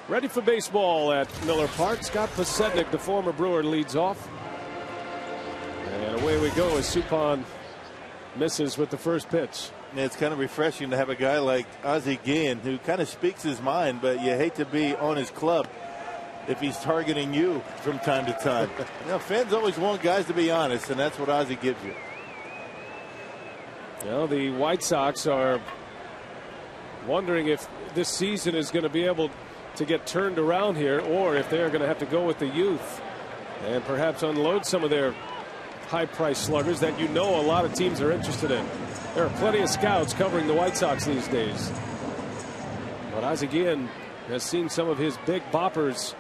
Ready for baseball at Miller Park. Scott Podsednik, the former Brewer, leads off. And away we go as Suppan misses with the first pitch. It's kind of refreshing to have a guy like Ozzie Guillen who kind of speaks his mind, but you hate to be on his club if he's targeting you from time to time. Fans always want guys to be honest, and that's what Ozzie gives you. The White Sox are wondering if this season is going to be able to get turned around here, or if they're going to have to go with the youth and perhaps unload some of their high-priced sluggers that a lot of teams are interested in. There are plenty of scouts covering the White Sox these days. But Ozzie Guillen has seen some of his big boppers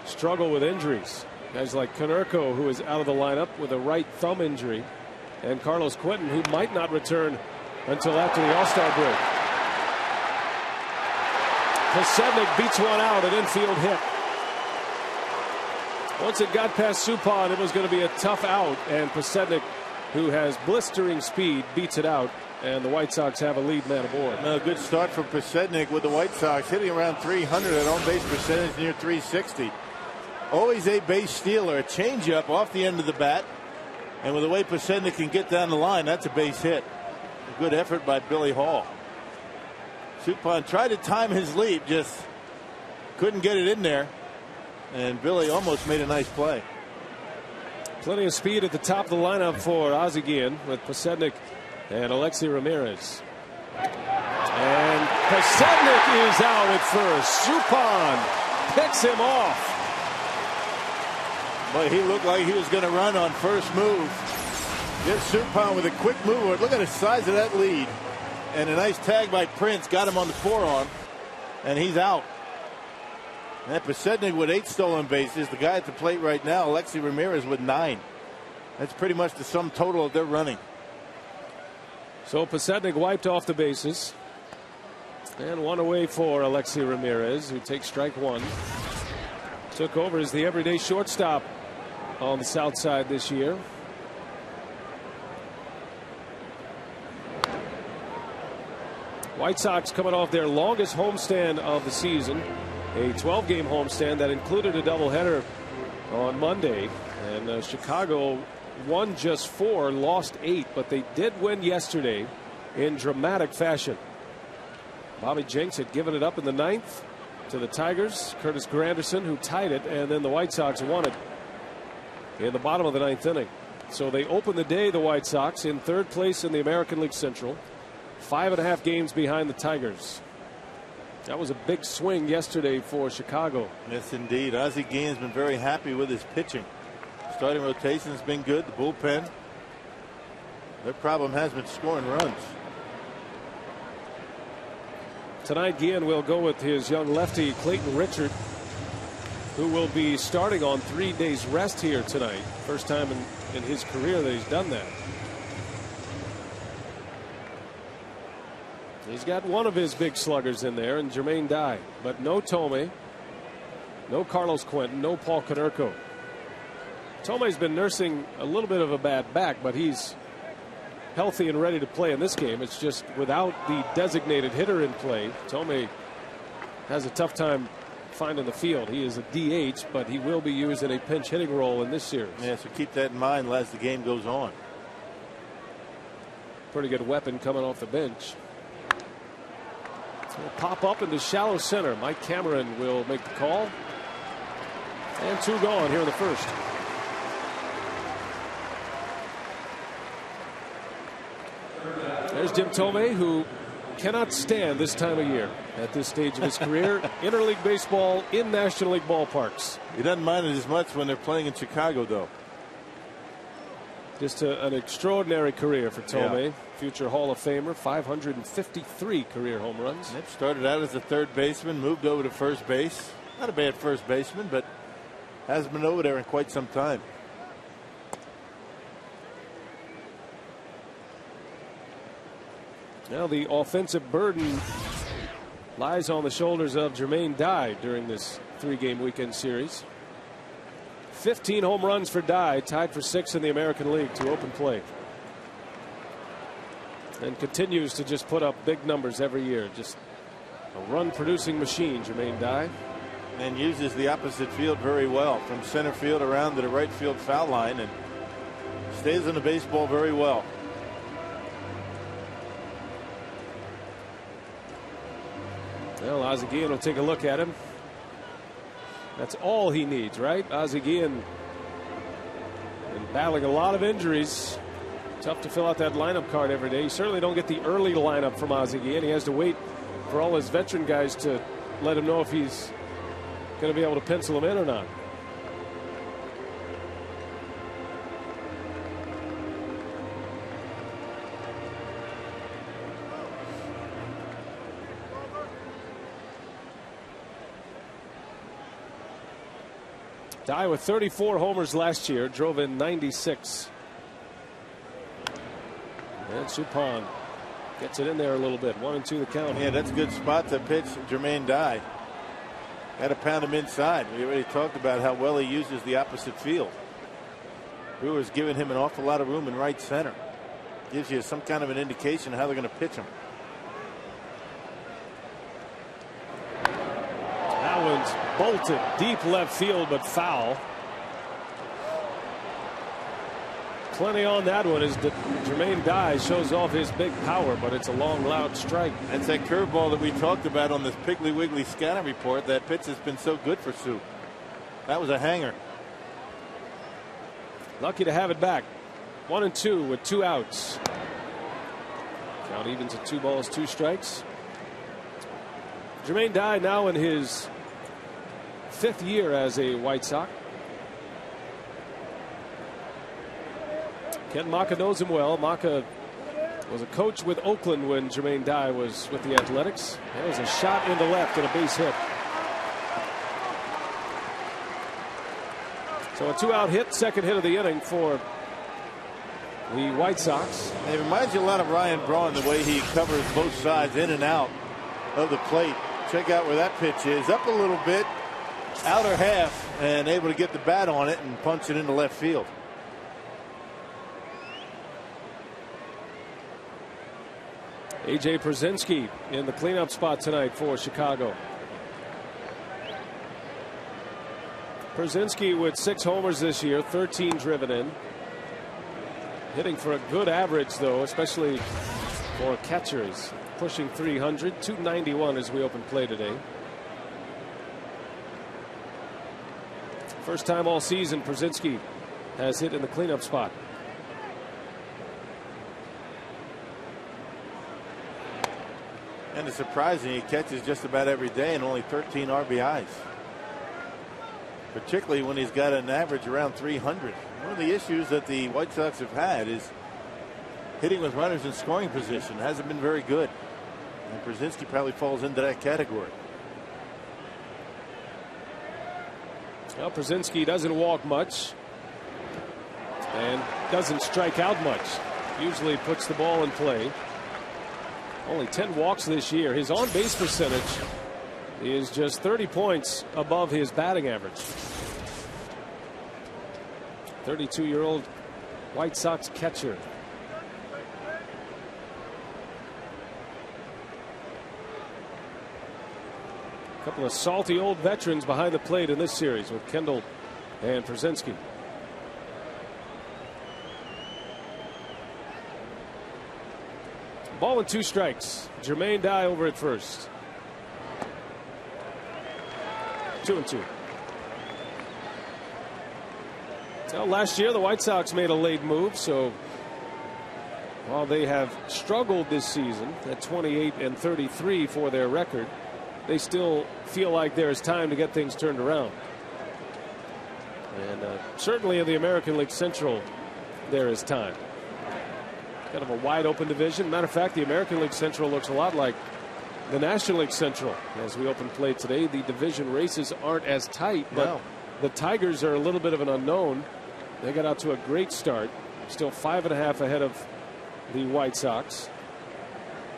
struggle with injuries. Guys like Konerko, who is out of the lineup with a right thumb injury, and Carlos Quentin, who might not return until after the All-Star break. Podsednik beats one out, an infield hit. Once it got past Suppan, it was going to be a tough out, and Podsednik, who has blistering speed, beats it out, and the White Sox have a lead man aboard. A good start from Podsednik with the White Sox, hitting around 300 at on-base percentage near 360. Always a base stealer, a changeup off the end of the bat, and with the way Podsednik can get down the line, that's a base hit. A good effort by Billy Hall. Suppan tried to time his leap, just couldn't get it in there. And Billy almost made a nice play. Plenty of speed at the top of the lineup for Ozzie Guillen with Podsednik and Alexi Ramirez. And Podsednik is out at first. Suppan picks him off. Boy, he looked like he was going to run on first move. Gets Suppan with a quick move. Look at the size of that lead. And a nice tag by Prince got him on the forearm. And he's out. And Podsednik with 8 stolen bases. The guy at the plate right now, Alexi Ramirez, with 9. That's pretty much the sum total of their running. So Podsednik wiped off the bases. And one away for Alexi Ramirez, who takes strike one. Took over as the everyday shortstop on the south side this year. White Sox coming off their longest homestand of the season. A 12-game homestand that included a doubleheader on Monday. And Chicago won just 4, lost 8, but they did win yesterday in dramatic fashion. Bobby Jenks had given it up in the 9th to the Tigers. Curtis Granderson, who tied it, and then the White Sox won it in the bottom of the 9th inning. So they opened the day, the White Sox, in 3rd place in the American League Central, 5.5 games behind the Tigers. That was a big swing yesterday for Chicago. Yes, indeed. Ozzie Guillen's been very happy with his pitching. Starting rotation's been good. The bullpen. Their problem has been scoring runs. Tonight, Guillen will go with his young lefty, Clayton Richard, who will be starting on 3 days rest here tonight. First time in his career that he's done that. He's got one of his big sluggers in there, and Jermaine Dye, but no Thome, no Carlos Quentin, no Paul Konerko. Tome's been nursing a little bit of a bad back, but he's healthy and ready to play in this game. It's just without the designated hitter in play, Thome has a tough time finding the field. He is a DH, but he will be used in a pinch hitting role in this series. Yeah, so keep that in mind as the game goes on. Pretty good weapon coming off the bench. Will pop up into shallow center. Mike Cameron will make the call. And 2 gone here in the first. There's Jim Thome, who cannot stand this time of year at this stage of his career. Interleague baseball in National League ballparks. He doesn't mind it as much when they're playing in Chicago, though. Just an extraordinary career for Thome. Yeah. Future Hall of Famer, 553 career home runs. Yep, started out as a third baseman, moved over to first base. Not a bad first baseman, but hasn't been over there in quite some time. Now the offensive burden lies on the shoulders of Jermaine Dye during this 3-game weekend series. 15 home runs for Dye, tied for 6th in the American League to open play. And continues to just put up big numbers every year. Just a run producing machine, Jermaine Dye. and uses the opposite field very well, from center field around to the right field foul line, and stays on the baseball very well. Well, Ozzie Guillen will take a look at him. That's all he needs, right? Ozzie Guillen been battling a lot of injuries. Tough to fill out that lineup card every day. You certainly don't get the early lineup from Ozzie Guillen. He has to wait for all his veteran guys to let him know if he's going to be able to pencil him in or not. Dye with 34 homers last year, drove in 96. And Suppan gets it in there a little bit. 1-2 the count. Yeah, that's a good spot to pitch Jermaine Dye. Got to pound him inside. We already talked about how well he uses the opposite field. Brewers giving him an awful lot of room in right center. Gives you some kind of an indication of how they're going to pitch him. That one's bolted deep left field, but foul. Plenty on that one as Jermaine Dye shows off his big power, but it's a long, loud strike. That's that curveball that we talked about on this Piggly Wiggly scouting report. That pitch has been so good for Sue. That was a hanger. Lucky to have it back. 1-2 with 2 outs. Count evens at 2 balls, 2 strikes. Jermaine Dye now in his 5th year as a White Sox. Ken Macha knows him well. Macha was a coach with Oakland when Jermaine Dye was with the Athletics. There was a shot into left and a base hit. So a 2-out hit, second hit of the inning for the White Sox. It reminds you a lot of Ryan Braun, the way he covers both sides in and out of the plate. Check out where that pitch is. Up a little bit, outer half, and able to get the bat on it and punch it into left field. A.J. Pierzynski in the cleanup spot tonight for Chicago. Pierzynski with 6 homers this year, 13 driven in. Hitting for a good average, though, especially for catchers. Pushing 300, 291 as we open play today. First time all season Pierzynski has hit in the cleanup spot. And it's surprising he catches just about every day and only 13 RBIs. Particularly when he's got an average around 300. One of the issues that the White Sox have had is hitting with runners in scoring position. Hasn't been very good. And Pierzynski probably falls into that category. Well, Pierzynski doesn't walk much and doesn't strike out much. Usually puts the ball in play. Only 10 walks this year. His on base percentage is just 30 points above his batting average. 32-year-old White Sox catcher. A couple of salty old veterans behind the plate in this series with Kendall and Pierzynski. Ball and 2 strikes. Jermaine Dye over at first. 2-2. Well, last year the White Sox made a late move, so while they have struggled this season at 28-33 for their record, they still feel like there is time to get things turned around. And certainly in the American League Central there is time. Kind of a wide open division. Matter of fact, the American League Central looks a lot like the National League Central as we open play today. The division races aren't as tight, but the Tigers are a little bit of an unknown. They got out to a great start, still 5.5 ahead of the White Sox.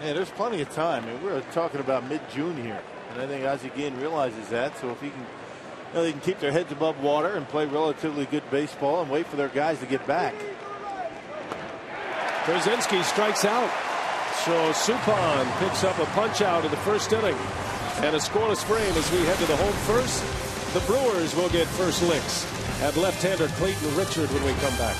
Yeah, there's plenty of time. I mean, we're talking about mid-June here, and I think Ozzie Guillen realizes that. So if he can, they can keep their heads above water and play relatively good baseball and wait for their guys to get back. Pierzynski strikes out. So Suppan picks up a punch out in the first inning. And a scoreless frame as we head to the home first. The Brewers will get first licks at left-hander Clayton Richard when we come back.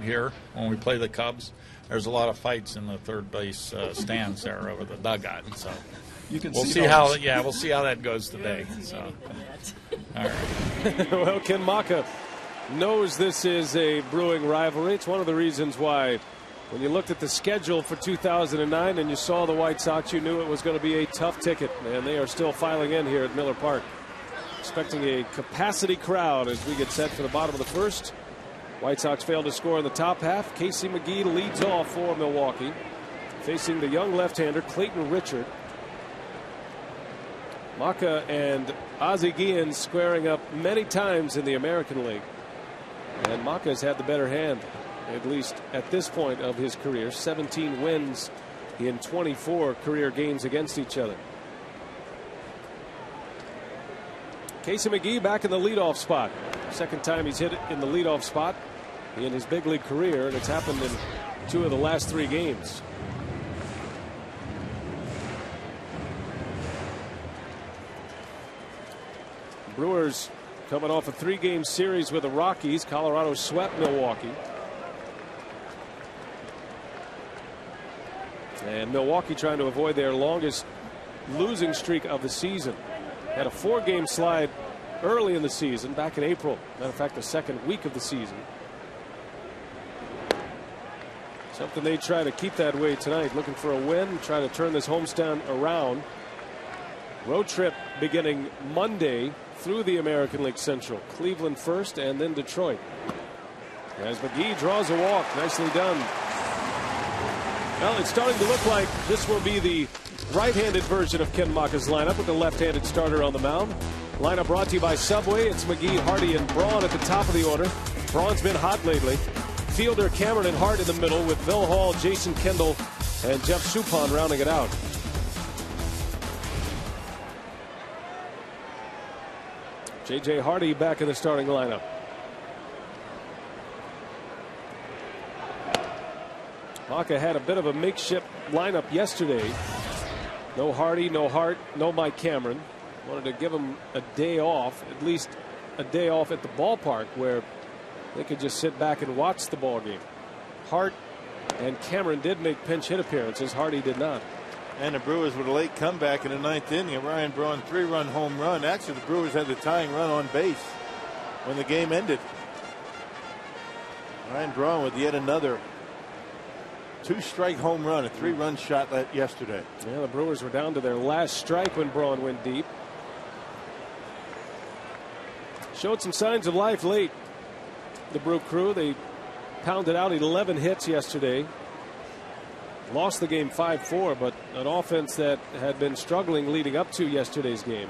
Here when we play the Cubs, there's a lot of fights in the third base stands there over the dugout, so you can we'll see how that goes today. So, all right. Well, Ken Macha knows this is a brewing rivalry. It's one of the reasons why, when you looked at the schedule for 2009 and you saw the White Sox, you knew it was going to be a tough ticket, and they are still filing in here at Miller Park, expecting a capacity crowd as we get set for the bottom of the first. White Sox failed to score in the top half. Casey McGee leads off for Milwaukee, facing the young left-hander Clayton Richard. Macha and Ozzie Guillen squaring up many times in the American League, and Macha has had the better hand, at least at this point of his career. 17 wins in 24 career games against each other. Casey McGee back in the leadoff spot. Second time he's hit it in the leadoff spot in his big league career, and it's happened in 2 of the last 3 games. Brewers coming off a 3-game series with the Rockies. Colorado swept Milwaukee. And Milwaukee trying to avoid their longest losing streak of the season. Had a 4-game slide early in the season, back in April. Matter of fact, the second week of the season. Something they try to keep that way tonight, looking for a win, try to turn this homestand around. Road trip beginning Monday through the American League Central. Cleveland first and then Detroit. As McGee draws a walk, nicely done. Well, it's starting to look like this will be the right-handed version of Ken Macha's lineup with the left-handed starter on the mound. Lineup brought to you by Subway. It's McGee, Hardy, and Braun at the top of the order. Braun's been hot lately. Fielder, Cameron, and Hart in the middle, with Bill Hall, Jason Kendall, and Jeff Suppan rounding it out. J.J. Hardy back in the starting lineup. Macha had a bit of a makeshift lineup yesterday. No Hardy, no Hart, no Mike Cameron. Wanted to give him a day off, at least a day off at the ballpark where they could just sit back and watch the ball game. Hart and Cameron did make pinch hit appearances. Hardy did not. And the Brewers with a late comeback in the 9th inning. Ryan Braun 3-run home run. Actually, the Brewers had the tying run on base when the game ended. Ryan Braun with yet another 2-strike home run, a 3-run shot yesterday. Yeah, the Brewers were down to their last strike when Braun went deep. Showed some signs of life late. The Brew Crew, they pounded out 11 hits yesterday. Lost the game 5-4, but an offense that had been struggling leading up to yesterday's game.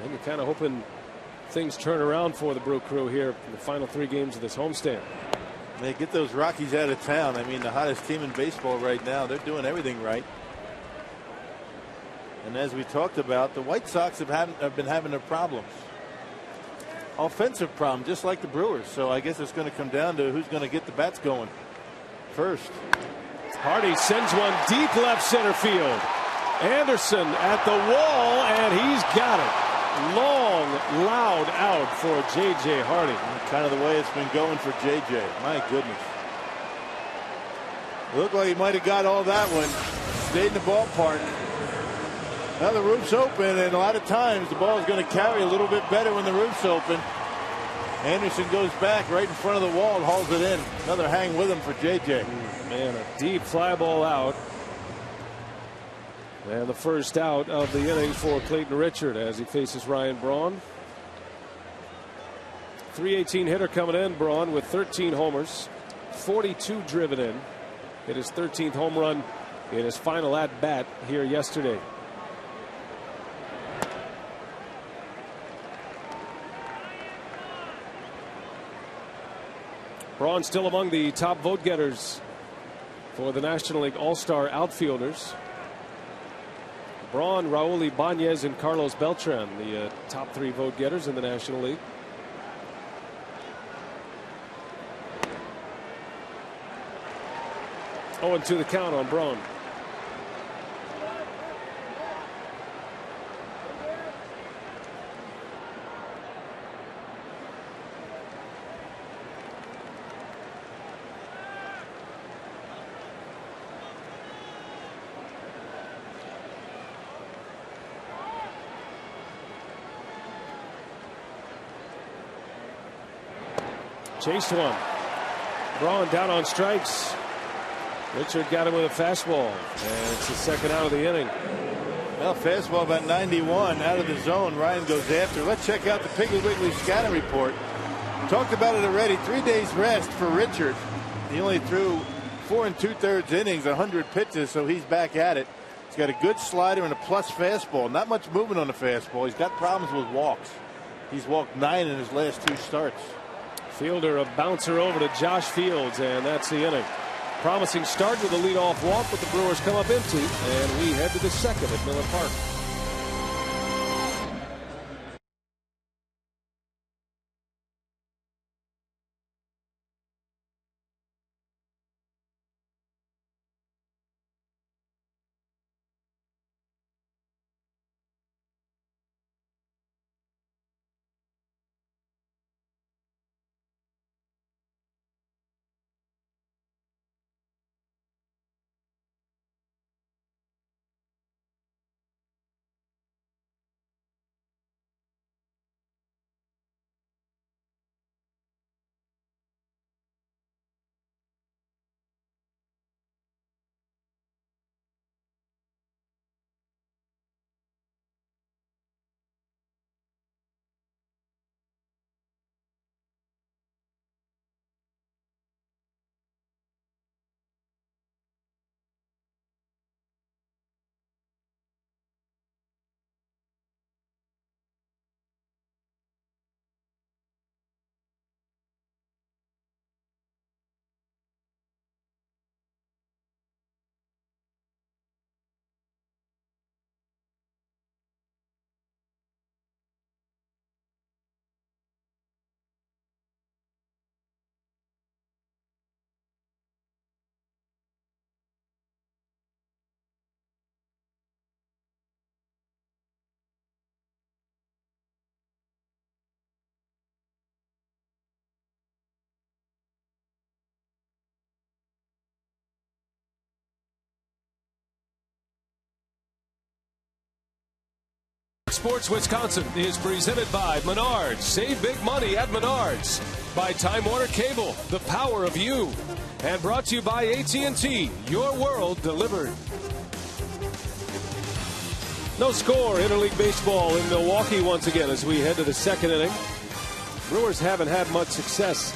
And you're kind of hoping things turn around for the Brew Crew here in the final 3 games of this homestand. They get those Rockies out of town. I mean, the hottest team in baseball right now. They're doing everything right. And as we talked about, the White Sox have been having their problems. Offensive problem, just like the Brewers. So I guess it's going to come down to who's going to get the bats going first. Hardy sends one deep left center field. Anderson at the wall, and he's got it. Long, loud out for J.J. Hardy. Kind of the way it's been going for J.J. My goodness. Looked like he might have got all that one. Stayed in the ballpark. Now the roof's open, and a lot of times the ball is going to carry a little bit better when the roof's open. Anderson goes back right in front of the wall and hauls it in. Another hang with him for J.J. Man, a deep fly ball out. And the first out of the inning for Clayton Richard as he faces Ryan Braun. .318 hitter coming in. Braun with 13 homers, 42 driven in. Hit his 13th home run in his final at bat here yesterday. Braun still among the top vote getters for the National League All-Star outfielders. Braun, Raul Ibanez, and Carlos Beltran, the top 3 vote getters in the National League. Oh, and 2 the count on Braun. Chased one. Braun down on strikes. Richard got him with a fastball, and it's the second out of the inning. Well, fastball about 91 out of the zone. Ryan goes after. Let's check out the Piggly Wiggly scouting report. Talked about it already. 3 days rest for Richard. He only threw 4 2/3 innings, 100 pitches, so he's back at it. He's got a good slider and a plus fastball. Not much movement on the fastball. He's got problems with walks. He's walked 9 in his last 2 starts. Fielder a bouncer over to Josh Fields, and that's the inning. Promising start with a leadoff walk, but the Brewers come up empty, and we head to the second at Miller Park. Sports Wisconsin is presented by Menards. Save big money at Menards. By Time Warner Cable, the power of you. And brought to you by AT&T, your world delivered. No score, interleague baseball in Milwaukee once again as we head to the second inning. Brewers haven't had much success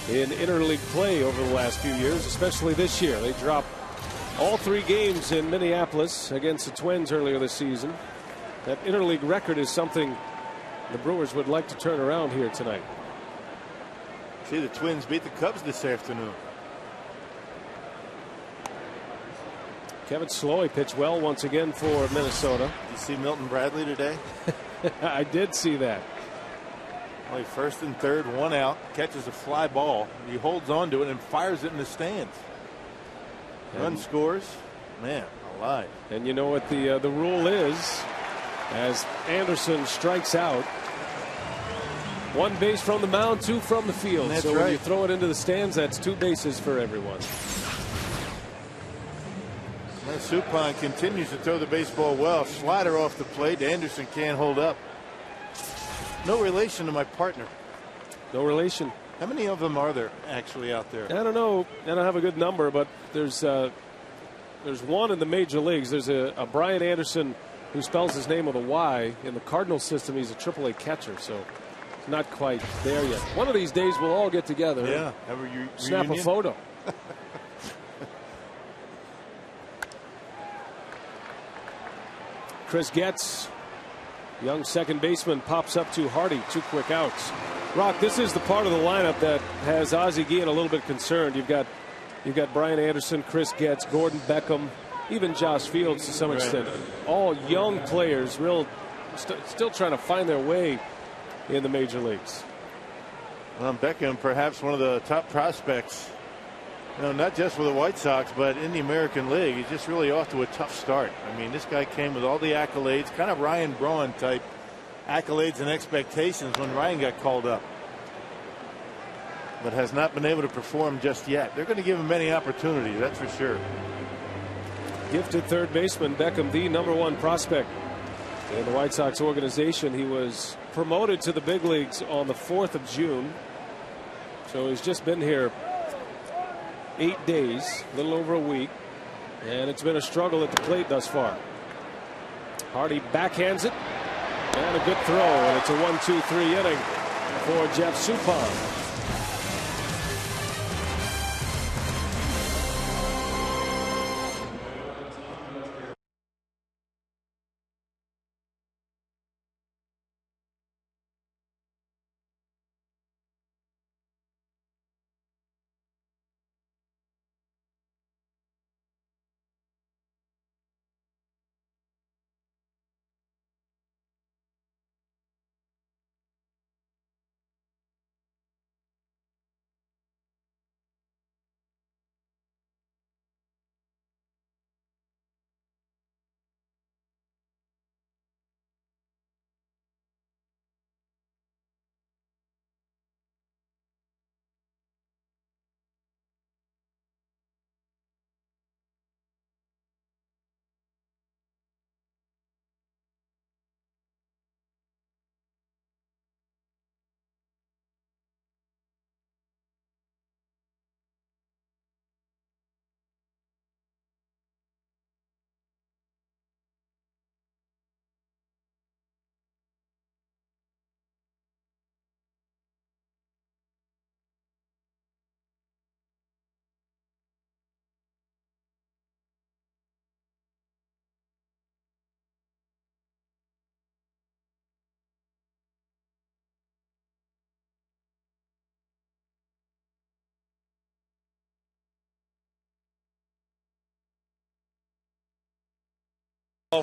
in interleague play over the last few years, especially this year. They dropped all 3 games in Minneapolis against the Twins earlier this season. That interleague record is something the Brewers would like to turn around here tonight. See, the Twins beat the Cubs this afternoon. Kevin Sloy pitched well once again for Minnesota. Did you see Milton Bradley today? I did see that. Only first and third, one out, catches a fly ball. He holds on to it and fires it in the stands. Run scores. Man, alive. And you know what the rule is? As Anderson strikes out, one base from the mound, two from the field. That's so right. when you throw it into the stands, that's two bases for everyone. Well, Suppan continues to throw the baseball well. Slider off the plate. Anderson can't hold up. No relation to my partner. No relation. How many of them are there actually out there? I don't know. I don't have a good number, but there's one in the major leagues. There's a Brian Anderson who spells his name with a Y. In the Cardinal system, he's a AAA catcher, so it's not quite there yet. One of these days, we'll all get together. Yeah, have a snap reunion. a photo. Chris Getz, young second baseman, pops up to Hardy. 2 quick outs. Rock, this is the part of the lineup that has Ozzie Guillen a little bit concerned. You've got Brian Anderson, Chris Getz, Gordon Beckham, even Josh Fields to some extent. All young players, still trying to find their way in the major leagues. Beckham, perhaps one of the top prospects, not just for the White Sox, but in the American League. He's just really off to a tough start. I mean, this guy came with all the accolades, kind of Ryan Braun type accolades and expectations when Ryan got called up, but has not been able to perform just yet. They're going to give him many opportunities, that's for sure. Gifted third baseman Beckham, the #1 prospect in the White Sox organization. He was promoted to the big leagues on the 4th of June. So he's just been here 8 days, a little over a week, and it's been a struggle at the plate thus far. Hardy backhands it, and a good throw, and it's a 1-2-3 inning for Jeff Suppan.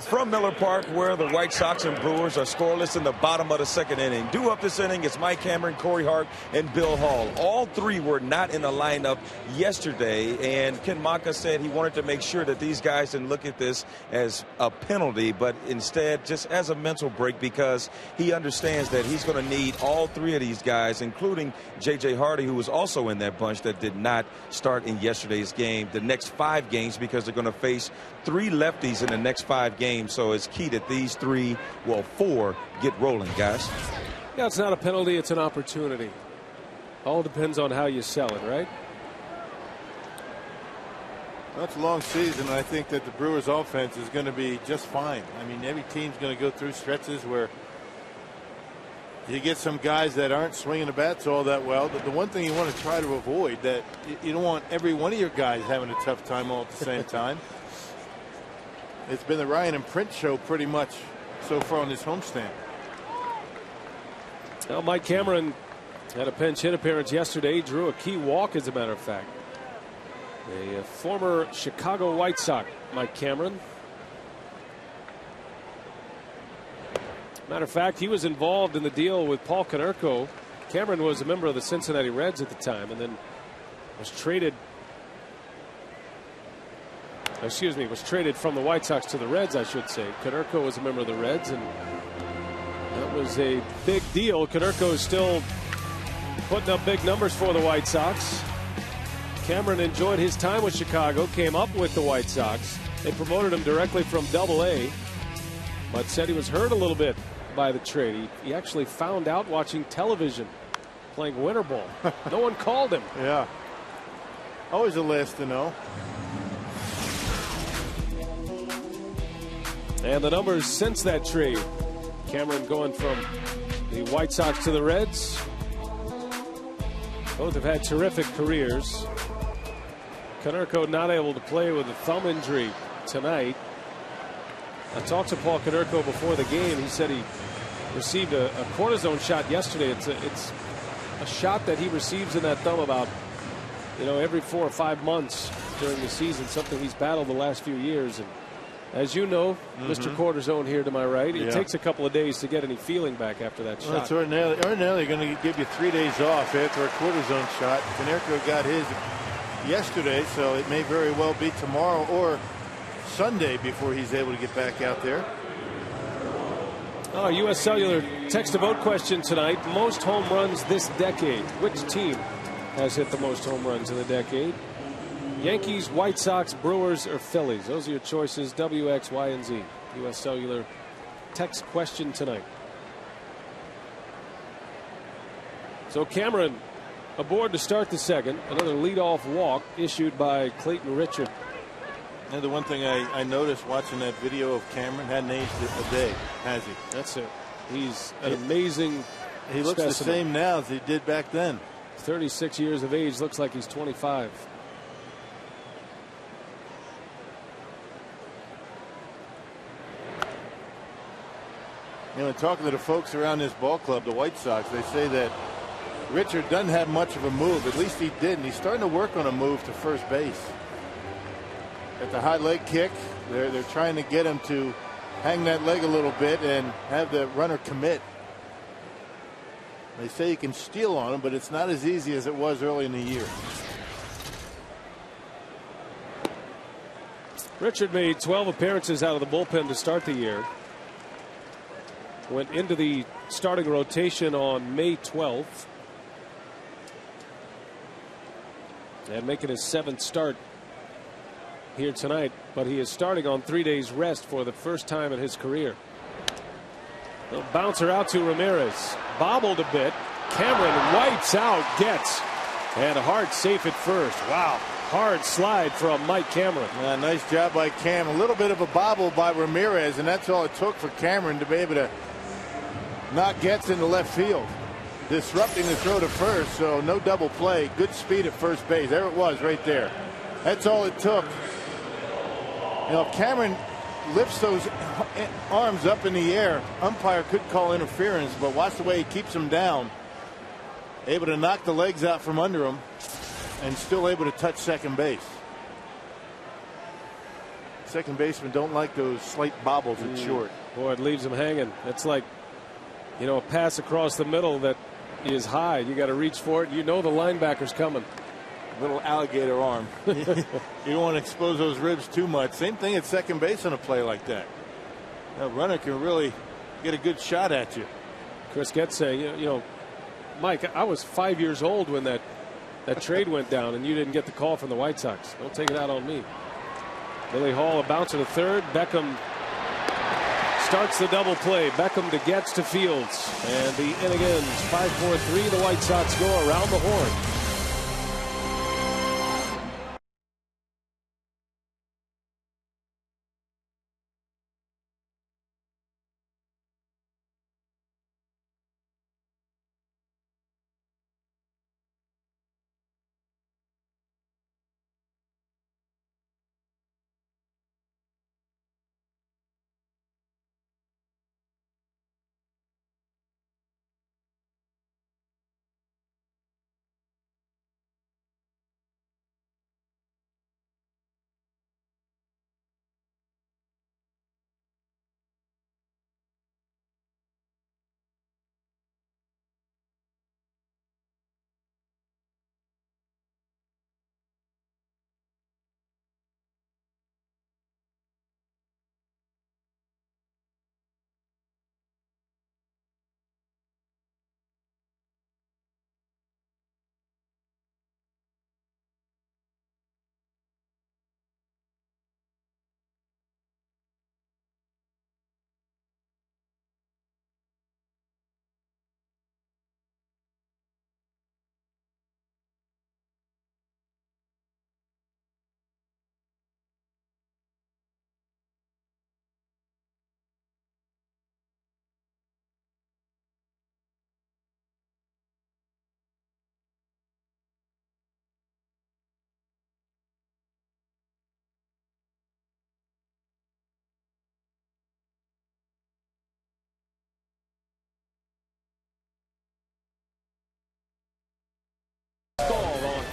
From Miller Park, where the White Sox and Brewers are scoreless in the bottom of the second inning. Due up this inning is Mike Cameron, Corey Hart, and Bill Hall. All three were not in the lineup yesterday, and Ken Macha said he wanted to make sure that these guys didn't look at this as a penalty, but instead just as a mental break, because he understands that he's going to need all three of these guys, including J.J. Hardy, who was also in that bunch that did not start in yesterday's game, the next 5 games, because they're going to face 3 lefties in the next 5 games. So it's key that these 4 get rolling, guys. Yeah, it's not a penalty, it's an opportunity. All depends on how you sell it, right? Well, it's a long season, and I think that the Brewers offense is going to be just fine. I mean, every team's going to go through stretches where you get some guys that aren't swinging the bats all that well. But the one thing you want to try to avoid, that you don't want every one of your guys having a tough time all at the same time. It's been the Ryan and Prince show pretty much so far on this homestand. Well, Mike Cameron Had a pinch hit appearance yesterday. Drew a key walk, as a matter of fact. A former Chicago White Sox, Mike Cameron. Matter of fact, he was involved in the deal with Paul Konerko. Cameron was a member of the Cincinnati Reds at the time, and then was traded. Was traded from the White Sox to the Reds, I should say. Konerko was a member of the Reds, and that was a big deal. Konerko is still putting up big numbers for the White Sox. Cameron enjoyed his time with Chicago, came up with the White Sox. They promoted him directly from Double-A, but said he was hurt a little bit by the trade. He actually found out watching television, playing winter ball. No one called him. Yeah. Always the last to know. And the numbers since that trade. Cameron going from the White Sox to the Reds. Both have had terrific careers. Konerko not able to play with a thumb injury tonight. I talked to Paul Konerko before the game. He said he received a cortisone shot yesterday. It's a shot that he receives in that thumb about, every 4 or 5 months during the season. Something he's battled the last few years. And as you know, Mr. Cortisone here to my right, it takes a couple of days to get any feeling back after that shot. It's ordinarily going to give you 3 days off after a cortisone shot. Konerko got his yesterday, so it may very well be tomorrow or Sunday before he's able to get back out there. U.S. Cellular text to vote question tonight. Most home runs this decade. Which team has hit the most home runs in the decade? Yankees, White Sox, Brewers, or Phillies? Those are your choices. W, X, Y, and Z. U.S. Cellular text question tonight. So Cameron aboard to start the second. Another leadoff walk issued by Clayton Richard. And the one thing I noticed watching that video of Cameron, hadn't aged a day, has he? That's it. He's an amazing He looks the specimen. same now as he did back then. 36 years of age. Looks like he's 25. Talking to the folks around this ball club, the White Sox, they say that Richard doesn't have much of a move. At least he didn't. He's starting to work on a move to first base. At the high leg kick, they're trying to get him to hang that leg a little bit and have the runner commit. They say you can steal on him, but it's not as easy as it was early in the year. Richard made 12 appearances out of the bullpen to start the year. Went into the starting rotation on May 12th. And making his 7th start here tonight. But he is starting on 3 days rest for the first time in his career. The bouncer out to Ramirez. Bobbled a bit. Cameron White's out. Gets. And Hart safe at first. Wow. Hard slide from Mike Cameron. Yeah, nice job by Cam. A little bit of a bobble by Ramirez, and that's all it took for Cameron to be able to knock Getz into left field, disrupting the throw to first. So no double play. Good speed at first base. There it was right there. That's all it took. If Cameron lifts those arms up in the air, umpire could call interference, but watch the way he keeps them down. Able to knock the legs out from under him and still able to touch second base. Second basemen don't like those slight bobbles at short. Boy, it leaves him hanging. It's like, a pass across the middle that is high. You got to reach for it. The linebacker's coming. Little alligator arm. You don't want to expose those ribs too much. Same thing at second base on a play like that. A runner can really get a good shot at you. Chris Getz saying, Mike, I was 5 years old when that trade went down and you didn't get the call from the White Sox. Don't take it out on me. Billy Hall a bounce to the third. Beckham starts the double play. Beckham to Getz to Fields. And the inning ends 5-4-3. The White Sox go around the horn.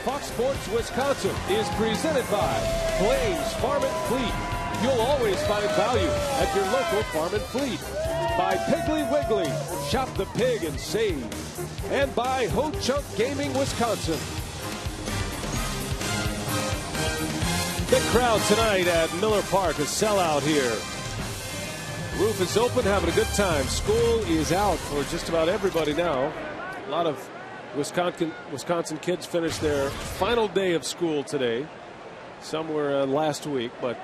Fox Sports Wisconsin is presented by Blaze Farm and Fleet. You'll always find value at your local Farm and Fleet. By Piggly Wiggly, shop the pig and save. And by Ho Chunk Gaming Wisconsin. Big crowd tonight at Miller Park, a sellout here. Roof is open, having a good time. School is out for just about everybody now. A lot of Wisconsin kids finished their final day of school today. Some were last week, but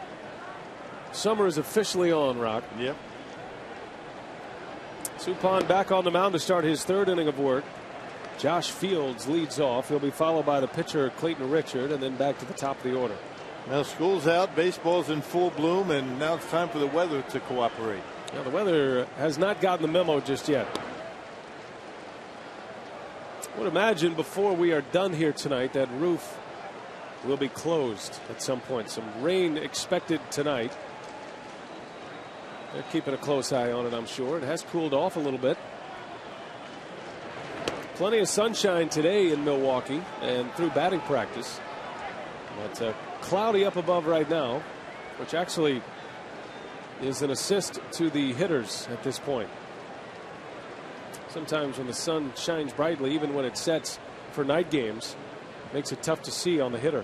summer is officially on, Rock. Yep. Suppan back on the mound to start his third inning of work. Josh Fields leads off. He'll be followed by the pitcher Clayton Richard, and then back to the top of the order. Now school's out, baseball's in full bloom, and now it's time for the weather to cooperate. Now the weather has not gotten the memo just yet. I would imagine before we are done here tonight that roof will be closed at some point. Some rain expected tonight. They're keeping a close eye on it, I'm sure. It has cooled off a little bit. Plenty of sunshine today in Milwaukee and through batting practice. But cloudy up above right now, which actually is an assist to the hitters at this point. Sometimes when the sun shines brightly, even when it sets for night games, makes it tough to see on the hitter.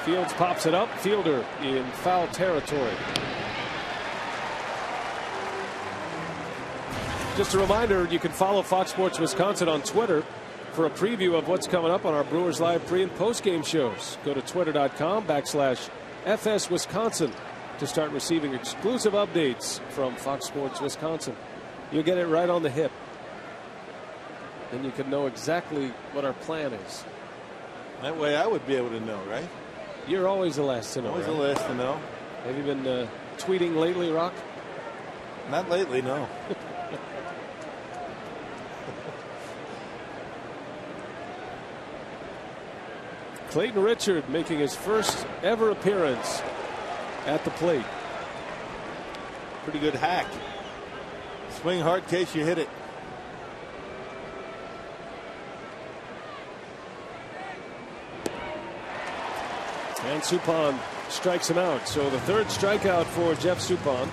Fields pops it up. Fielder in foul territory. Just a reminder, you can follow Fox Sports Wisconsin on Twitter for a preview of what's coming up on our Brewers Live pre- and post-game shows. Go to twitter.com/FS Wisconsin to start receiving exclusive updates from Fox Sports Wisconsin. You'll get it right on the hip. And you can know exactly what our plan is. That way I would be able to know, right? You're always the last to know. Always right? the last to know. Have you been tweeting lately, Rock? Not lately, no. Clayton Richard making his first ever appearance at the plate. Pretty good hack. Swing hard in case you hit it. And Suppan strikes him out. So the third strikeout for Jeff Suppan.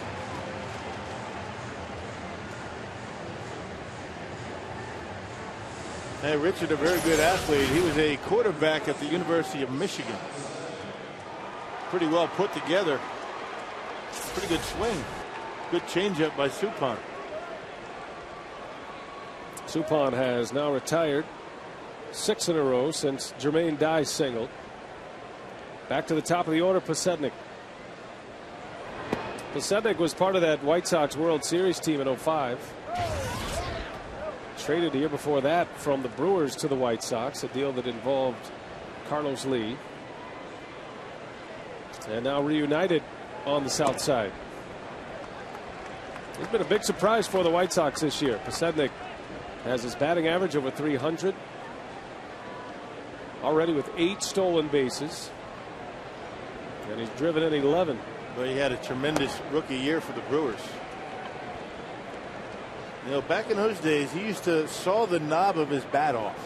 Hey, Richard, a very good athlete. He was a quarterback at the University of Michigan. Pretty well put together. Pretty good swing. Good changeup by Suppan. Suppan has now retired 6 in a row since Jermaine Dye singled. Back to the top of the order, Pasetnik. Pasetnik was part of that White Sox World Series team in '05. Traded the year before that from the Brewers to the White Sox, a deal that involved Carlos Lee. And now reunited on the south side. It's been a big surprise for the White Sox this year. Pasetnik has his batting average over 300. Already with 8 stolen bases. And he's driven in 11. But he had a tremendous rookie year for the Brewers. You know, back in those days, he used to saw the knob of his bat off.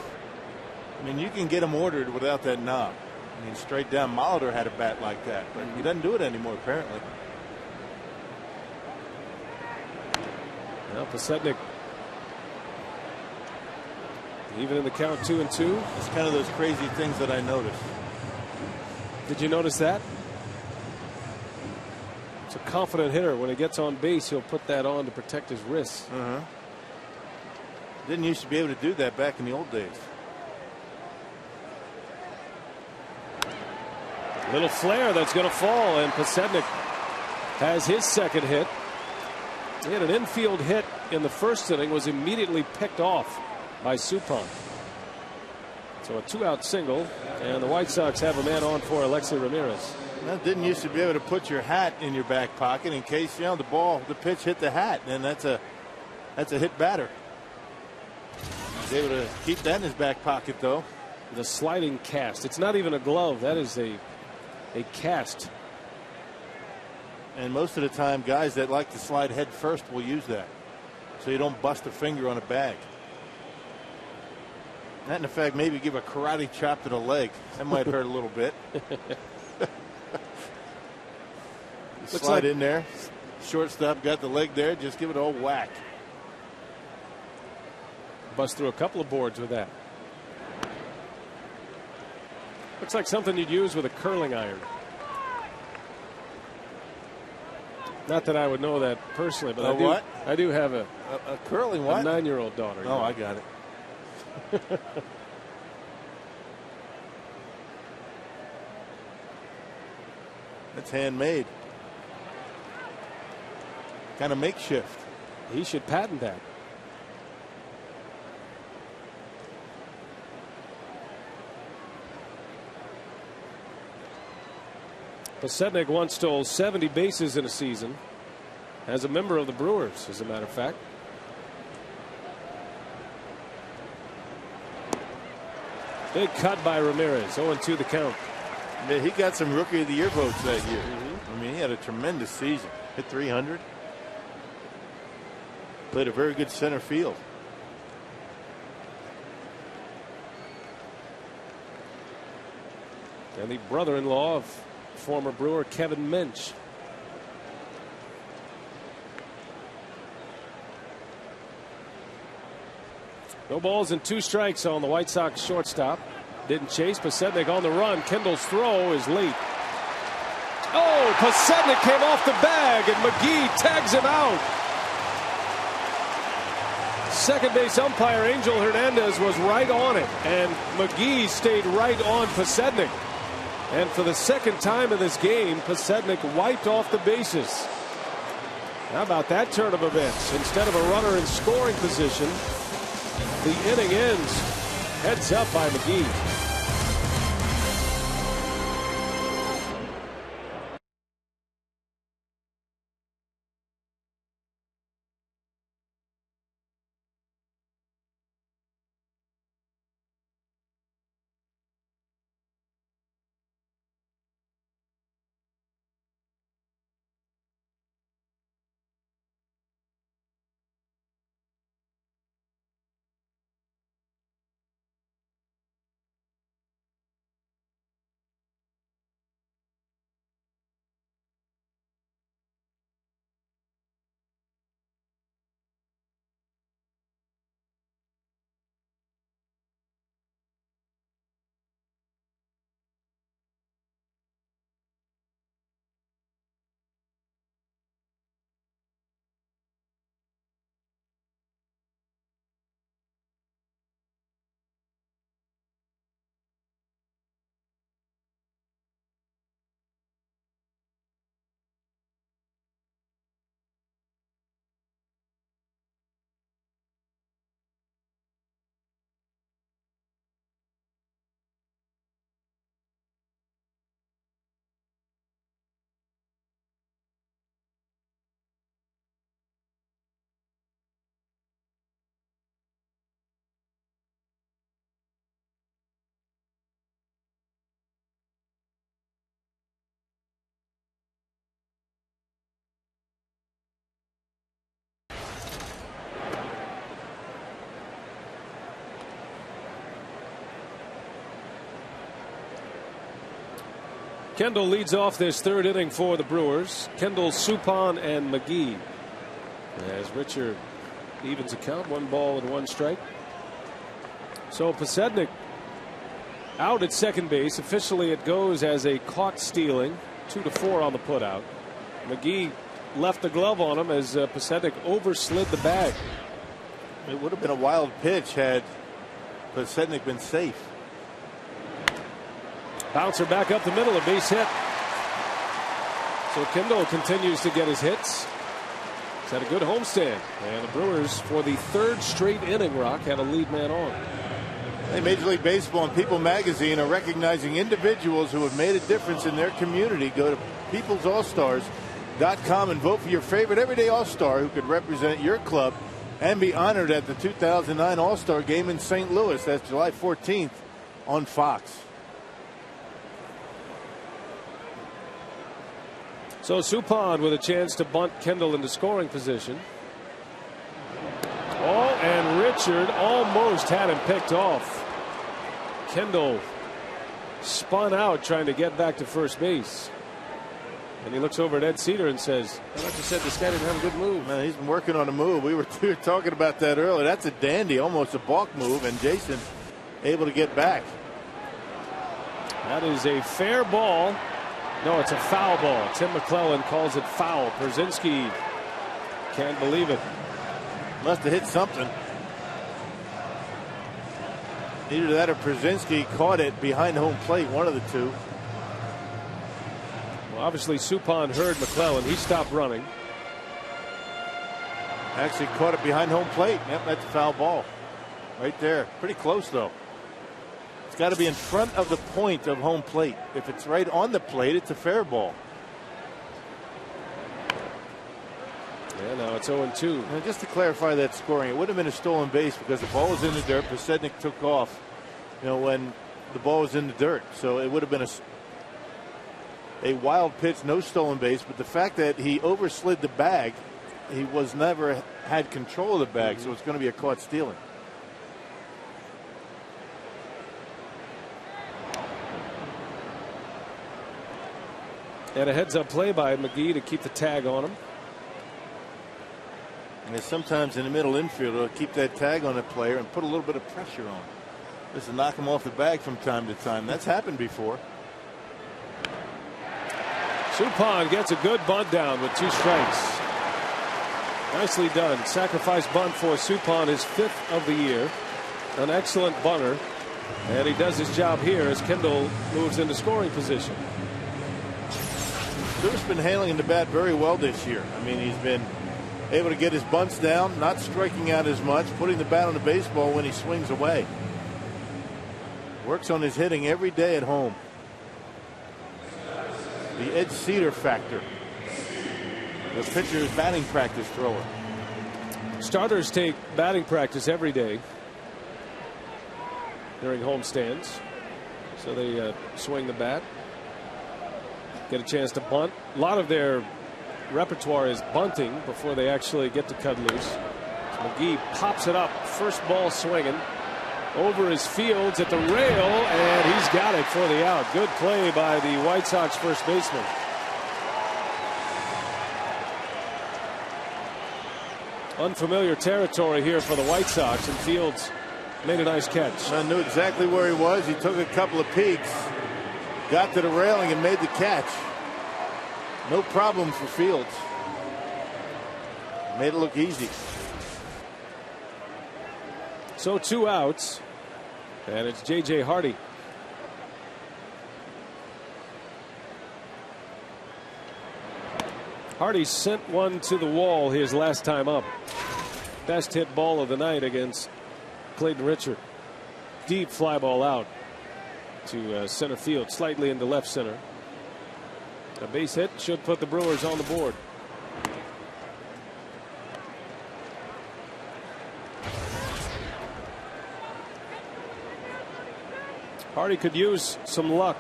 I mean, you can get him ordered without that knob. I mean, straight down. Molitor had a bat like that, but he doesn't do it anymore, apparently. Now Pasetnik, even in the count 2-2. It's kind of those crazy things that I noticed. Did you notice that? It's a confident hitter. When he gets on base, he'll put that on to protect his wrists. Didn't used to be able to do that back in the old days. Little flare that's going to fall, and Pasetnik has his second hit. He had an infield hit in the first inning, was immediately picked off by Suppan. So a 2-out single, and the White Sox have a man on for Alexei Ramirez. That didn't used to be able to put your hat in your back pocket in case, you know, the pitch hit the hat, and that's a hit batter. He's able to keep that in his back pocket, though. The sliding cast. It's not even a glove. That is a cast. And most of the time, guys that like to slide head first will use that, so you don't bust a finger on a bag. That, in fact, maybe give a karate chop to the leg. That might hurt a little bit. Slide in there. Shortstop got the leg there. Just give it a whole whack. Bust through a couple of boards with that. Looks like something you'd use with a curling iron. Not that I would know that personally, but I do have a curling what? A 9-year-old daughter. Oh, I got it. That's handmade. Kind of makeshift. He should patent that. Pasetnik once stole 70 bases in a season as a member of the Brewers, as a matter of fact. Big cut by Ramirez. 0-2 the count. Yeah, he got some Rookie of the Year votes that year. I mean, he had a tremendous season. Hit 300. Played a very good center field. And the brother-in-law of former Brewer Kevin Minch. No balls and 2 strikes on the White Sox shortstop. Didn't chase. Pasetnik on the run. Kendall's throw is late. Oh, Pasetnik came off the bag and McGee tags him out. Second base umpire Angel Hernandez was right on it, and McGee stayed right on Pasetnik. And for the second time in this game, Pasetnik wiped off the bases. How about that turn of events? Instead of a runner in scoring position, the inning ends heads up by McGee. Kendall leads off this third inning for the Brewers. Kendall, Suppan, and McGee. As Richard evens a count, 1 ball and 1 strike. So Pasetnik out at second base. Officially it goes as a caught stealing. 2-4 on the putout. McGee left the glove on him as Pasetnik overslid the bag. It would have been a wild pitch had Pasetnik been safe. Bouncer back up the middle, a base hit. So Kendall continues to get his hits. He's had a good homestand. And the Brewers, for the 3rd straight inning, Rock, had a lead man on. Hey, Major League Baseball and People Magazine are recognizing individuals who have made a difference in their community. Go to peoplesallstars.com and vote for your favorite everyday All-Star who could represent your club and be honored at the 2009 All-Star Game in St. Louis. That's July 14th on Fox. So Suppan with a chance to bunt Kendall into scoring position. Oh, and Richard almost had him picked off. Kendall spun out trying to get back to first base. And he looks over at Ed Cedar and says, I thought you said this guy didn't have a good move. Man, he's been working on a move. We were talking about that earlier. That's a dandy, almost a balk move, and Jason able to get back. That is a fair ball. No, it's a foul ball. Tim McClellan calls it foul. Pierzynski can't believe it. Must have hit something. Either that or Pierzynski caught it behind home plate, one of the two. Well, obviously, Suppan heard McClellan. He stopped running. Actually caught it behind home plate. Yep, that's a foul ball. Right there. Pretty close, though. It's got to be in front of the point of home plate. If it's right on the plate, it's a fair ball. Yeah, now it's 0-2. Now, just to clarify that scoring, it would have been a stolen base because the ball was in the dirt. Pasednik took off, when the ball was in the dirt. So it would have been a wild pitch, no stolen base. But the fact that he overslid the bag, he was never had control of the bag, so it's going to be a caught stealing. And a heads-up play by McGee to keep the tag on him. And sometimes in the middle infield, they'll keep that tag on a player and put a little bit of pressure on. Just to knock him off the bag from time to time. That's happened before. Suppan gets a good bunt down with 2 strikes. Nicely done. Sacrifice bunt for Suppan, his 5th of the year. An excellent bunter. And he does his job here as Kendall moves into scoring position. Su's been handling the bat very well this year. I mean, he's been able to get his bunts down, not striking out as much, putting the bat on the baseball when he swings away. Works on his hitting every day at home. The Ed Cedar factor. The pitcher's batting practice thrower. Starters take batting practice every day during homestands. So they swing the bat, get a chance to bunt. A lot of their repertoire is bunting before they actually get to cut loose. So McGee pops it up, first ball swinging over his Fields at the rail, and he's got it for the out. Good play by the White Sox first baseman. Unfamiliar territory here for the White Sox, and Fields made a nice catch. I knew exactly where he was. He took a couple of peeks, got to the railing and made the catch. No problem for Fields. Made it look easy. So 2 outs, and it's J.J. Hardy. Hardy sent one to the wall his last time up. Best hit ball of the night against Clayton Richard. Deep fly ball out to center field, slightly into left center. A base hit should put the Brewers on the board. Hardy could use some luck.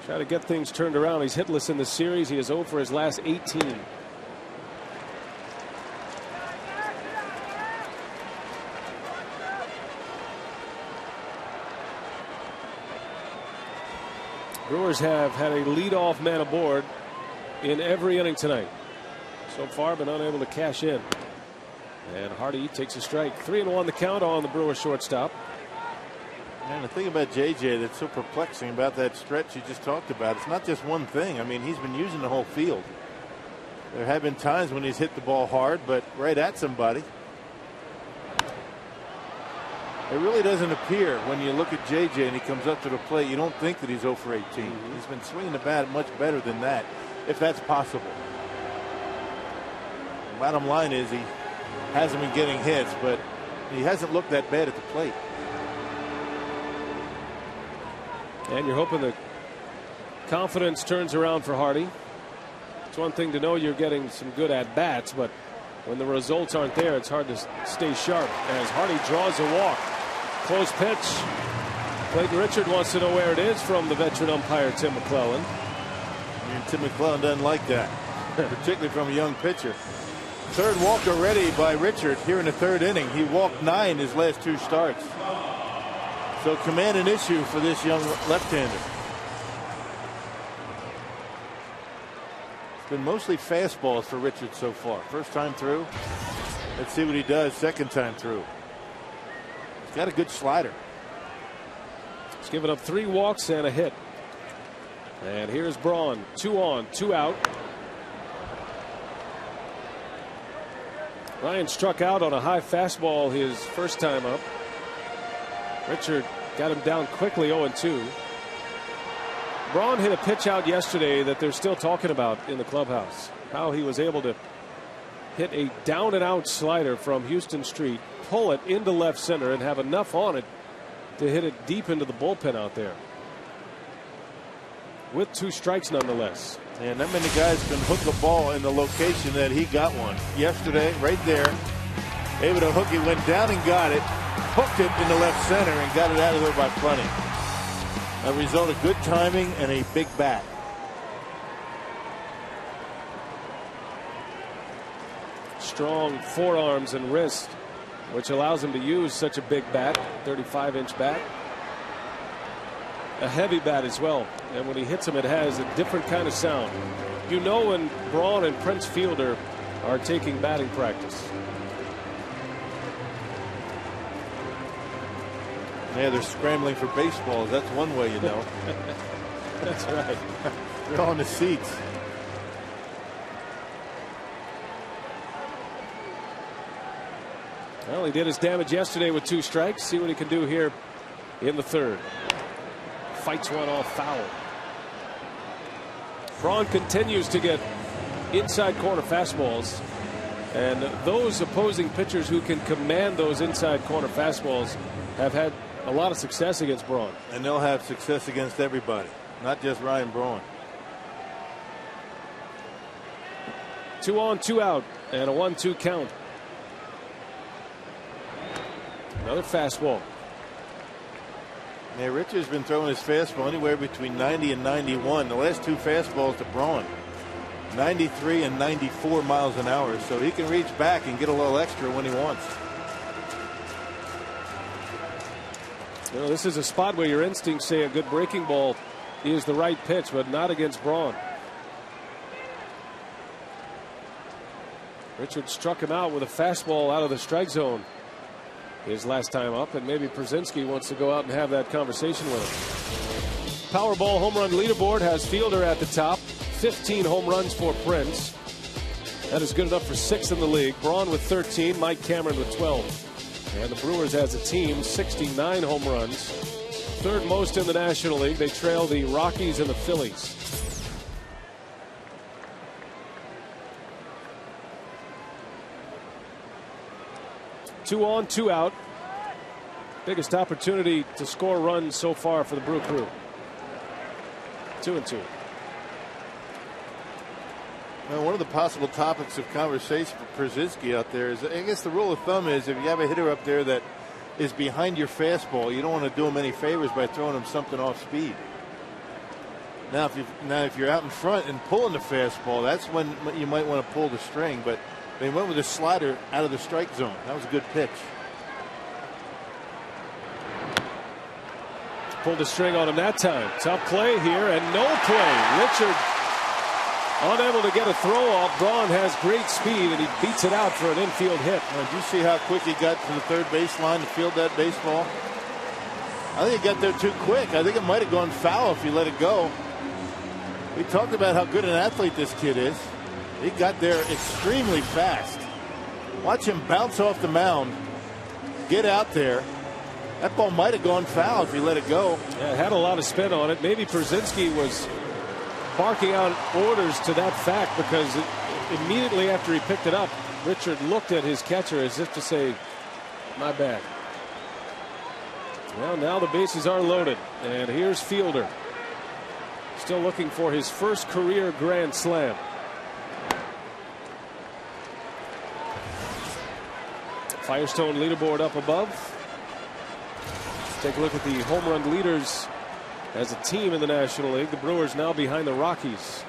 Try to get things turned around. He's hitless in the series. He is 0 for his last 18. Brewers have had a leadoff man aboard in every inning tonight. So far, been unable to cash in. And Hardy takes a strike. 3-1 the count on the Brewers shortstop. And the thing about JJ that's so perplexing about that stretch you just talked about, it's not just one thing. I mean, he's been using the whole field. There have been times when he's hit the ball hard, but right at somebody. It really doesn't appear when you look at JJ and he comes up to the plate, you don't think that he's 0 for 18. He's been swinging the bat much better than that, if that's possible. The bottom line is he hasn't been getting hits, but he hasn't looked that bad at the plate. And you're hoping the confidence turns around for Hardy. It's one thing to know you're getting some good at-bats, but when the results aren't there, it's hard to stay sharp as Hardy draws a walk. Close pitch. Clayton Richard wants to know where it is from the veteran umpire Tim McClellan. And Tim McClellan doesn't like that, particularly from a young pitcher. Third walk already by Richard here in the 3rd inning. He walked 9 his last 2 starts. So command an issue for this young left-hander. It's been mostly fastballs for Richards so far. First time through. Let's see what he does second time through. He's got a good slider. He's given up 3 walks and a hit. And here's Braun. 2 on, 2 out. Ryan struck out on a high fastball his first time up. Richard got him down quickly, 0-2. Braun hit a pitch out yesterday that they're still talking about in the clubhouse. How he was able to hit a down and out slider from Houston Street, pull it into left center, and have enough on it to hit it deep into the bullpen out there. With 2 strikes nonetheless. And not many guys can hook a ball in the location that he got one. Yesterday, right there, able to hook it, went down and got it, hooked it into left center and got it out of there by plenty. A result of good timing and a big bat. Strong forearms and wrist, which allows him to use such a big bat, 35-inch bat. A heavy bat as well, and when he hits him, it has a different kind of sound. You know when Braun and Prince Fielder are taking batting practice. Yeah, they're scrambling for baseballs. That's one way you know. That's right. They're on the seats. Well, he did his damage yesterday with 2 strikes. See what he can do here in the third. Fights one off foul. Braun continues to get inside corner fastballs, and those opposing pitchers who can command those inside corner fastballs have had a lot of success against Braun. And they'll have success against everybody, not just Ryan Braun. 2 on, 2 out, and a 1-2 count. Another fastball. Yeah, Richard's been throwing his fastball anywhere between 90 and 91. The last 2 fastballs to Braun, 93 and 94 miles an hour. So he can reach back and get a little extra when he wants. You know, this is a spot where your instincts say a good breaking ball is the right pitch, but not against Braun. Richard struck him out with a fastball out of the strike zone his last time up, and maybe Przinsky wants to go out and have that conversation with him. Powerball home run leaderboard has Fielder at the top. 15 home runs for Prince. That is good enough for 6th in the league. Braun with 13, Mike Cameron with 12. And the Brewers as a team, 69 home runs. 3rd most in the National League. They trail the Rockies and the Phillies. Two on, 2 out. Biggest opportunity to score runs so far for the Brew Crew. 2-2. Well, one of the possible topics of conversation for Przinsky out there is, I guess the rule of thumb is if you have a hitter up there that is behind your fastball, you don't want to do him any favors by throwing him something off speed. Now, if you're out in front and pulling the fastball, that's when you might want to pull the string. But they went with a slider out of the strike zone. That was a good pitch. Pulled the string on him that time. Tough play here and no play. Richard unable to get a throw off. Braun has great speed and he beats it out for an infield hit. Now, did you see how quick he got to the third baseline to field that baseball? I think he got there too quick. I think it might have gone foul if he let it go. We talked about how good an athlete this kid is. He got there extremely fast. Watch him bounce off the mound, get out there. That ball might have gone foul if he let it go. Yeah, it had a lot of spin on it. Maybe Przinsky was barking out orders to that fact because immediately after he picked it up, Richard looked at his catcher as if to say, my bad. Well, now the bases are loaded, and here's Fielder. Still looking for his first career grand slam. Firestone leaderboard up above. Take a look at the home run leaders as a team in the National League. The Brewers now behind the Rockies.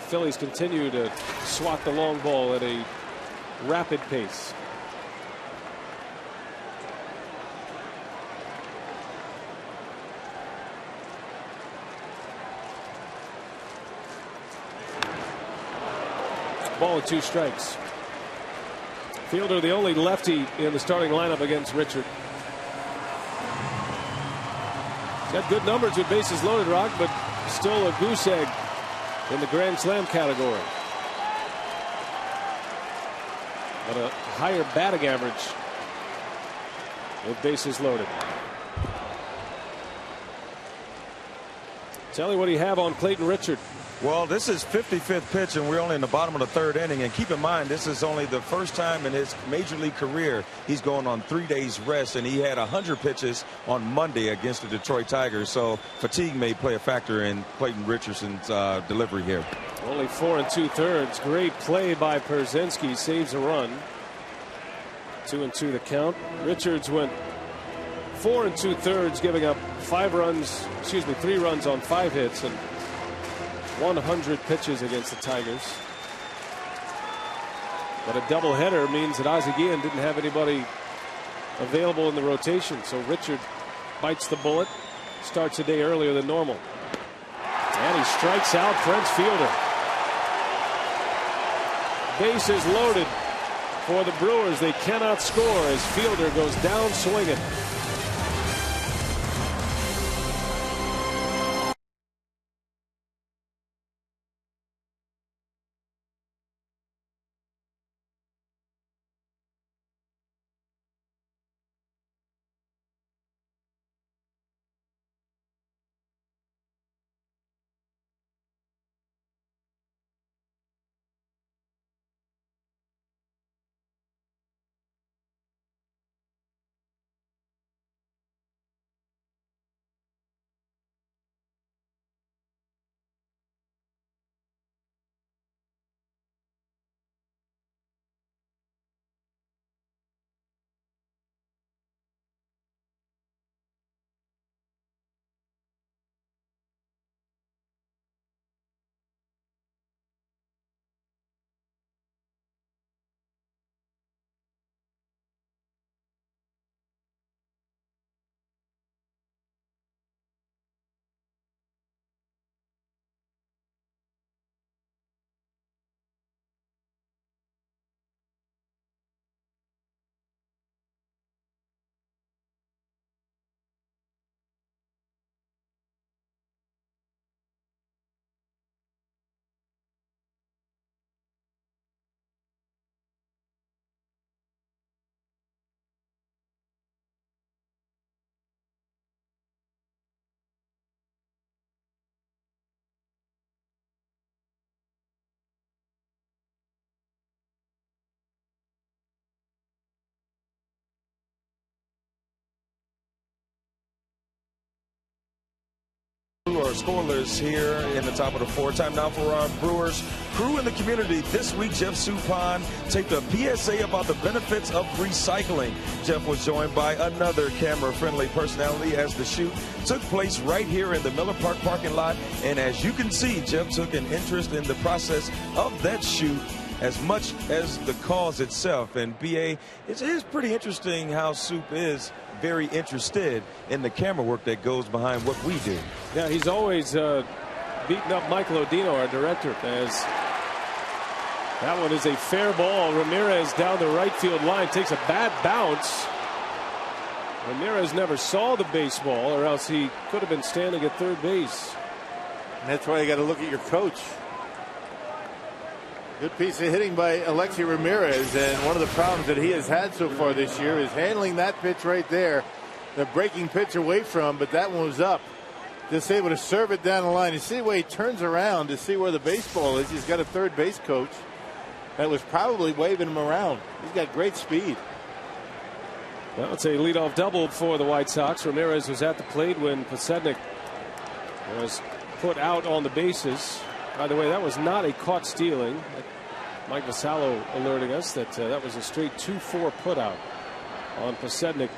Phillies continue to swat the long ball at a rapid pace. ball and 2 strikes. Fielder, the only lefty in the starting lineup against Richard. He's got good numbers with bases loaded, Rock, but still a goose egg in the Grand Slam category. But a higher batting average with bases loaded. Tell me what do you have on Clayton Richard? Well, this is 55th pitch, and we're only in the bottom of the 3rd inning. And keep in mind, this is only the first time in his major league career he's going on 3 days rest, and he had 100 pitches on Monday against the Detroit Tigers. So fatigue may play a factor in Clayton Richardson's delivery here. Only 4 2/3. Great play by Pierzynski. Saves a run. 2-2 the count. Richards went 4 2/3, giving up 3 runs on 5 hits and 100 pitches against the Tigers. But a doubleheader means that Ozzie Guillen didn't have anybody available in the rotation. So Richard bites the bullet, starts a day earlier than normal. And he strikes out French Fielder. Bases loaded for the Brewers. They cannot score as Fielder goes down swinging. Are scoreless here in the top of the 4th. Time now for our Brewers crew in the community. This week, Jeff Suppan taped a PSA about the benefits of recycling. Jeff was joined by another camera-friendly personality as the shoot took place right here in the Miller Park parking lot. And as you can see, Jeff took an interest in the process of that shoot as much as the cause itself. And BA, it is pretty interesting how Soup is very interested in the camera work that goes behind what we do. Yeah, he's always beating up Michael Odino, our director, as that one is a fair ball. Ramirez down the right field line takes a bad bounce. Ramirez never saw the baseball, or else he could have been standing at 3rd base. And that's why you got to look at your coach. Good piece of hitting by Alexi Ramirez, and one of the problems that he has had so far this year is handling that pitch right there. The breaking pitch away from, but that one was up. Just able to serve it down the line. You see the way he turns around to see where the baseball is. He's got a 3rd base coach that was probably waving him around. He's got great speed. Well, it's a leadoff double for the White Sox. Ramirez was at the plate when Pasednik was put out on the bases. By the way, that was not a caught stealing. Mike Vasallo alerting us that that was a straight 2-4 putout on Pasednik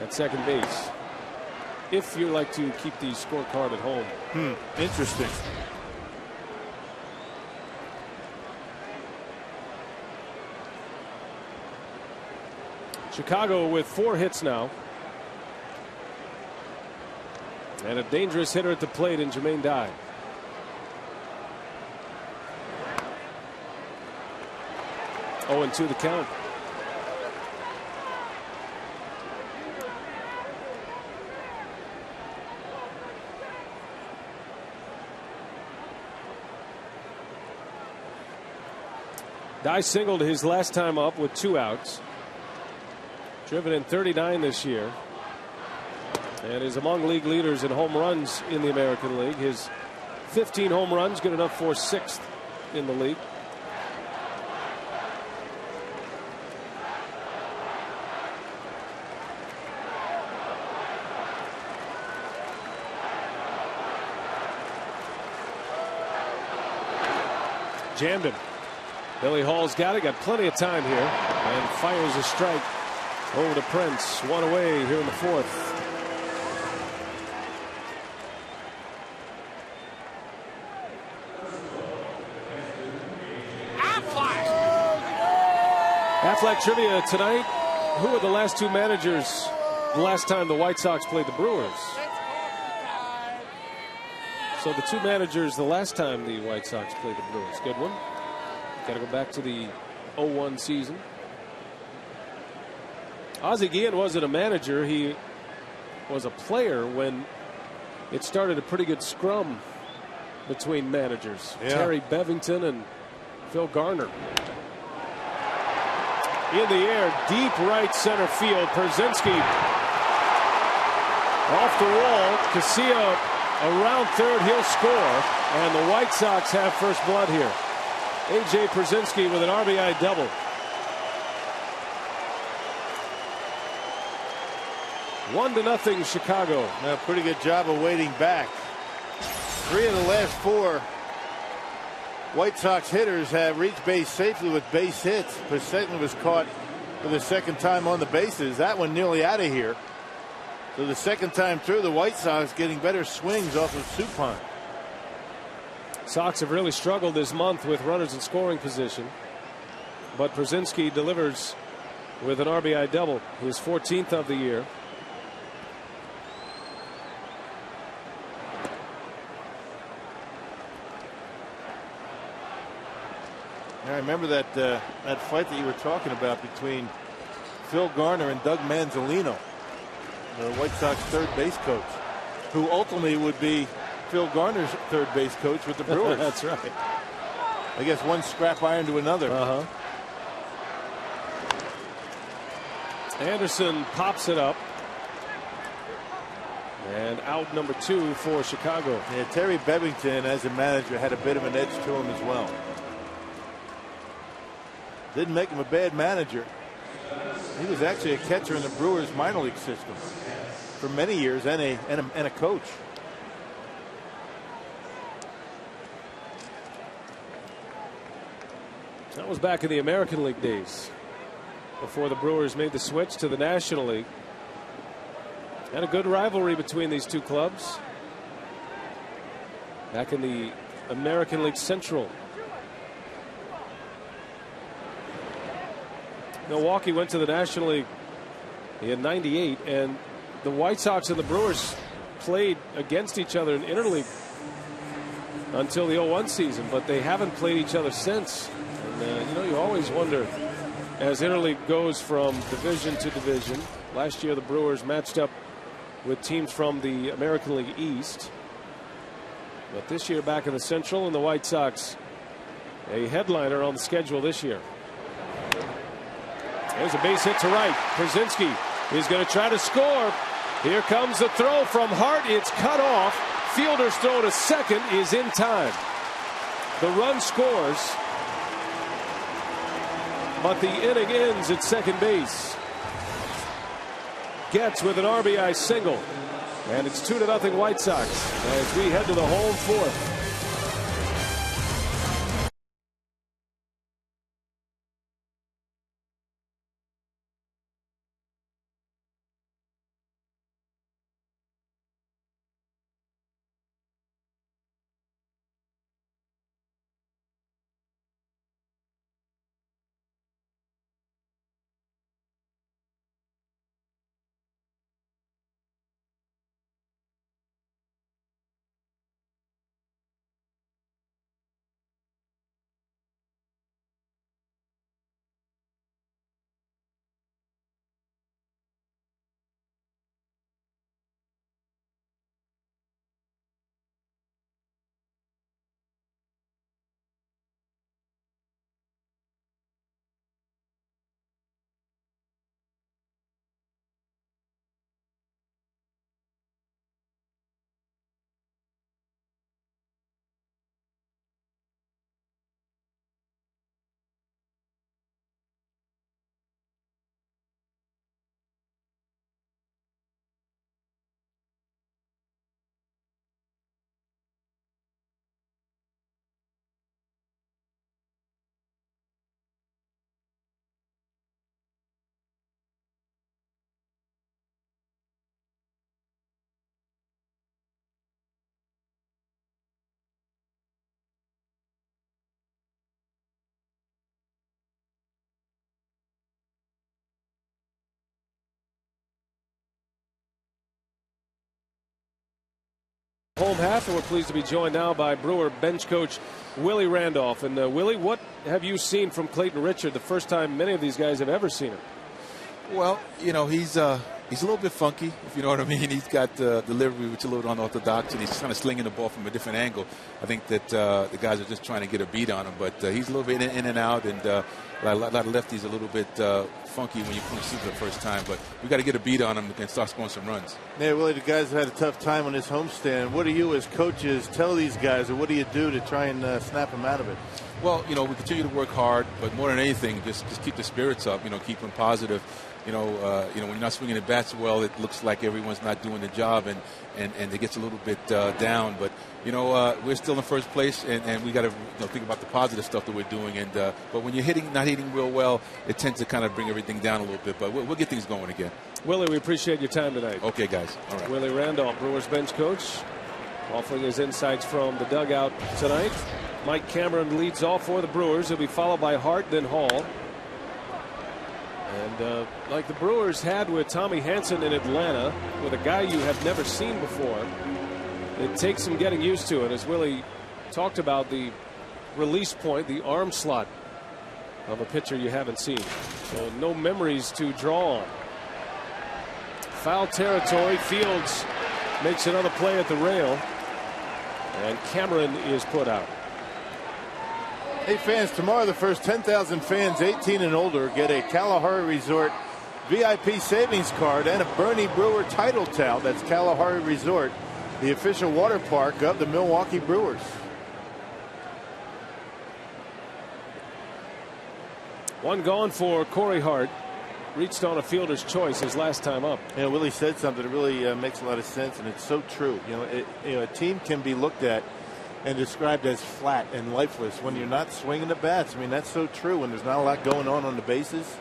at 2nd base. If you like to keep the scorecard at home. Interesting. Chicago with 4 hits now. And a dangerous hitter at the plate in Jermaine Dye. 0-2 the count. Dye singled his last time up with 2 outs. Driven in 39 this year. And is among league leaders in home runs in the American League. His 15 home runs, good enough for 6th in the league. Jammed him. Billy Hall's got it, got plenty of time here, and fires a strike over to Prince. 1 away here in the 4th. Aflac trivia tonight. Who were the last 2 managers the last time the White Sox played the Brewers? So the 2 managers the last time the White Sox played the Brewers. Good one. Got to go back to the 0-1 season. Ozzie Guillen wasn't a manager. He was a player when it started a pretty good scrum between managers. Yeah. Terry Bevington and Phil Garner. In the air, deep right center field. Pierzynski off the wall. Casilla around third. He'll score. And the White Sox have first blood here. A.J. Pierzynski with an RBI double. One to nothing Chicago. A pretty good job of waiting back. 3 of the last 4 White Sox hitters have reached base safely with base hits. Pierzynski was caught for the 2nd time on the bases. That one nearly out of here. So the 2nd time through, the White Sox getting better swings off of Suppan. Sox have really struggled this month with runners in scoring position. But Pierzynski delivers with an RBI double, his 14th of the year. I remember that that fight that you were talking about between Phil Garner and Doug Manzolino, the White Sox third base coach, who ultimately would be Phil Garner's third base coach with the Brewers. That's right. I guess one scrap iron to another. Anderson pops it up. And out number 2 for Chicago. Yeah, Terry Bevington as a manager had a bit of an edge to him as well. Didn't make him a bad manager. He was actually a catcher in the Brewers minor league system for many years and a coach. That was back in the American League days, before the Brewers made the switch to the National League. And a good rivalry between these 2 clubs back in the American League Central. Milwaukee went to the National League in '98, and the White Sox and the Brewers played against each other in interleague until the 01 season, but they haven't played each other since. And you always wonder, as interleague goes from division to division. Last year the Brewers matched up with teams from the American League East, but this year back in the Central, and the White Sox a headliner on the schedule this year. There's a base hit to right. Pierzynski is going to try to score. Here comes the throw from Hart. It's cut off. Fielder's throw to second is in time. The run scores, but the inning ends at second base. Getz with an RBI single, and it's 2-0 White Sox as we head to the home 4th. home half, and we're pleased to be joined now by Brewer bench coach Willie Randolph. And Willie, what have you seen from Clayton Richard the first time many of these guys have ever seen him? Well, you know, he's a little bit funky, if you know what I mean. He's got delivery which is a little unorthodox, and he's kind of slinging the ball from a different angle. I think that the guys are just trying to get a beat on him, but he's a little bit in and out, and a lot of lefties a little bit funky when you come see for the first time. But we got to get a beat on him and start scoring some runs. Yeah, Willie, the guys have had a tough time on this homestand. What do you as coaches tell these guys, or what do you do to try and snap them out of it? Well, you know, we continue to work hard, but more than anything, just keep the spirits up, you know, keep them positive. You know, when you're not swinging the bats well, it looks like everyone's not doing the job, and it gets a little bit down. But, you know, we're still in first place, and we got to think about the positive stuff that we're doing. And but when you're not hitting real well, it tends to kind of bring everything down a little bit. But we'll get things going again. Willie, we appreciate your time tonight. Okay, guys. All right. Willie Randolph, Brewers bench coach, offering his insights from the dugout tonight. Mike Cameron leads off for the Brewers. He'll be followed by Hart, then Hall. And like the Brewers had with Tommy Hanson in Atlanta, with a guy you have never seen before, it takes some getting used to. And as Willie talked about, the release point, the arm slot of a pitcher you haven't seen. So no memories to draw on. Foul territory. Fields makes another play at the rail, and Cameron is put out. Hey fans, tomorrow the first 10,000 fans 18 and older get a Kalahari Resort VIP savings card and a Bernie Brewer title towel. That's Kalahari Resort, the official water park of the Milwaukee Brewers. One gone for Corey Hart. Reached on a fielder's choice his last time up. You know, Willie said something that really makes a lot of sense, and it's so true. You know, a team can be looked at and described as flat and lifeless when you're not swinging the bats. I mean, that's so true when there's not a lot going on the bases.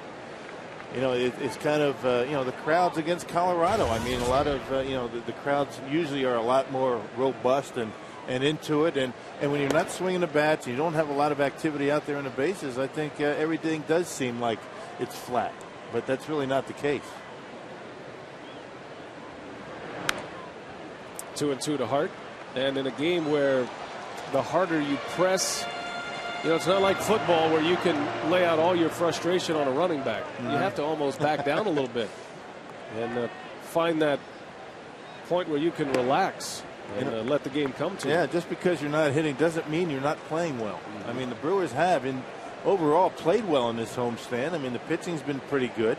You know, it's kind of, you know, the crowds against Colorado. I mean, a lot of, you know, the crowds usually are a lot more robust and into it. And when you're not swinging the bats, you don't have a lot of activity out there in the bases, I think everything does seem like it's flat. But that's really not the case. 2-2 to Hart. And in a game where the harder you press, you know, it's not like football where you can lay out all your frustration on a running back. You have to almost back down a little bit and find that point where you can relax and let the game come to you. Yeah, just because you're not hitting doesn't mean you're not playing well. I mean, the Brewers have overall played well in this homestand. I mean, the pitching's been pretty good.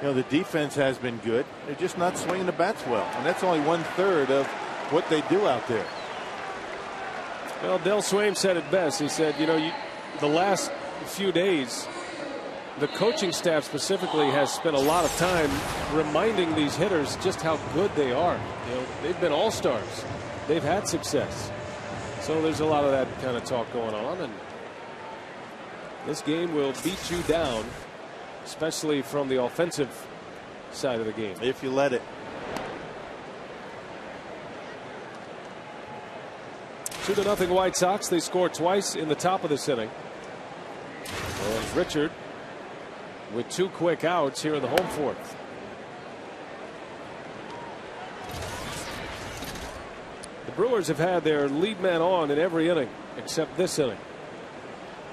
You know, the defense has been good. They're just not swinging the bats well, and that's only 1/3 of what they do out there. Well, Del Swaim said it best. He said, you know, the last few days, the coaching staff specifically has spent a lot of time reminding these hitters just how good they are. You know, they've been all-stars. They've had success. So there's a lot of that kind of talk going on, and this game will beat you down, especially from the offensive side of the game. If you let it. 2-0 White Sox. They scored twice in the top of this inning. And Richard with 2 quick outs here in the home fourth. The Brewers have had their lead man on in every inning except this inning.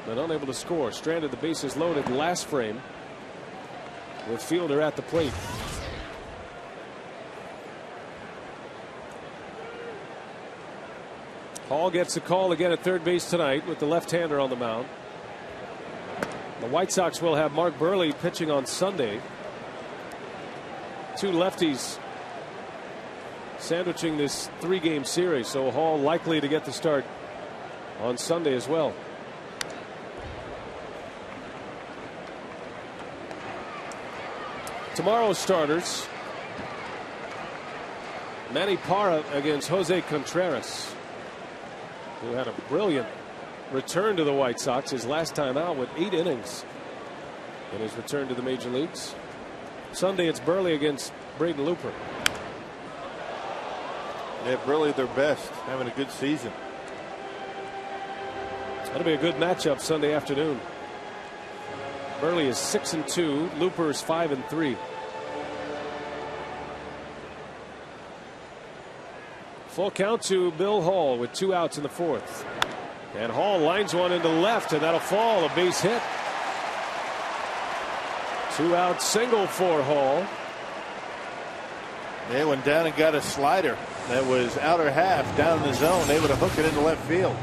But unable to score. Stranded, the bases loaded last frame with Fielder at the plate. Hall gets the call again at third base tonight with the left-hander on the mound. The White Sox will have Mark Buehrle pitching on Sunday. 2 lefties sandwiching this 3-game series, so Hall likely to get the start on Sunday as well. Tomorrow's starters: Manny Parra against Jose Contreras, who had a brilliant return to the White Sox his last time out with 8 innings in his return to the major leagues. Sunday it's Buehrle against Braden Looper. Yeah, Buehrle their best, having a good season. That'll be a good matchup Sunday afternoon. Buehrle is 6-2. Looper is 5-3. Full count to Bill Hall with 2 outs in the 4th. And Hall lines one into left, and that'll fall. A base hit. 2-out single for Hall. They went down and got a slider that was outer half down in the zone, able to hook it into left field.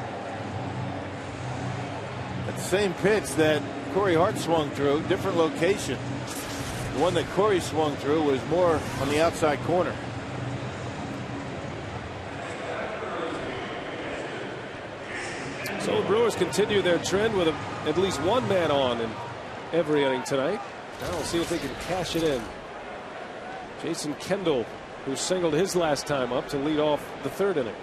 That same pitch that Corey Hart swung through, different location. The one that Corey swung through was more on the outside corner. So the Brewers continue their trend with at least one man on in every inning tonight. Now we'll see if they can cash it in. Jason Kendall, who singled his last time up to lead off the 3rd inning.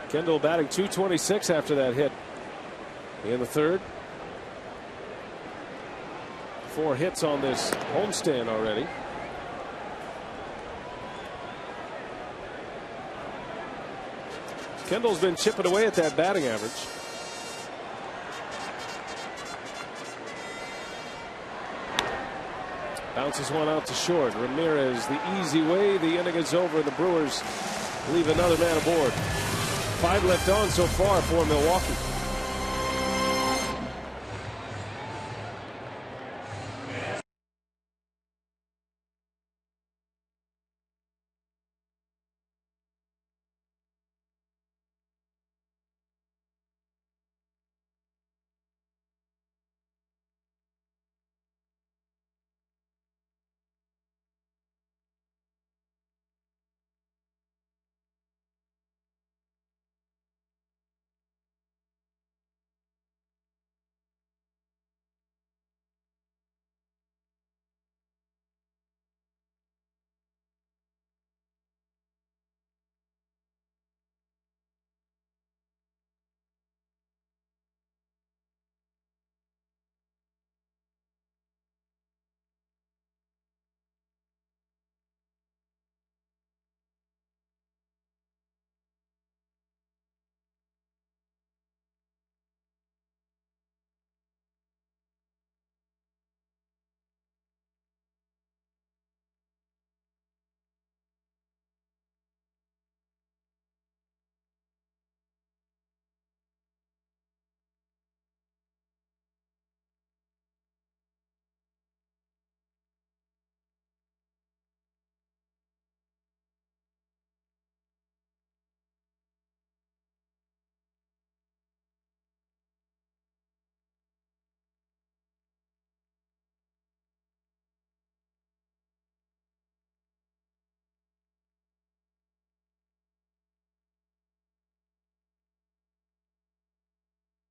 Kendall batting .226 after that hit in the 3rd. 4 hits on this homestand already. Kendall's been chipping away at that batting average. Bounces one out to short. Ramirez, the easy way. The inning is over, and the Brewers leave another man aboard. 5 left on so far for Milwaukee.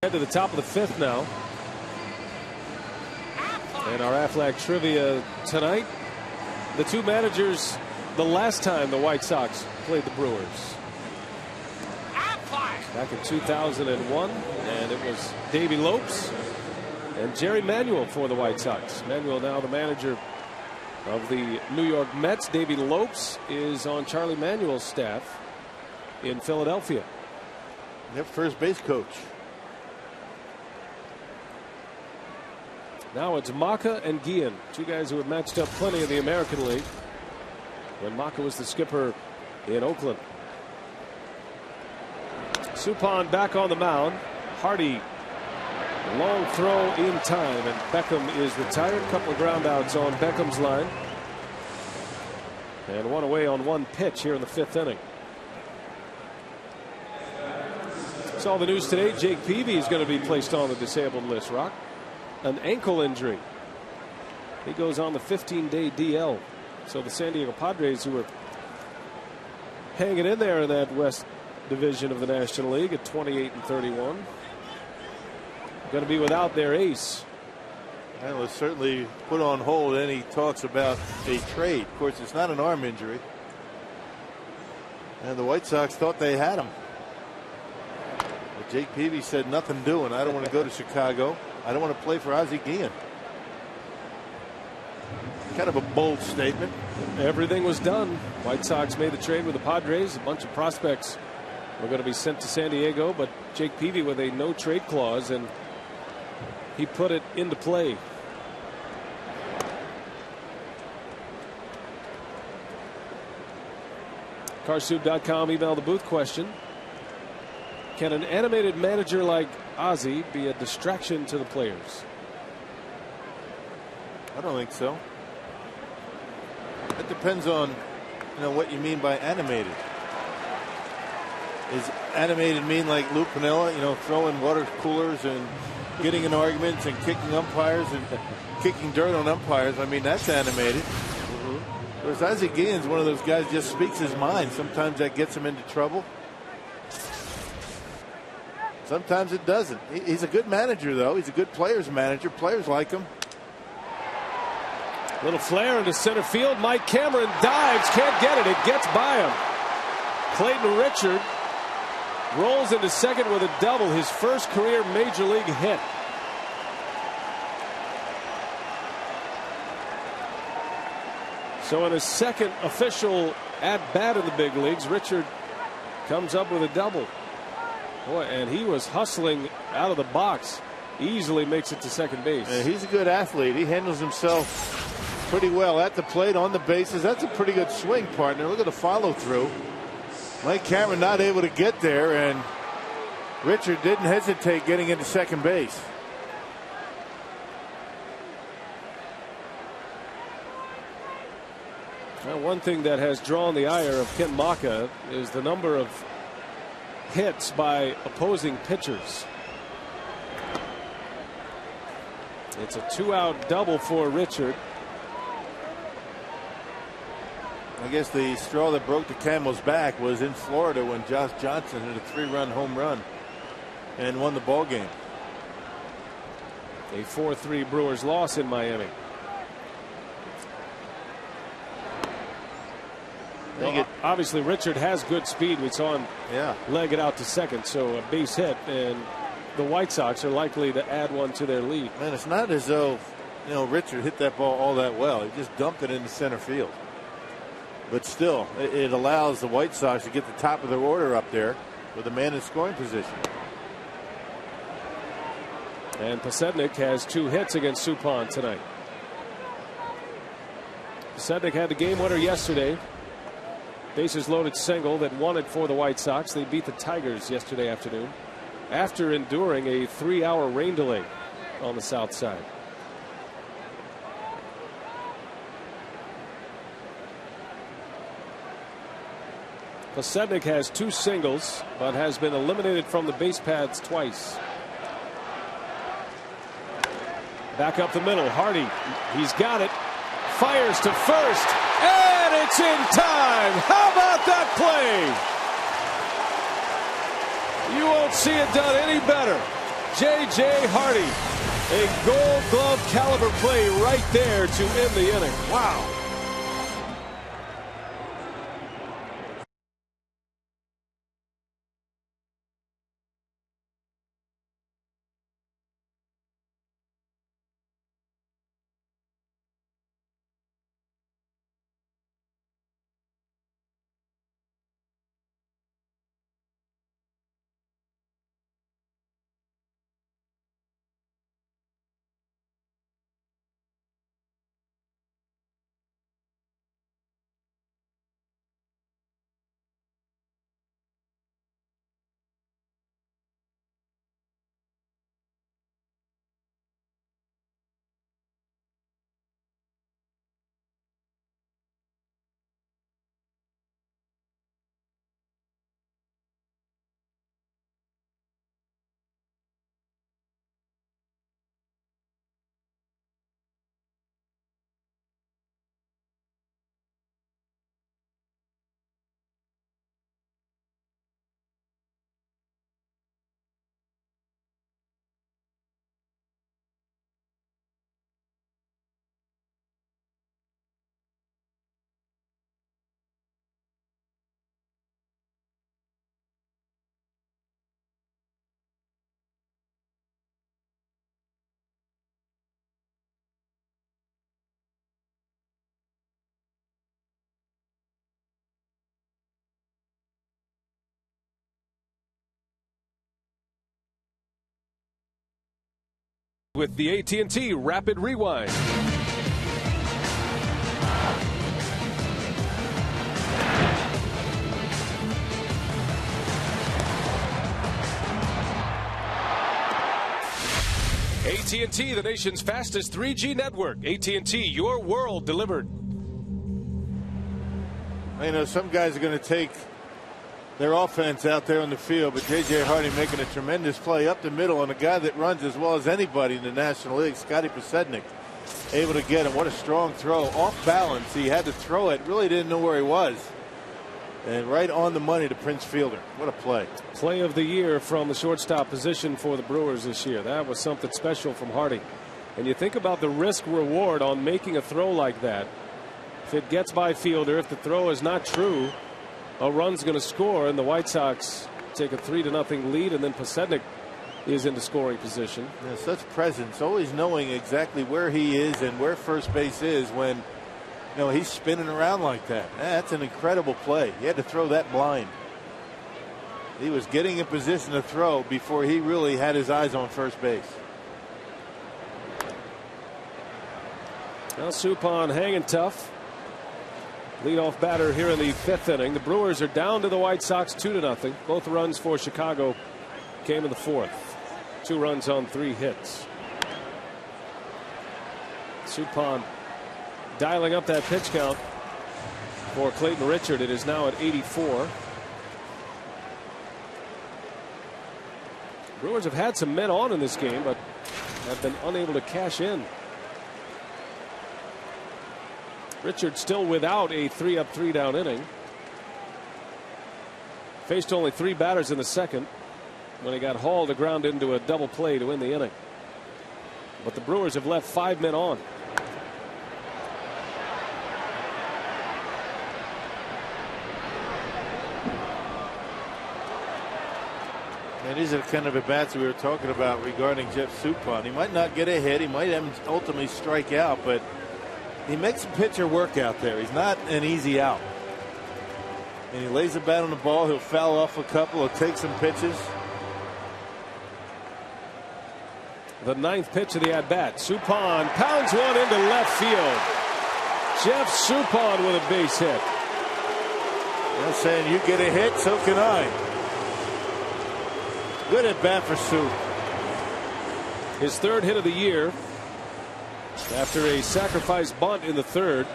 Head to the top of the 5th now. And our Aflac trivia tonight. The 2 managers the last time the White Sox played the Brewers. Back in 2001. And it was Davey Lopes and Jerry Manuel for the White Sox. Manuel now the manager of the New York Mets. Davey Lopes is on Charlie Manuel's staff in Philadelphia. Their first base coach. Now it's Maka and Guillen, 2 guys who have matched up plenty in the American League when Maka was the skipper in Oakland. Suppan back on the mound. Hardy, long throw in time, and Beckham is retired. Couple of ground outs on Beckham's line. And 1 away on 1 pitch here in the 5th inning. Saw the news today. Jake Peavy is going to be placed on the disabled list, Rock. An ankle injury. He goes on the 15-day DL. So the San Diego Padres, who were hanging in there in that West Division of the National League at 28-31, going to be without their ace. And was certainly put on hold any talks about a trade. Of course, it's not an arm injury. And the White Sox thought they had him. But Jake Peavy said, nothing doing. I don't want to go to Chicago. I don't want to play for Ozzie Guillen. Kind of a bold statement. Everything was done. White Sox made the trade with the Padres. A bunch of prospects were going to be sent to San Diego, but Jake Peavy with a no trade clause, and he put it into play. Carsoup.com email the booth question. Can an animated manager like Ozzie be a distraction to the players? I don't think so. It depends on what you mean by animated. Is animated mean like Lou Piniella, throwing water coolers and getting in arguments and kicking umpires and kicking dirt on umpires? I mean, that's animated. Whereas Ozzie Guillen's one of those guys just speaks his mind. Sometimes that gets him into trouble. Sometimes it doesn't. He's a good manager, though. He's a good players manager. Players like him. Little flare into center field. Mike Cameron dives, can't get it. It gets by him. Clayton Richard rolls into second with a double, his first career major league hit. So in his second official at bat in the big leagues, Richard comes up with a double. Boy, and he was hustling out of the box. Easily makes it to second base. Yeah, he's a good athlete. He handles himself pretty well at the plate, on the bases. That's a pretty good swing, partner. Look at the follow through. Mike Cameron not able to get there, and Richard didn't hesitate getting into second base. Well, one thing that has drawn the ire of Ken Maka is the number of hits by opposing pitchers. It's a 2-out double for Richard. I guess the straw that broke the camel's back was in Florida when Josh Johnson hit a 3-run home run and won the ball game. A 4-3 Brewers loss in Miami. Well, obviously Richard has good speed. We saw him leg it out to second, so a base hit, and the White Sox are likely to add one to their lead. Man, it's not as though Richard hit that ball all that well. He just dumped it into center field. But still, it allows the White Sox to get the top of their order up there with a man in scoring position. And Pasednik has 2 hits against Suppan tonight. Pasednik had the game winner yesterday. Bases loaded single that won it for the White Sox. They beat the Tigers yesterday afternoon after enduring a 3-hour rain delay on the south side. Pasednik has 2 singles, but has been eliminated from the base paths twice. Back up the middle, Hardy, he's got it, fires to first, and it's in time. How about that play? You won't see it done any better. J.J. Hardy, a Gold Glove caliber play right there to end the inning. Wow. With the AT&T Rapid Rewind. AT&T, the nation's fastest 3G network. AT&T, your world delivered. You know, some guys are going to take their offense out there on the field, but J.J. Hardy making a tremendous play up the middle on a guy that runs as well as anybody in the National League, Scotty Podsednik, able to get him. What a strong throw. Off balance. He had to throw it. Really didn't know where he was. And right on the money to Prince Fielder. What a play. Play of the year from the shortstop position for the Brewers this year. That was something special from Hardy. And you think about the risk reward on making a throw like that. If it gets by Fielder, if the throw is not true, a run's going to score, and the White Sox take a 3-0 lead, and then Podsednik is in the scoring position. Yeah, such presence, always knowing exactly where he is and where first base is when, you know, he's spinning around like that. That's an incredible play. He had to throw that blind. He was getting in position to throw before he really had his eyes on first base. Now Suppan hanging tough. Leadoff batter here in the 5th inning. The Brewers are down to the White Sox 2-0. Both runs for Chicago came in the 4th. 2 runs on 3 hits. Suppan dialing up that pitch count for Clayton Richard. It is now at 84. Brewers have had some men on in this game, but have been unable to cash in. Richard still without a 3-up 3-down inning. Faced only 3 batters in the 2nd when he got hauled to ground into a double play to win the inning. But the Brewers have left 5 men on. And these are the kind of at-bats we were talking about regarding Jeff Suppan. He might not get a hit. He might ultimately strike out, but he makes the pitcher work out there. He's not an easy out. And he lays the bat on the ball. He'll foul off a couple. He'll take some pitches. The 9th pitch of the at-bat. Suppan pounds one into left field. Jeff Suppan with a base hit. They're saying you get a hit, so can I. Good at bat for Sup. His 3rd hit of the year. After a sacrifice bunt in the 3rd.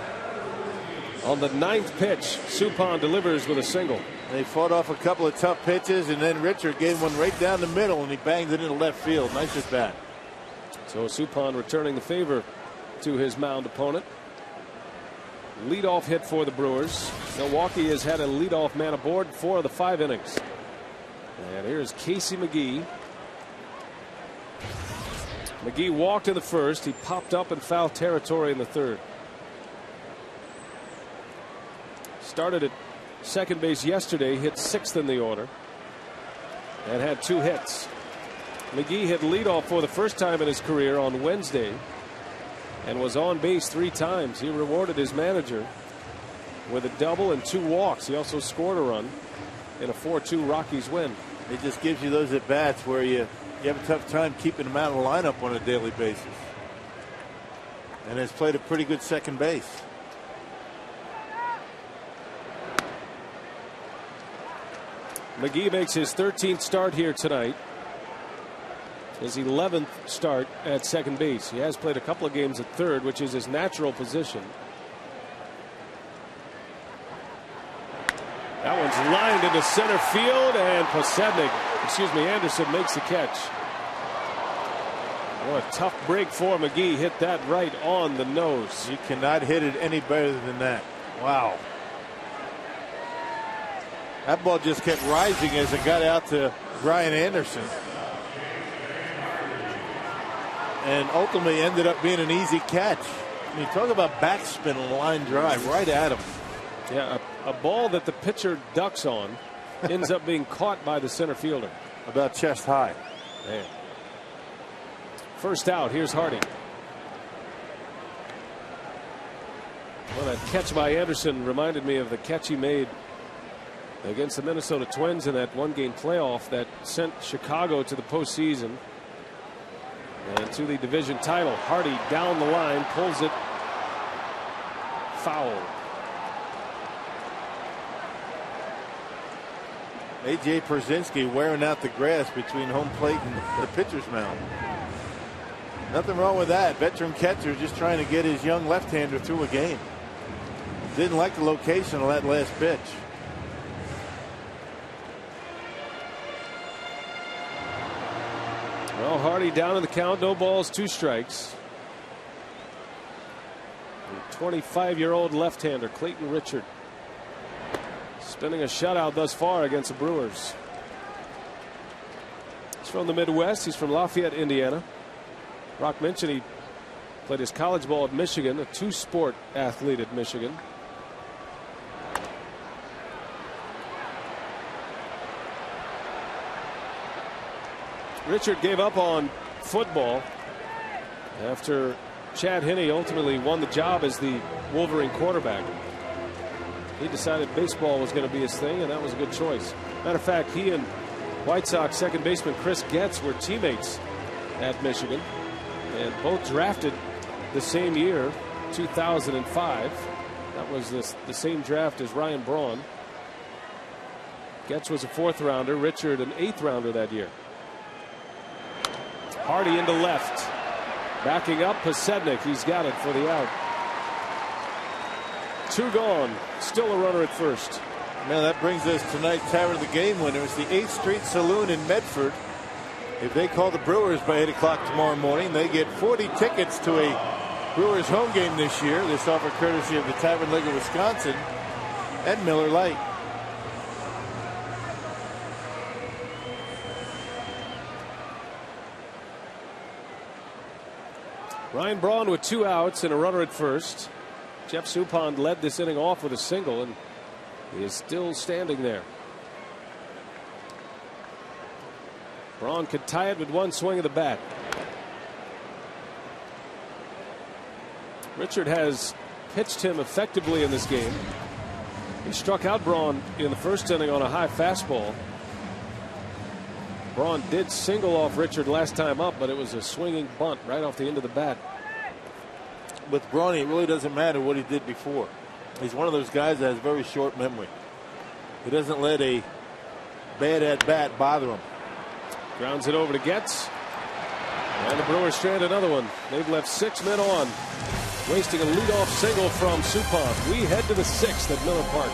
On the 9th pitch, Suppan delivers with a single. They fought off a couple of tough pitches, and then Richard gave one right down the middle, and he banged it into left field. Nice at bat. So Suppan returning the favor to his mound opponent. Leadoff hit for the Brewers. Milwaukee has had a leadoff man aboard 4 of the 5 innings. And here's Casey McGee. McGee walked in the 1st. He popped up in foul territory in the 3rd. Started at second base yesterday, hit 6th in the order, and had 2 hits. McGee hit leadoff for the first time in his career on Wednesday and was on base 3 times. He rewarded his manager with a double and 2 walks. He also scored a run in a 4-2 Rockies win. It just gives you those at-bats where you have a tough time keeping them out of the lineup on a daily basis. And has played a pretty good second base. McGee makes his 13th start here tonight. His 11th start at second base. He has played a couple of games at third, which is his natural position. That one's lined into center field, and Anderson makes the catch. What a tough break for McGee. Hit that right on the nose. You cannot hit it any better than that. Wow. That ball just kept rising as it got out to Brian Anderson. And ultimately ended up being an easy catch. I mean, talk about backspin on a line drive right at him. Yeah, a ball that the pitcher ducks on ends up being caught by the center fielder. About chest high. Man. First out, here's Hardy. Well, that catch by Anderson reminded me of the catch he made against the Minnesota Twins in that 1-game playoff that sent Chicago to the postseason. And to the division title. Hardy down the line, pulls it foul. A.J. Pierzynski wearing out the grass between home plate and the pitcher's mound. Nothing wrong with that. Veteran catcher just trying to get his young left-hander through a game. Didn't like the location of that last pitch. Well, Hardy down in the count. No balls, 2 strikes. The 25-year-old left-hander Clayton Richard spinning a shutout thus far against the Brewers. He's from the Midwest. He's from Lafayette, Indiana. Rock mentioned he played his college ball at Michigan, a 2-sport athlete at Michigan. Richard gave up on football after Chad Henne ultimately won the job as the Wolverine quarterback. He decided baseball was going to be his thing, and that was a good choice. Matter of fact, he and White Sox second baseman Chris Getz were teammates at Michigan, and both drafted the same year, 2005. That was the same draft as Ryan Braun. Getz was a 4th rounder, Richard an 8th rounder that year. Hardy into left. Backing up, Pasednik. He's got it for the out. 2 gone. Still a runner at first. Now that brings us tonight's Tavern of the Game winner. It's the 8th Street Saloon in Medford. If they call the Brewers by 8 o'clock tomorrow morning, they get 40 tickets to a Brewers home game this year. This offer courtesy of the Tavern League of Wisconsin and Miller Lite. Ryan Braun with 2 outs and a runner at first. Jeff Suppan led this inning off with a single, and he is still standing there. Braun could tie it with 1 swing of the bat. Richard has pitched him effectively in this game. He struck out Braun in the first inning on a high fastball. Braun did single off Richard last time up, but it was a swinging bunt right off the end of the bat. With Braun, it really doesn't matter what he did before. He's one of those guys that has very short memory. He doesn't let a bad at bat bother him. Grounds it over to Getz. And the Brewers strand another one. They've left 6 men on, wasting a leadoff single from Suppan. We head to the 6th at Miller Park.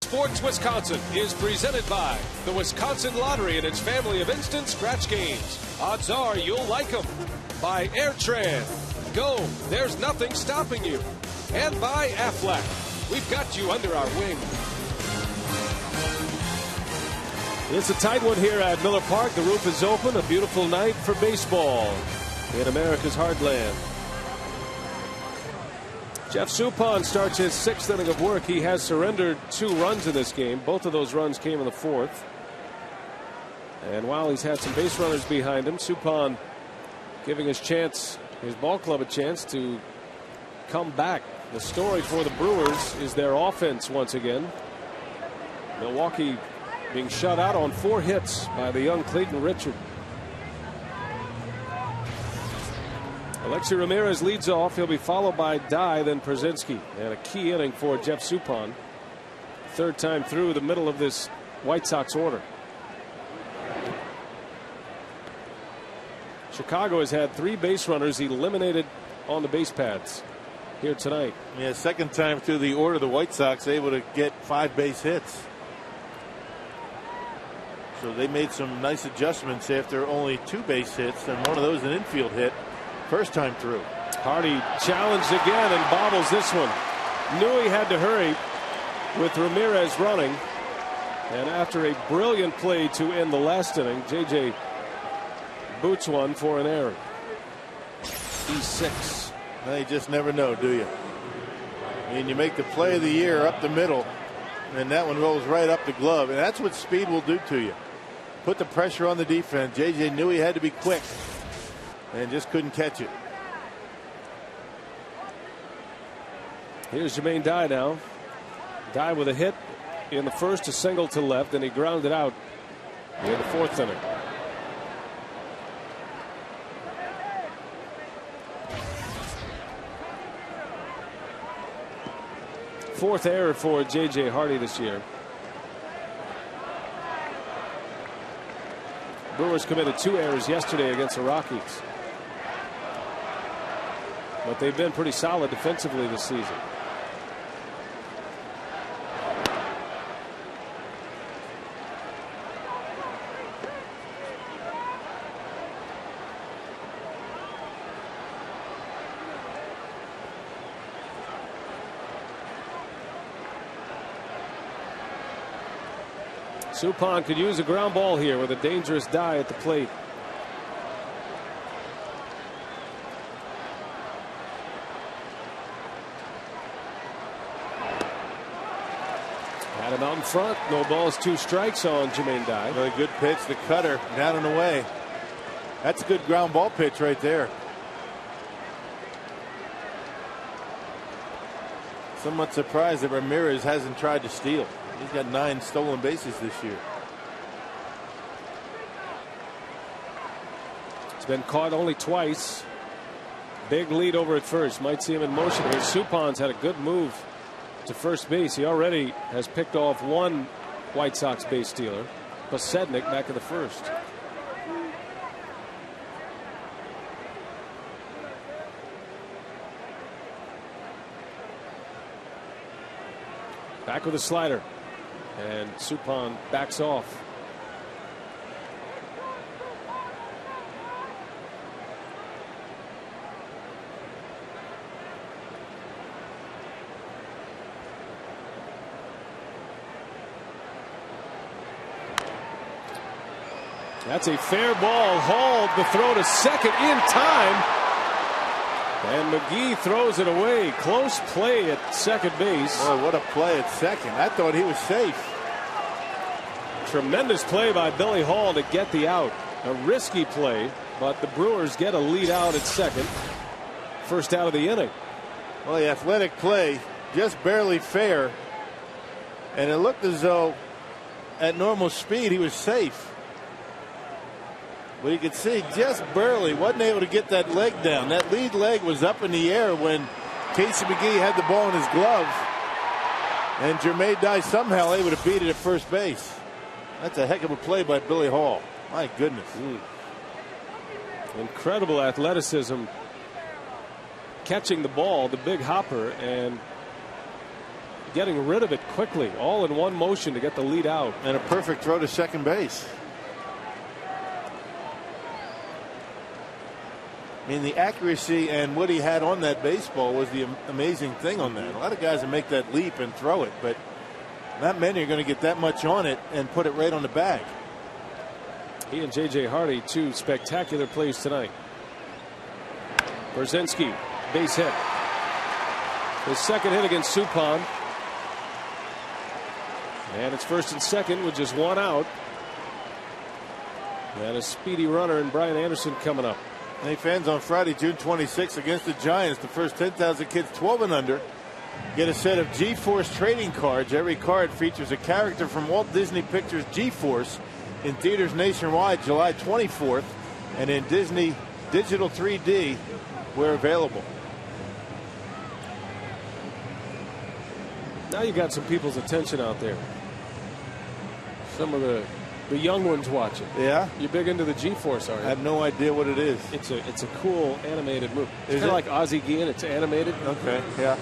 Sports Wisconsin is presented by the Wisconsin Lottery and its family of instant scratch games. Odds are you'll like them. By Airtran. Go, there's nothing stopping you. And by Aflac. We've got you under our wing. It's a tight one here at Miller Park. The roof is open. A beautiful night for baseball in America's heartland. Jeff Suppan starts his 6th inning of work. He has surrendered 2 runs in this game. Both of those runs came in the 4th. And while he's had some base runners behind him, Suppan giving his ball club a chance to come back. The story for the Brewers is their offense once again. Milwaukee being shut out on 4 hits by the young Clayton Richard. Alexei Ramirez leads off. He'll be followed by Dye, then Pierzynski. And a key inning for Jeff Suppan. 3rd time through the middle of this White Sox order. Chicago has had 3 base runners eliminated on the base paths here tonight. Yeah, 2nd time through the order, the White Sox able to get 5 base hits. So they made some nice adjustments after only 2 base hits, and one of those an infield hit 1st time through. Hardy challenged again and bobbles this one. Knew he had to hurry with Ramirez running, and after a brilliant play to end the last inning, JJ boots one for an error. He's 6. Well, you just never know, do you? I mean, you make the play of the year up the middle, and that one rolls right up the glove, and that's what speed will do to you. Put the pressure on the defense. JJ knew he had to be quick and just couldn't catch it. Here's Jermaine Dye now. Dye with a hit in the 1st, a single to left, and he grounded out in the 4th inning. Fourth error for JJ Hardy this year. Brewers committed 2 errors yesterday against the Rockies. But they've been pretty solid defensively this season. Suppan could use a ground ball here with a dangerous Dye at the plate. Had him out in front. No balls, 2 strikes on Jermaine Dye. Really good pitch, the cutter down and away. That's a good ground ball pitch right there. Somewhat surprised that Ramirez hasn't tried to steal. He's got 9 stolen bases this year. It's been caught only twice. Big lead over at first. Might see him in motion here. Suppan's had a good move to first base. He already has picked off 1 White Sox base stealer. Pasednik back in the 1st. Back with a slider. And Suppan backs off. That's a fair ball. Hauled the throw to second in time. And McGee throws it away. Close play at second base. Boy, what a play at second. I thought he was safe. Tremendous play by Billy Hall to get the out. A risky play, but the Brewers get a lead out at second. First out of the inning. Well, the athletic play just barely fair. And it looked as though at normal speed he was safe. But you could see just barely wasn't able to get that leg down. That lead leg was up in the air when Casey McGee had the ball in his glove. And Jermaine Dye somehow able to beat it at first base. That's a heck of a play by Billy Hall. My goodness. Incredible athleticism. Catching the ball, the big hopper, and getting rid of it quickly. All in one motion to get the lead out. And a perfect throw to second base. I mean, the accuracy and what he had on that baseball was the amazing thing on that. A lot of guys that make that leap and throw it, but not many are going to get that much on it and put it right on the bag. He and J.J. Hardy, two spectacular plays tonight. Brzezinski, base hit. His second hit against Suppan. And it's first and second with just one out. And a speedy runner and Brian Anderson coming up. Hey, fans, on Friday, June 26th against the Giants, the first 10,000 kids 12 and under get a set of G-Force trading cards. Every card features a character from Walt Disney Pictures' G-Force in theaters nationwide July 24th and in Disney Digital 3D where available. Now you got some people's attention out there. Some of the young ones watching. Yeah? You're big into the G-Force, are you? I have no idea what it is. It's a cool animated movie. It's Is kind of it? like Ozzie Guillen. It's animated. Okay, yeah.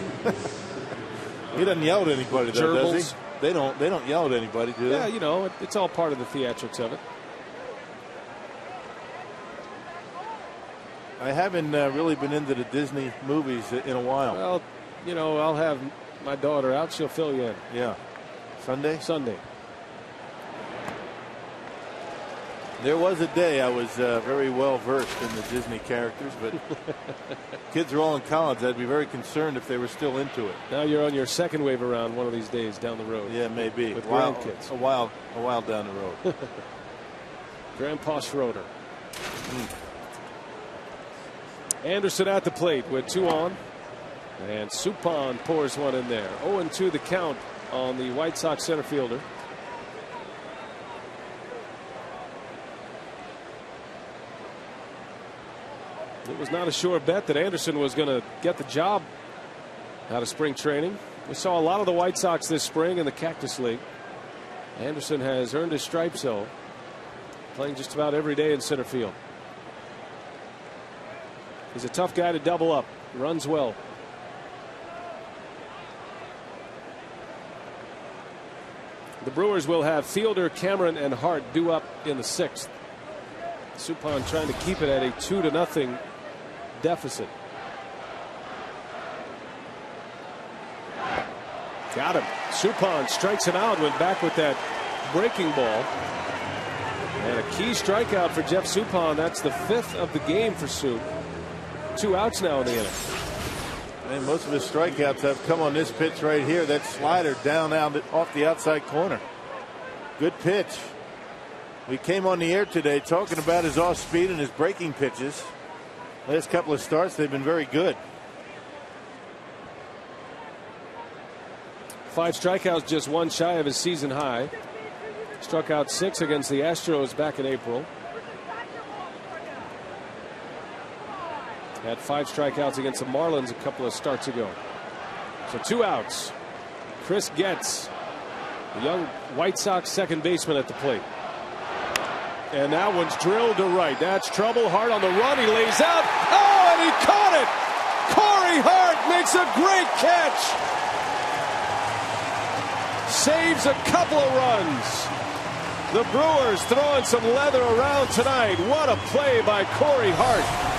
He doesn't yell at anybody, though, does he? They don't yell at anybody, do they? Yeah, you know, it's all part of the theatrics of it. I haven't really been into the Disney movies in a while. Well, you know, I'll have my daughter out. She'll fill you in. Yeah. Sunday? Sunday. There was a day I was very well versed in the Disney characters, but kids are all in college. I'd be very concerned if they were still into it. Now you're on your second wave around one of these days down the road. Yeah, maybe. With grandkids. A while down the road. Grandpa Schroeder. Anderson at the plate with two on. And Suppan pours one in there. 0-2 the count on the White Sox center fielder. It was not a sure bet that Anderson was going to get the job out of spring training. We saw a lot of the White Sox this spring in the Cactus League. Anderson has earned his stripes, though, playing just about every day in center field. He's a tough guy to double up. Runs well. The Brewers will have Fielder, Cameron, and Hart due up in the sixth. Suppan trying to keep it at a 2-0 deficit. Got him. Suppan strikes him out. Went back with that breaking ball. And a key strikeout for Jeff Suppan. That's the fifth of the game for Sup. 2 outs now in the inning. And most of his strikeouts have come on this pitch right here. That slider down out off the outside corner. Good pitch. We came on the air today talking about his off speed and his breaking pitches. Last couple of starts, they've been very good. 5 strikeouts, just one shy of his season high. Struck out 6 against the Astros back in April. Had 5 strikeouts against the Marlins a couple of starts ago. So 2 outs. Chris Getz, the young White Sox second baseman at the plate. And that one's drilled to right. That's trouble. Hart on the run. He lays out. Oh, and he caught it. Corey Hart makes a great catch. Saves a couple of runs. The Brewers throwing some leather around tonight. What a play by Corey Hart.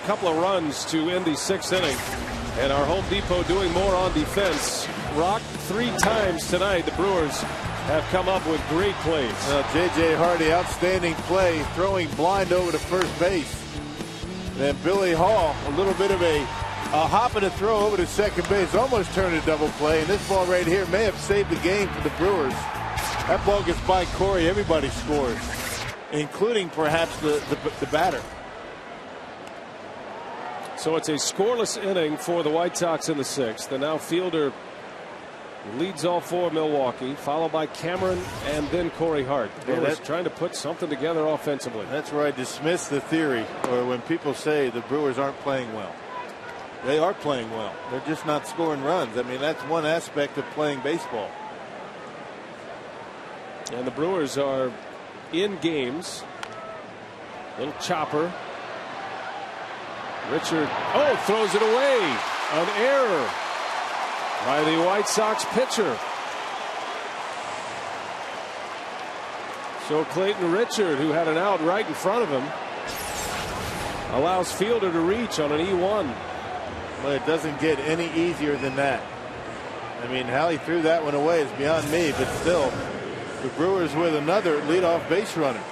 couple of runs to end the 6th inning. And our Home Depot doing more on defense. Rock, 3 times tonight the Brewers have come up with great plays. J.J. Hardy, outstanding play, throwing blind over to first base. Then Billy Hall, a little bit of a hop and a throw over to second base, almost turned a double play. And this ball right here may have saved the game for the Brewers. That ball gets by Corey, everybody scores, including perhaps the batter. So it's a scoreless inning for the White Sox in the 6th. And now Fielder leads all 4 Milwaukee, followed by Cameron and then Corey Hart. Brewers trying to put something together offensively. That's where I dismiss the theory, or when people say the Brewers aren't playing well. They are playing well. They're just not scoring runs. I mean, that's one aspect of playing baseball. And the Brewers are in games. Little chopper. Richard, throws it away. An error by the White Sox pitcher. So Clayton Richard, who had an out right in front of him, allows Fielder to reach on an E1. Well, it doesn't get any easier than that. I mean, how he threw that one away is beyond me, but still, the Brewers with another leadoff base runner.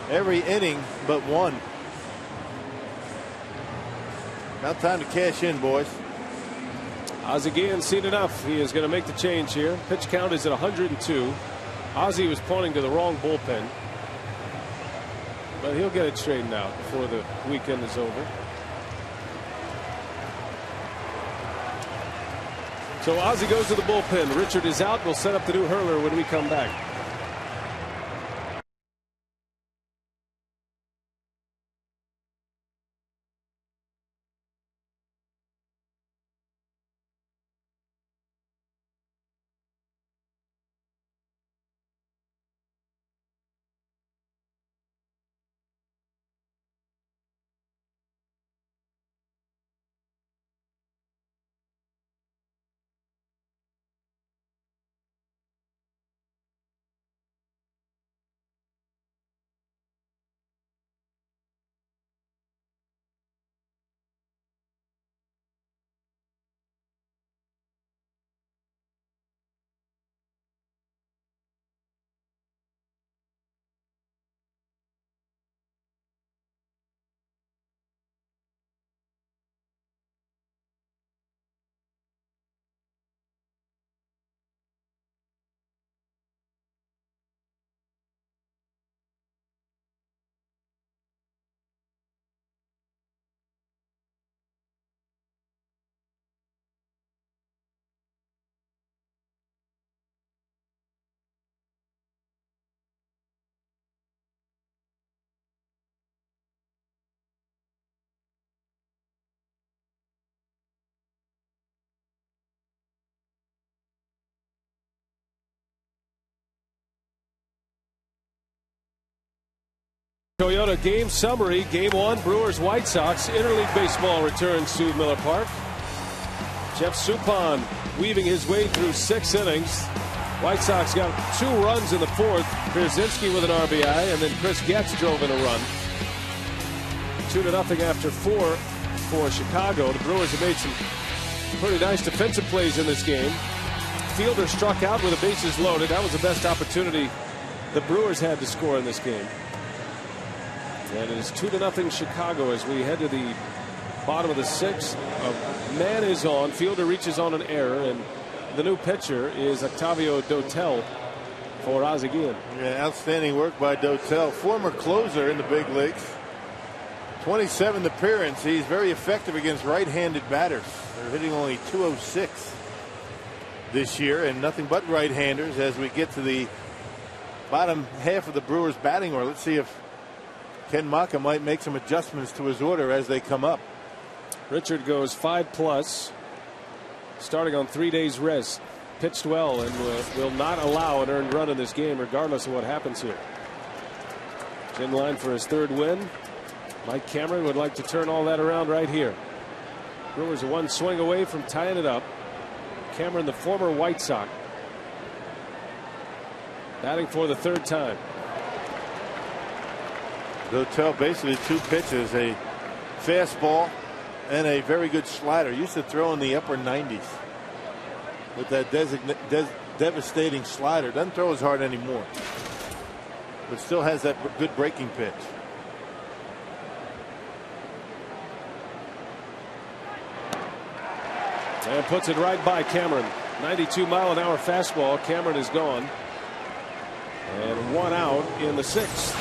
Every inning but one. Now time to cash in, boys. Ozzie Guillen seen enough. He is going to make the change here. Pitch count is at 102. Ozzie was pointing to the wrong bullpen, but he'll get it straightened out before the weekend is over. So Ozzie goes to the bullpen. Richard is out. We'll set up the new hurler when we come back. Toyota game summary. Game 1, Brewers White Sox. Interleague baseball returns to Miller Park. Jeff Suppan weaving his way through 6 innings. White Sox got 2 runs in the 4th. Pierzynski with an RBI, and then Chris Getz drove in a run. 2-0 after 4 for Chicago. The Brewers have made some pretty nice defensive plays in this game. Fielder struck out with the bases loaded. That was the best opportunity the Brewers had to score in this game. And it is 2-0 Chicago as we head to the bottom of the 6th. A man is on. Fielder reaches on an error, and the new pitcher is Octavio Dotel for Ozzie Guillen. Yeah, outstanding work by Dotel, former closer in the big leagues. 27th appearance. He's very effective against right-handed batters. They're hitting only .206 this year, and nothing but right-handers as we get to the bottom half of the Brewers batting order. Let's see if Ken Maka might make some adjustments to his order as they come up. Richard goes 5+, starting on 3 days rest. Pitched well and will not allow an earned run in this game regardless of what happens here. In line for his 3rd win. Mike Cameron would like to turn all that around right here. Brewers are 1 swing away from tying it up. Cameron, the former White Sox, batting for the 3rd time. Dotel basically 2 pitches, a fastball and a very good slider. Used to throw in the upper 90s with that devastating slider. Doesn't throw as hard anymore, but still has that good breaking pitch. And puts it right by Cameron. 92-mile-an-hour fastball. Cameron is gone. And 1 out in the 6th.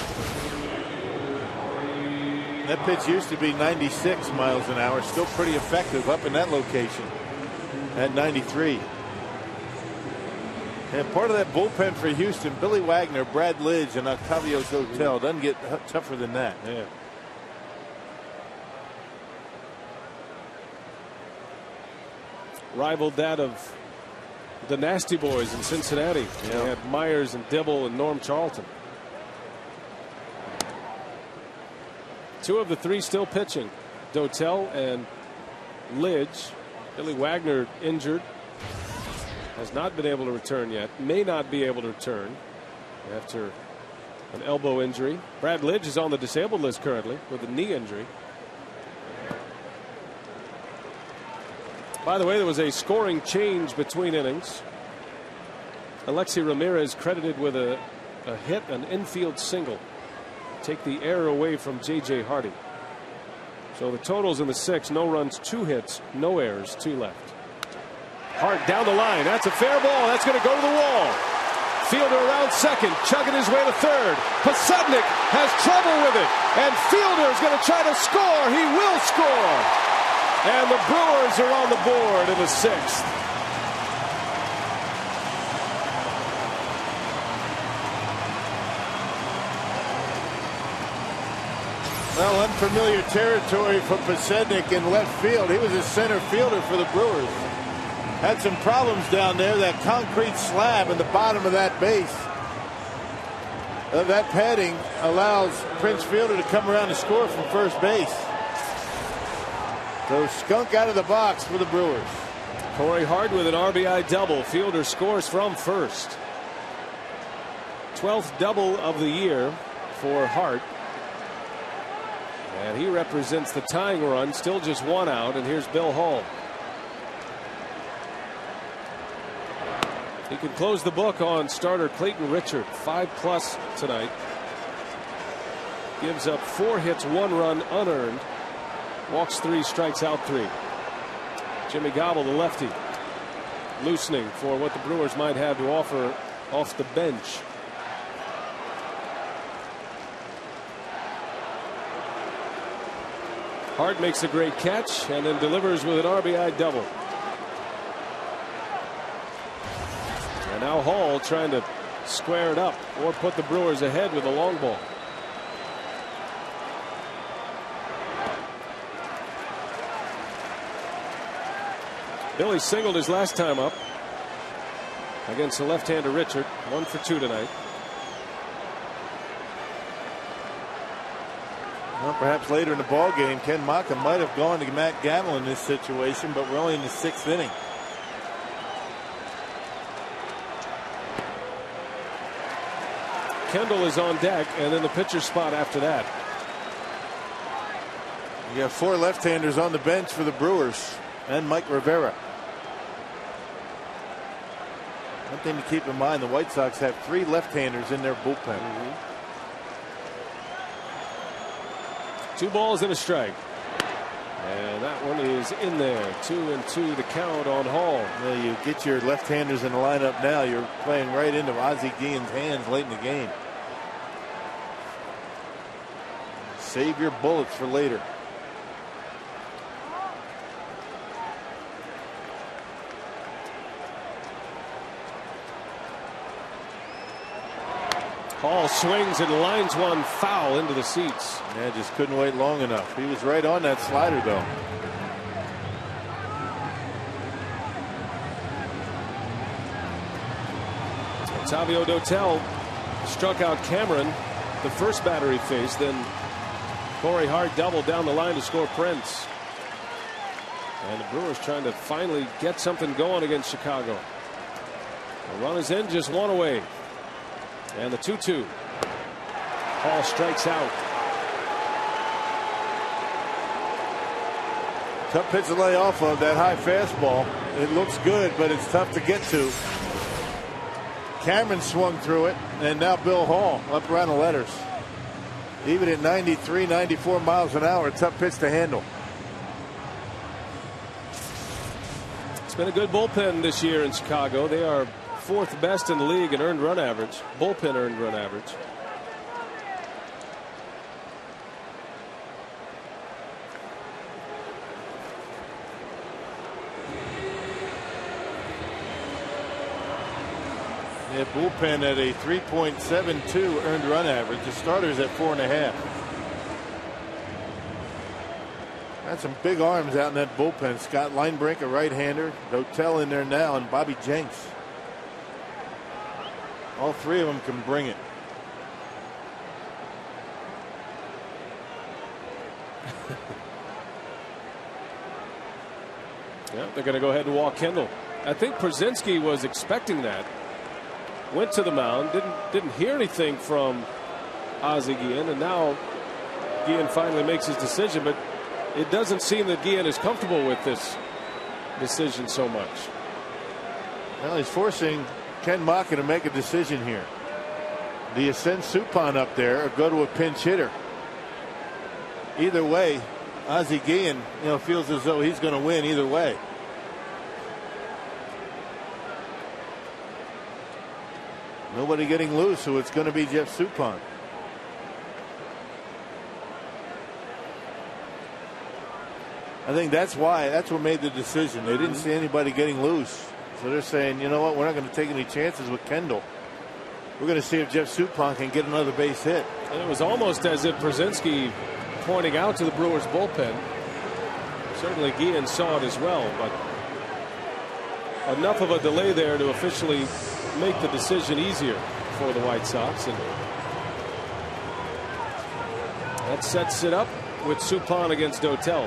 That pitch used to be 96 miles an hour. Still pretty effective up in that location at 93. And part of that bullpen for Houston, Billy Wagner, Brad Lidge, and Octavio Dotel. Doesn't get tougher than that. Yeah. Rivaled that of the Nasty Boys in Cincinnati. Yeah. They had Myers and Dibble and Norm Charlton. 2 of the 3 still pitching. Dotel and Lidge. Billy Wagner injured. Has not been able to return yet. May not be able to return after an elbow injury. Brad Lidge is on the disabled list currently with a knee injury. By the way, there was a scoring change between innings. Alexi Ramirez credited with a hit, an infield single. Take the error away from J.J. Hardy. So the totals in the 6, no runs, 2 hits, no errors, 2 left. Hart down the line. That's a fair ball. That's going to go to the wall. Fielder around second, chugging his way to third. Pasudnik has trouble with it. And Fielder is going to try to score. He will score. And the Brewers are on the board in the 6th. Well, unfamiliar territory for Pasudnik in left field. He was a center fielder for the Brewers. Had some problems down there. That concrete slab in the bottom of that base. That padding allows Prince Fielder to come around and score from first base. So skunk out of the box for the Brewers. Corey Hart with an RBI double. Fielder scores from first. 12th double of the year for Hart. And he represents the tying run. Still just 1 out. And here's Bill Hall. He can close the book on starter Clayton Richard. 5+ tonight. Gives up 4 hits, 1 run unearned. Walks 3, strikes out 3. Jimmy Gobble, the lefty, loosening for what the Brewers might have to offer off the bench. Hart makes a great catch and then delivers with an RBI double. And now Hall trying to square it up or put the Brewers ahead with a long ball. Billy singled his last time up against the left-hander Richard. 1 for 2 tonight. Well, perhaps later in the ball game, Ken Maka might have gone to Matt Gamble in this situation, but we're only in the 6th inning. Kendall is on deck, and then the pitcher spot after that. You got 4 left-handers on the bench for the Brewers and Mike Rivera. One thing to keep in mind, the White Sox have 3 left-handers in their bullpen. 2 balls and a strike. And that one is in there. 2-2 the count on Hall. Well, you get your left-handers in the lineup now. You're playing right into Ozzie Guillen's hands late in the game. Save your bullets for later. Hall swings and lines one foul into the seats. Yeah, just couldn't wait long enough. He was right on that slider, though. Octavio Dotel struck out Cameron the first batter he faced. Then Corey Hart doubled down the line to score Prince. And the Brewers trying to finally get something going against Chicago. The run is in, just 1 away. And the 2-2. Hall strikes out. Tough pitch to lay off of, that high fastball. It looks good, but it's tough to get to. Cameron swung through it, and now Bill Hall up around the letters. Even at 93, 94 miles an hour, tough pitch to handle. It's been a good bullpen this year in Chicago. They are 4th best in the league in earned run average, bullpen earned run average. Yeah, bullpen at a 3.72 earned run average. The starter's at 4.5. Got some big arms out in that bullpen. Scott Linebrink, a right-hander. Dotel in there now, and Bobby Jenks. All three of them can bring it. Yeah, they're going to go ahead and walk Kendall. I think Przinsky was expecting that. Went to the mound, didn't hear anything from Ozzie Guillen, and now Guillen finally makes his decision, but it doesn't seem that Guillen is comfortable with this decision so much. Well, he's forcing Ken Maka to make a decision here. Do you send Suppan up there or go to a pinch hitter? Either way, Ozzie Guillen, feels as though he's going to win either way. Nobody getting loose, so it's going to be Jeff Suppan. I think that's what made the decision. They didn't see anybody getting loose. So they're saying, you know what, we're not going to take any chances with Kendall. We're going to see if Jeff Suppan can get another base hit. And it was almost as if Przinsky pointing out to the Brewers bullpen. Certainly Guillen saw it as well, but enough of a delay there to officially make the decision easier for the White Sox, and that sets it up with Suppan against Dotel.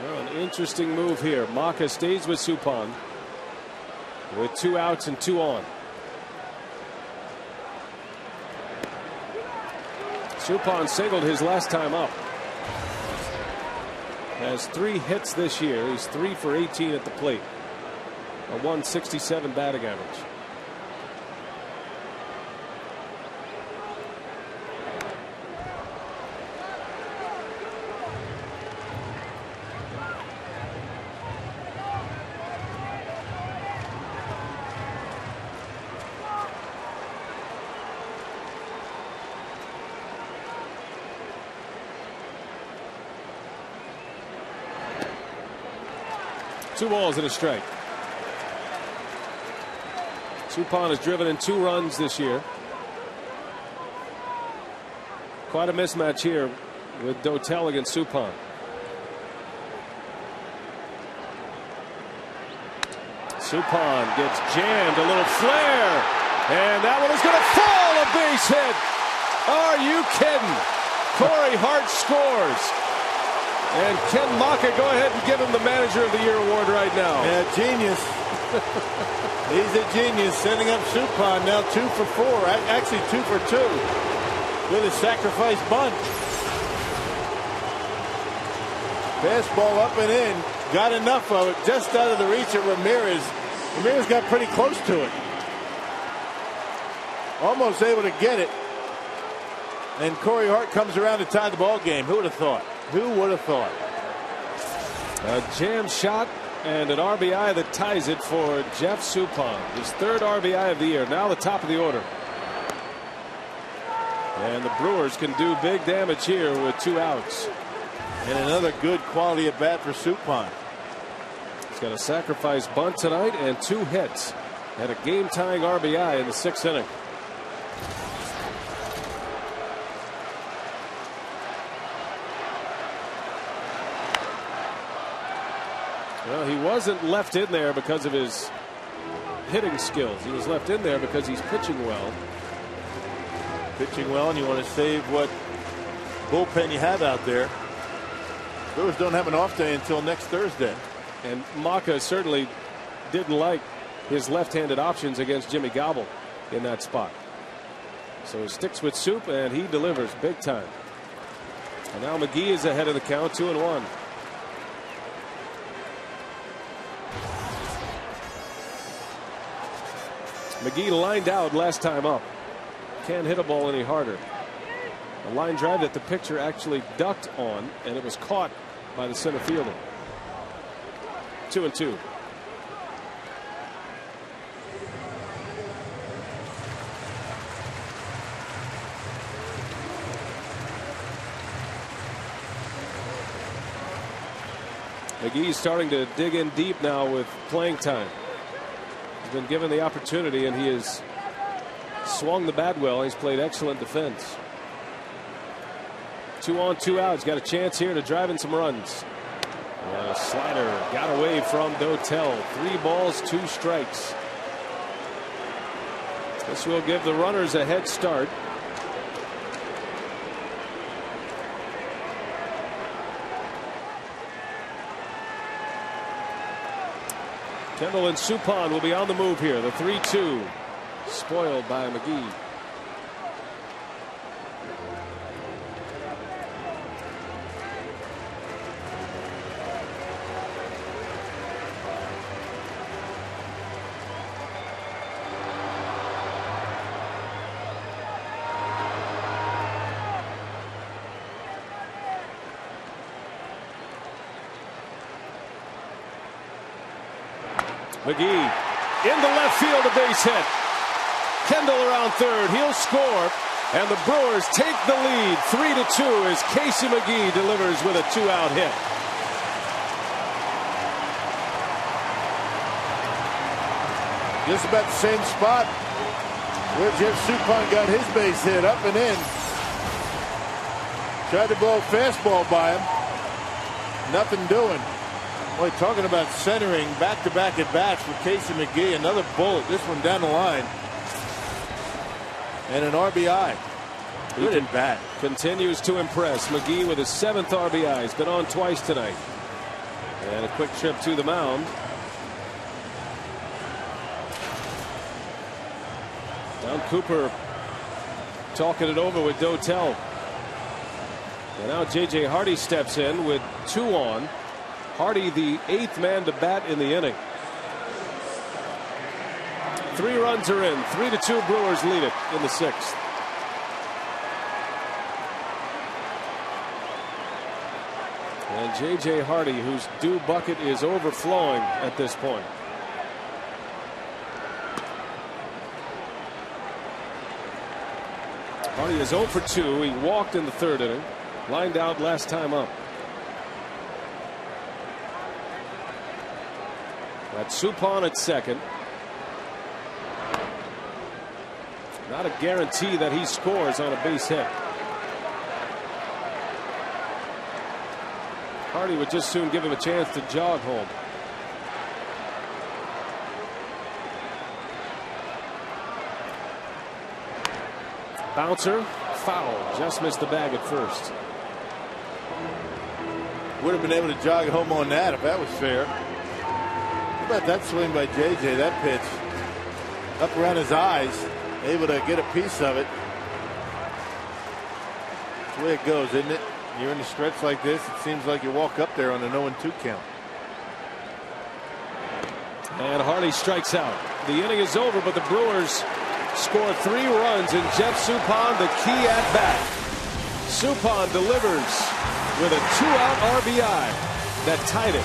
Well, an interesting move here. Maka stays with Suppan with 2 outs and 2 on. Suppan singled his last time up. Has 3 hits this year. He's 3 for 18 at the plate. A 167 batting average. Two balls and a strike. Suppan has driven in 2 runs this year. Quite a mismatch here with Dotel against Suppan. Suppan gets jammed, a little flare, and that one is going to fall, a base hit. Are you kidding? Corey Hart scores. And Ken Maka, go ahead and give him the Manager of the Year award right now. Yeah, genius. He's a genius, setting up Suppan now 2 for 4, actually 2 for 2 with a sacrifice bunt. Fastball up and in, got enough of it, just out of the reach of Ramirez. Ramirez got pretty close to it, almost able to get it, and Corey Hart comes around to tie the ball game. Who would have thought? Who would have thought? A jam shot and an RBI that ties it for Jeff Suppan, his 3rd RBI of the year. Now the top of the order. And the Brewers can do big damage here with 2 outs. And another good quality at bat for Suppan. He's got a sacrifice bunt tonight and 2 hits. Had a game-tying RBI in the 6th inning. Well, he wasn't left in there because of his hitting skills. He was left in there because he's pitching well. Pitching well, and you want to save what bullpen you have out there. Brewers don't have an off day until next Thursday. And Maka certainly didn't like his left-handed options against Jimmy Gobble in that spot. So he sticks with Soup, and he delivers big time. And now McGee is ahead of the count, 2-1. McGee lined out last time up. Can't hit a ball any harder. A line drive that the pitcher actually ducked on, and it was caught by the center fielder. 2-2. McGee's starting to dig in deep now with playing time. He's been given the opportunity, and he has swung the bat well. He's played excellent defense. 2 on, 2 out. He's got a chance here to drive in some runs. Slider got away from Dotel. 3 balls, 2 strikes. This will give the runners a head start. Kendall and Suppan will be on the move here. The 3-2 spoiled by McGee. McGee into left field, a base hit. Kendall around third. He'll score, and the Brewers take the lead 3-2 as Casey McGee delivers with a 2-out hit. Just about the same spot where Jeff Suppan got his base hit, up and in. Tried to blow a fastball by him. Nothing doing. Boy, talking about centering back-to-back at bats for Casey McGee. Another bullet, this one down the line. And an RBI. Good at bat. Continues to impress. McGee with his 7th RBI. He's been on twice tonight. And a quick trip to the mound. Don Cooper talking it over with Dotel. And now J.J. Hardy steps in with 2 on. Hardy, the 8th man to bat in the inning. 3 runs are in. 3-2 Brewers lead it in the 6th. And J.J. Hardy, whose due bucket is overflowing at this point. Hardy is 0 for 2. He walked in the 3rd inning. Lined out last time up. That's Suppan at second. Not a guarantee that he scores on a base hit. Hardy would just soon give him a chance to jog home. Bouncer, foul. Just missed the bag at first. Would have been able to jog home on that if that was fair. How about that swing by JJ? That pitch up around his eyes, able to get a piece of it. That's the way it goes, isn't it? You're in a stretch like this, it seems like you walk up there on an 0-2 count. And Hardy strikes out. The inning is over, but the Brewers score 3 runs, and Jeff Suppan the key at bat. Suppan delivers with a 2-out RBI that tied it.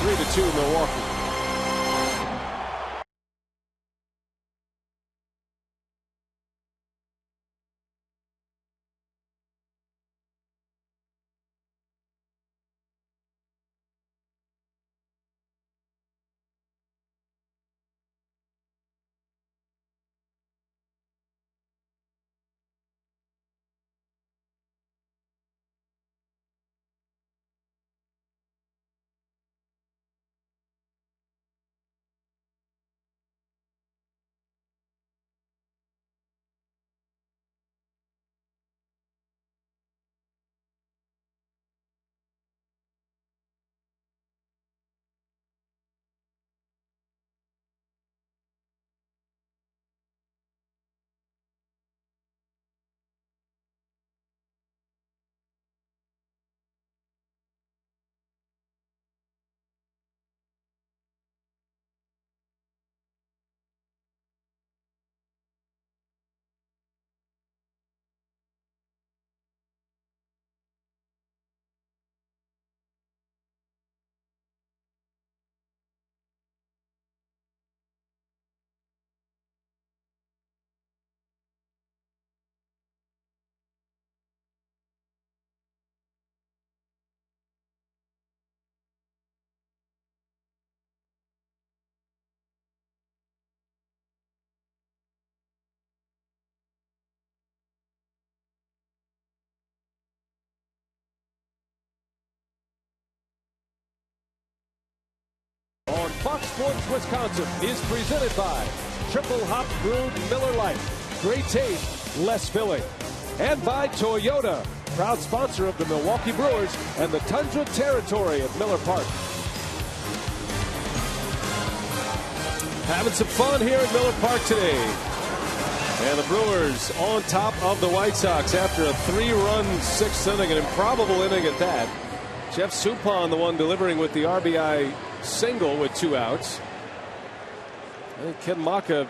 3-2 Milwaukee. Sports Wisconsin is presented by Triple Hop Brewed Miller Lite. Great taste, less filling. And by Toyota, proud sponsor of the Milwaukee Brewers and the Tundra Territory at Miller Park. Having some fun here at Miller Park today. And the Brewers on top of the White Sox after a 3-run 6th inning, an improbable inning at that. Jeff Suppan, the one delivering with the RBI single with 2 outs. I think Ken Maka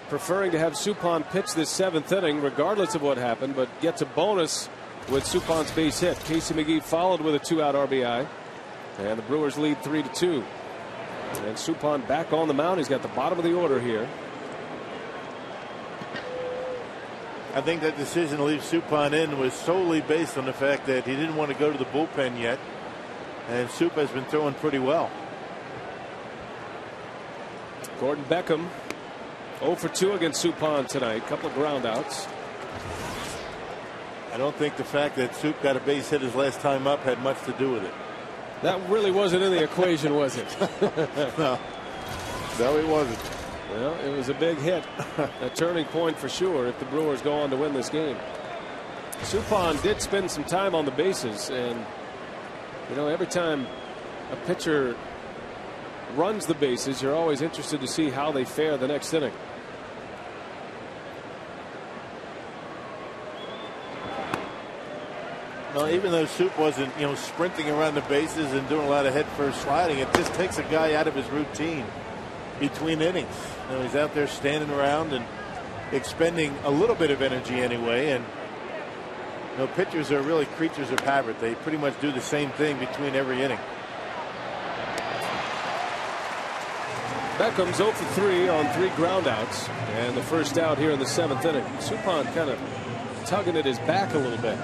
preferring to have Suppan pitch this 7th inning regardless of what happened, but gets a bonus with Suppan's base hit. Casey McGee followed with a 2-out RBI, and the Brewers lead 3-2. And Suppan back on the mound. He's got the bottom of the order here. I think that decision to leave Suppan in was solely based on the fact that he didn't want to go to the bullpen yet. And Sup has been throwing pretty well. Gordon Beckham 0 for 2 against Suppan tonight. Couple of ground outs. I don't think the fact that Sup got a base hit his last time up had much to do with it. That really wasn't in the equation, was it? No, it wasn't. Well, it was a big hit. A turning point for sure if the Brewers go on to win this game. Suppan did spend some time on the bases, and you know, every time a pitcher runs the bases, you're always interested to see how they fare the next inning. No, even though Sup wasn't, sprinting around the bases and doing a lot of head first sliding, it just takes a guy out of his routine between innings. He's out there standing around and expending a little bit of energy anyway. And pitchers are really creatures of habit. They pretty much do the same thing between every inning. Beckham's 0 for 3 on 3 ground outs, and the first out here in the 7th inning. Suppan kind of tugging at his back a little bit.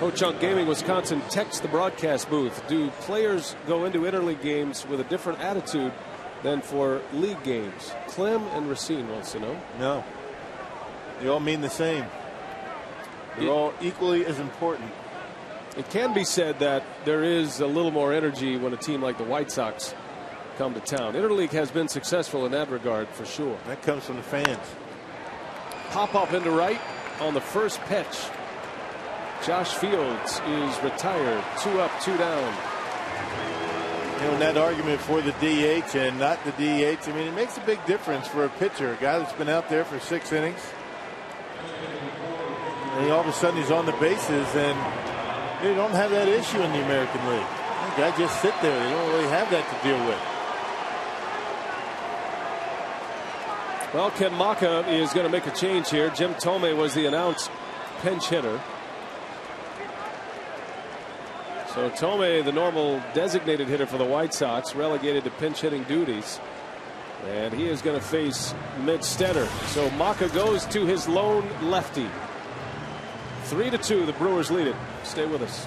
Ho-Chunk Gaming Wisconsin texts the broadcast booth. Do players go into interleague games with a different attitude than for league games? Clem and Racine wants to know. No. They all mean the same. They're all equally as important. It can be said that there is a little more energy when a team like the White Sox come to town. Interleague has been successful in that regard for sure. That comes from the fans. Pop up into right on the first pitch. Josh Fields is retired. 2 up, 2 down. In that argument for the DH and not the DH, I mean, it makes a big difference for a pitcher, a guy that's been out there for 6 innings. And all of a sudden he's on the bases, and they don't have that issue in the American League. The guys just sit there. They don't really have that to deal with. Well, Ken Maka is going to make a change here. Jim Thome was the announced pinch hitter. So Thome, the normal designated hitter for the White Sox, relegated to pinch hitting duties. And he is going to face Mitch Stetter. So Maka goes to his lone lefty. 3-2, the Brewers lead it. Stay with us.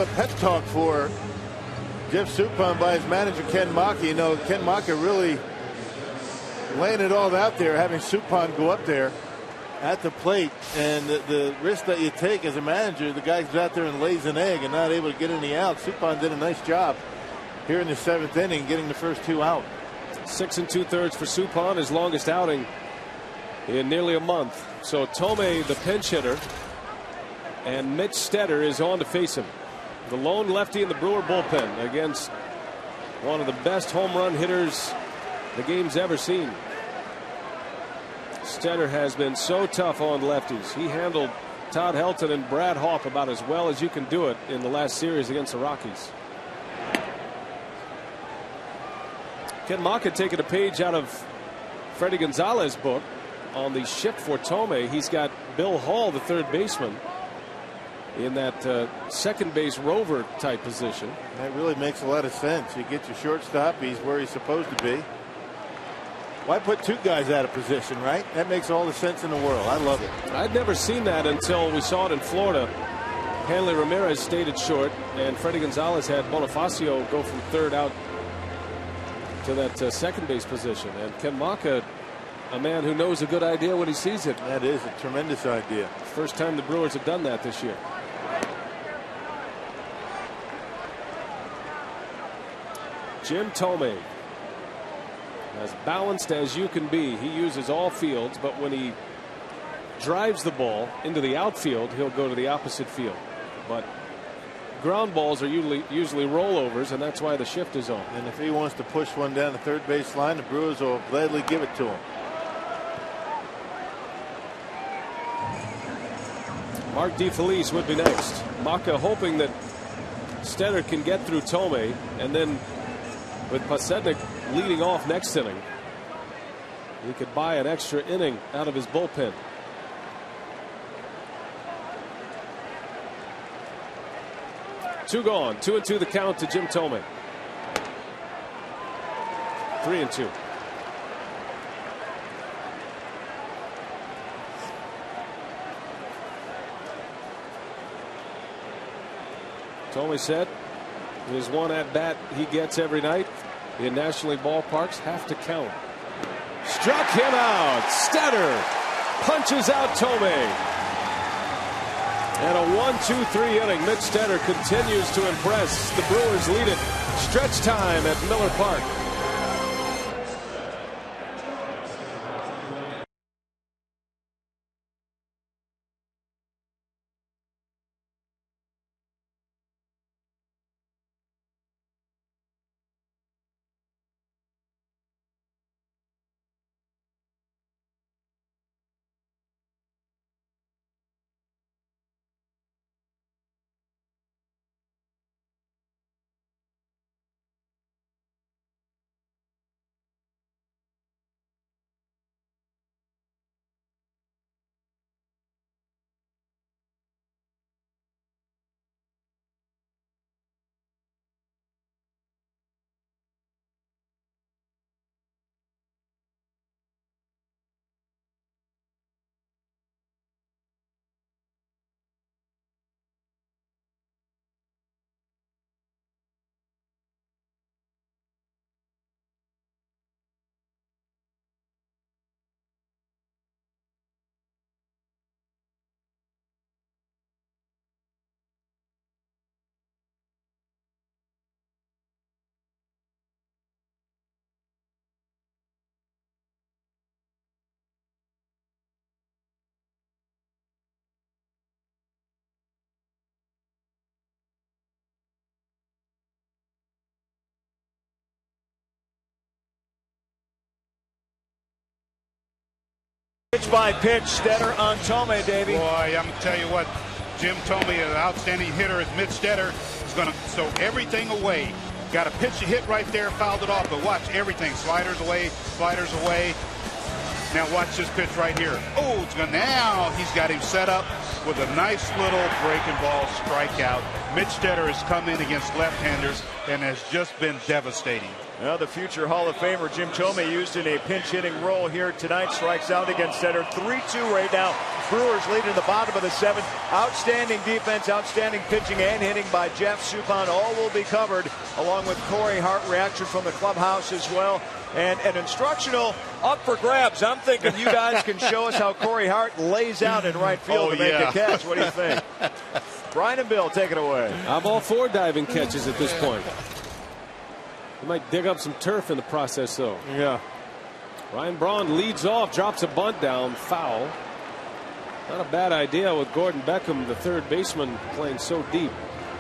A pep talk for Jeff Suppan by his manager Ken Macha. You know, Ken Macha really laying it all out there, having Suppan go up there at the plate, and the risk that you take as a manager, the guy goes out there and lays an egg and not able to get any out. Suppan did a nice job here in the 7th inning, getting the first 2 out. 6 2/3 for Suppan, his longest outing in nearly a month. So Thome, the pinch hitter, and Mitch Stetter is on to face him. The lone lefty in the Brewer bullpen against one of the best home run hitters the game's ever seen. Stetter has been so tough on lefties. He handled Todd Helton and Brad Hawpe about as well as you can do it in the last series against the Rockies. Ken Macha taking a page out of Freddie Gonzalez's book on the shift for Thome. He's got Bill Hall, the third baseman, in that second base rover type position. That really makes a lot of sense. You get your shortstop, he's where he's supposed to be. Why put 2 guys out of position, right? That makes all the sense in the world. I love it. I'd never seen that until we saw it in Florida. Hanley Ramirez stayed at short, and Freddie Gonzalez had Bonifacio go from third out to that second base position. And Ken Macha, a man who knows a good idea when he sees it. That is a tremendous idea. First time the Brewers have done that this year. Jim Thome, as balanced as you can be. He uses all fields, but when he drives the ball into the outfield, he'll go to the opposite field. But ground balls are usually rollovers, and that's why the shift is on. And if he wants to push one down the third base line, the Brewers will gladly give it to him. Mark DeFelice would be next. Macha hoping that Stetter can get through Thome, and then with Pasetnik leading off next inning, he could buy an extra inning out of his bullpen. Two gone. 2-2 the count to Jim Thome. 3-2. Thome said his one at bat he gets every night in National League ballparks have to count. Struck him out. Stetter punches out Thome. And a 1-2-3 inning. Mitch Stetter continues to impress. The Brewers lead it. Stretch time at Miller Park. Pitch by pitch, Stetter on Thome, Davey. Boy, I'm going to tell you what, Jim Thome, an outstanding hitter, as Mitch Stetter is going to stow everything away. Got a pitch to hit right there, fouled it off, but watch everything. Sliders away, sliders away. Now watch this pitch right here. Oh, it's going now he's got him set up with a nice little breaking ball strikeout. Mitch Stetter has come in against left-handers and has just been devastating. Well, the future Hall of Famer Jim Thome used in a pinch hitting role here tonight. Strikes out against Stetter. 3-2 right now Brewers lead in the bottom of the 7th. Outstanding defense, outstanding pitching and hitting by Jeff Suppan. All will be covered, along with Corey Hart. Reaction from the clubhouse as well. And an instructional up for grabs. I'm thinking you guys can show us how Corey Hart lays out in right field to make a catch. What do you think? Brian and Bill, take it away. I'm all for diving catches at this point. You might dig up some turf in the process, though. Yeah. Ryan Braun leads off, drops a bunt down, foul. Not a bad idea with Gordon Beckham, the third baseman, playing so deep.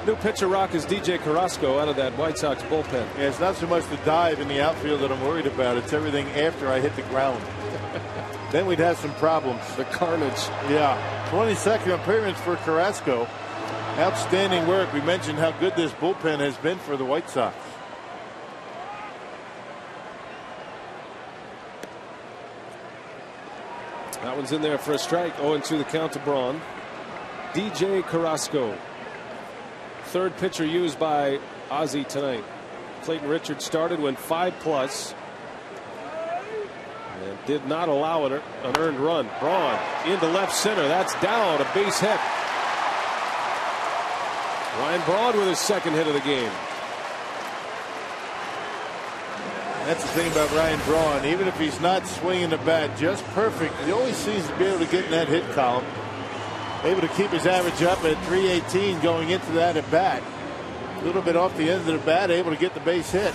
New pitcher rock is DJ Carrasco out of that White Sox bullpen. Yeah, it's not so much the dive in the outfield that I'm worried about. It's everything after I hit the ground. Then we'd have some problems. The carnage. Yeah. 22nd appearance for Carrasco. Outstanding work. We mentioned how good this bullpen has been for the White Sox. That one's in there for a strike. 0-2 the count to Braun. DJ Carrasco. Third pitcher used by Ozzie tonight. Clayton Richards started, went 5+. And did not allow an earned run. Braun into left center. That's down. A base hit. Ryan Braun with his second hit of the game. That's the thing about Ryan Braun. Even if he's not swinging the bat just perfect, he always seems to be able to get in that hit column. Able to keep his average up at 318 going into that at bat. A little bit off the end of the bat, able to get the base hit.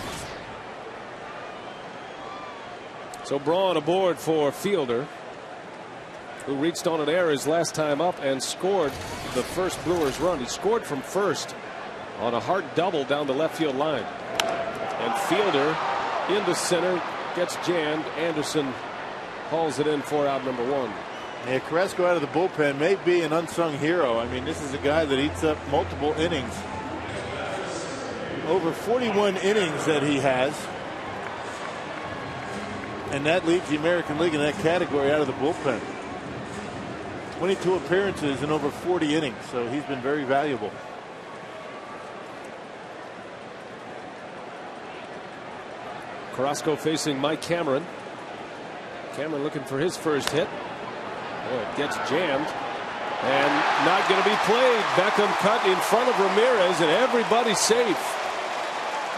So Braun aboard for Fielder, who reached on an error his last time up and scored the first Brewers run. He scored from first on a Hart double down the left field line. And Fielder into center, gets jammed. Anderson hauls it in for out number 1. Yeah, Carrasco out of the bullpen may be an unsung hero. I mean, this is a guy that eats up multiple innings. Over 41 innings that he has. And that leads the American League in that category out of the bullpen. 22 appearances in over 40 innings, so he's been very valuable. Carrasco facing Mike Cameron. Cameron looking for his first hit. Oh, it gets jammed and not going to be played. Beckham cut in front of Ramirez and everybody's safe.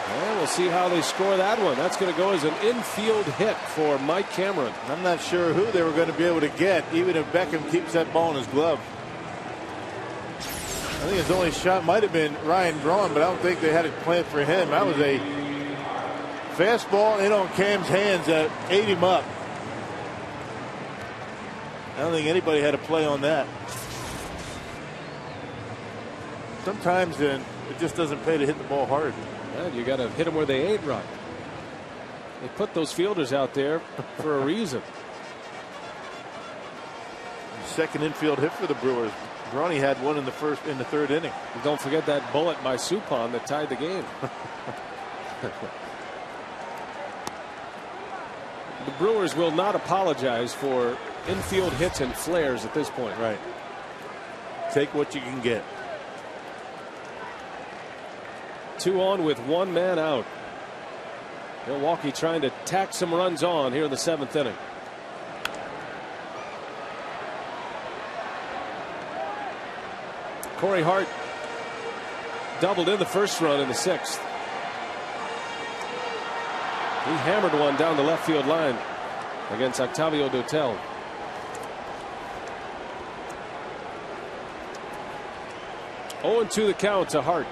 And we'll see how they score that one. That's going to go as an infield hit for Mike Cameron. I'm not sure who they were going to be able to get, even if Beckham keeps that ball in his glove. I think his only shot might have been Ryan Braun, but I don't think they had it planned for him. That was a fastball in on Cam's hands that ate him up. I don't think anybody had a play on that. Sometimes then it just doesn't pay to hit the ball hard. And you got to hit them where they ain't right. They put those fielders out there for a reason. Second infield hit for the Brewers. Bronny had one in the third inning. And don't forget that bullet by Suppan that tied the game. The Brewers will not apologize for infield hits and flares at this point. Right. Take what you can get. 2 on with 1 man out. Milwaukee trying to tack some runs on here in the 7th inning. Corey Hart doubled in the first run in the 6th. He hammered one down the left field line against Octavio Dotel. Oh, 0-2 the count to Hart.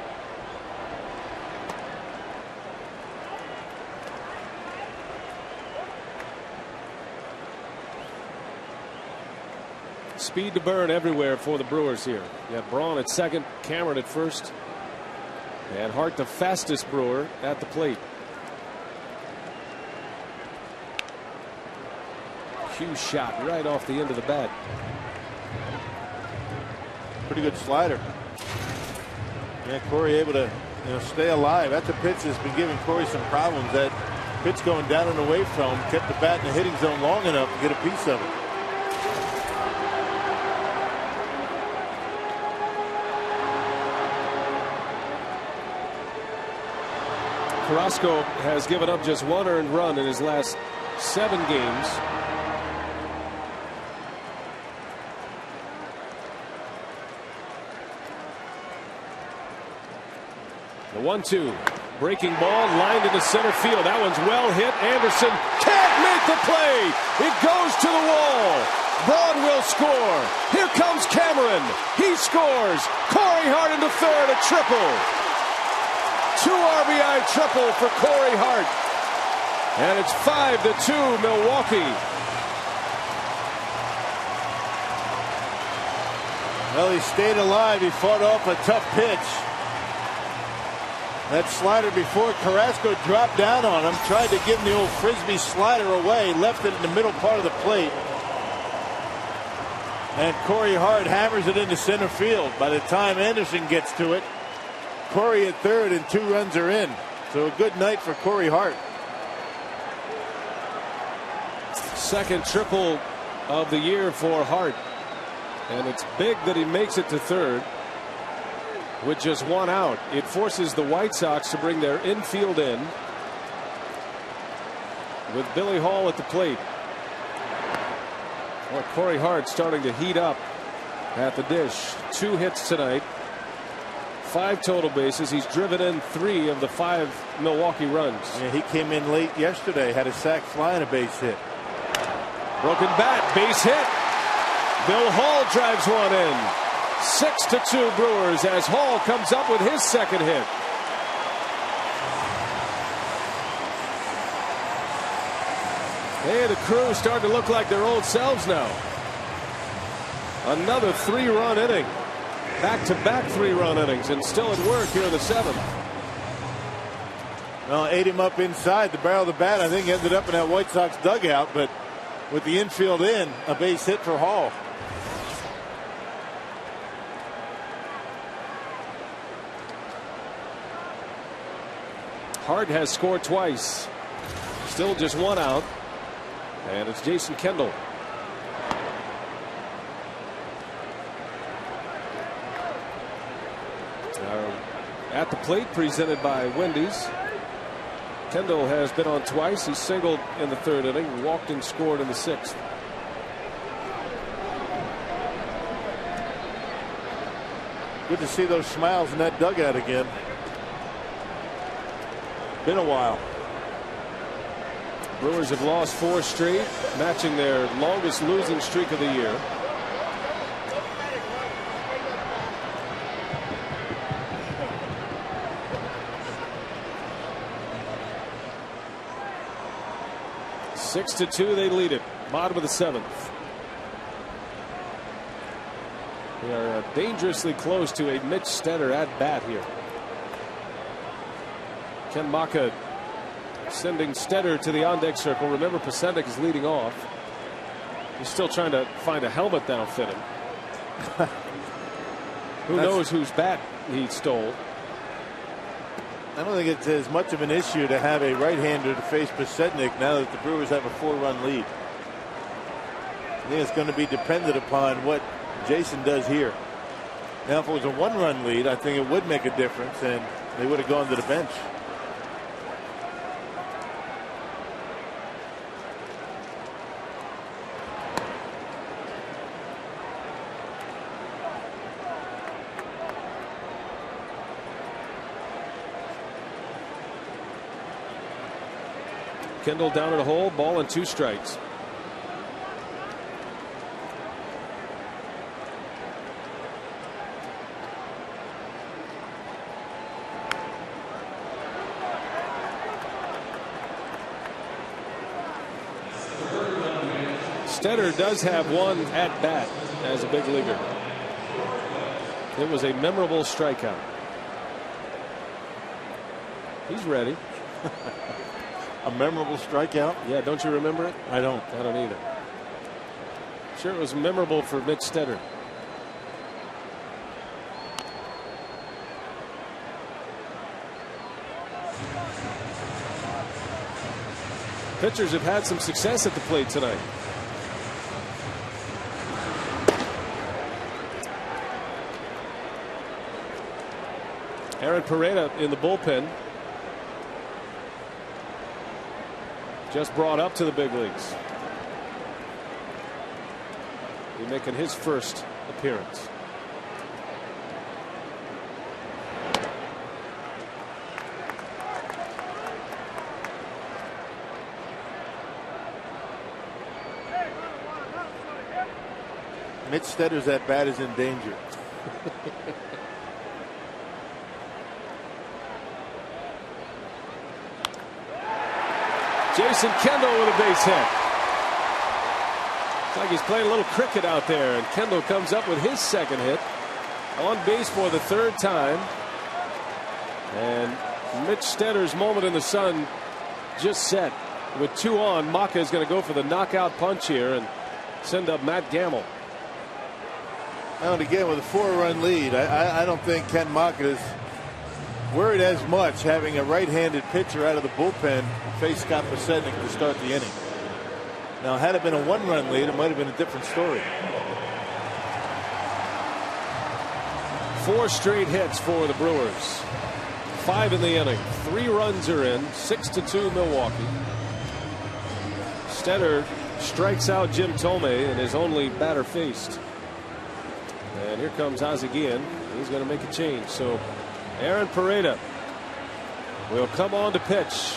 Speed to burn everywhere for the Brewers here. You have Braun at second, Cameron at first, and Hart the fastest Brewer at the plate. Huge shot right off the end of the bat. Pretty good slider. Yeah, Corey able to stay alive. That's a pitch that's been giving Corey some problems. That pitch going down and away from him kept the bat in the hitting zone long enough to get a piece of it. Carrasco has given up just 1 earned run in his last 7 games. The 1-2. Breaking ball lined into center field. That one's well hit. Anderson can't make the play. It goes to the wall. Braun will score. Here comes Cameron. He scores. Corey Hart into third. A triple. 2 RBI triple for Corey Hart. And it's 5-2 Milwaukee. Well, he stayed alive. He fought off a tough pitch. That slider before Carrasco dropped down on him, tried to give him the old frisbee slider away, left it in the middle part of the plate. And Corey Hart hammers it into center field. By the time Anderson gets to it, Corey at third and 2 runs are in. So a good night for Corey Hart. Second triple of the year for Hart. And it's big that he makes it to third with just 1 out. It forces the White Sox to bring their infield in with Billy Hall at the plate. Well, Corey Hart starting to heat up at the dish. 2 hits tonight. 5 total bases. He's driven in 3 of the 5 Milwaukee runs. Yeah, he came in late yesterday, had a sac fly and a base hit. Broken bat, base hit. Bill Hall drives one in. 6-2 Brewers as Hall comes up with his second hit. Hey, the crew starting to look like their old selves now. Another 3-run inning. Back-to-back 3-run innings, and still at work here in the 7th. Well, ate him up inside the barrel of the bat. I think ended up in that White Sox dugout, but with the infield in, a base hit for Hall. Hart has scored twice. Still just 1 out. And it's Jason Kendall. At the plate, presented by Wendy's. Kendall has been on twice. He singled in the 3rd inning, walked and scored in the 6th. Good to see those smiles in that dugout again. Been a while. Brewers have lost 4 straight, matching their longest losing streak of the year. Six to 2, they lead it. Bottom of the 7th. We are dangerously close to a Mitch Stetter at bat here. Ken Maka sending Stetter to the on-deck circle. Remember, Pasendik is leading off. He's still trying to find a helmet that'll fit him. Who knows whose bat he stole? I don't think it's as much of an issue to have a right-hander to face Pasendik now that the Brewers have a 4-run lead. I think it's going to be dependent upon what Jason does here. Now, if it was a 1-run lead, I think it would make a difference, and they would have gone to the bench. Kendall down at a hole, ball and 2 strikes. Stetter does have 1 at bat as a big leaguer. It was a memorable strikeout. He's ready. A memorable strikeout? Yeah, don't you remember it? I don't. I don't either. Sure, it was memorable for Mitch Stetter. Pitchers have had some success at the plate tonight. Aaron Pereda in the bullpen. Just brought up to the big leagues. He's making his first appearance. Mitch Stetter's at bat is in danger. Jason Kendall with a base hit. It's like he's playing a little cricket out there, and Kendall comes up with his second hit. On base for the third time. And Mitch Stetter's moment in the sun just set. With 2 on, Maka is going to go for the knockout punch here and send up Matt Gamble. And again, with a 4-run lead, I don't think Ken Maka is worried as much having a right-handed pitcher out of the bullpen face Scott Podsednik to start the inning. Now, had it been a 1-run lead, it might have been a different story. 4 straight hits for the Brewers. 5 in the inning. 3 runs are in. 6-2 Milwaukee. Stetter strikes out Jim Thome in his only batter faced. And here comes Azagian. He's going to make a change. So Aaron Pareda will come on to pitch.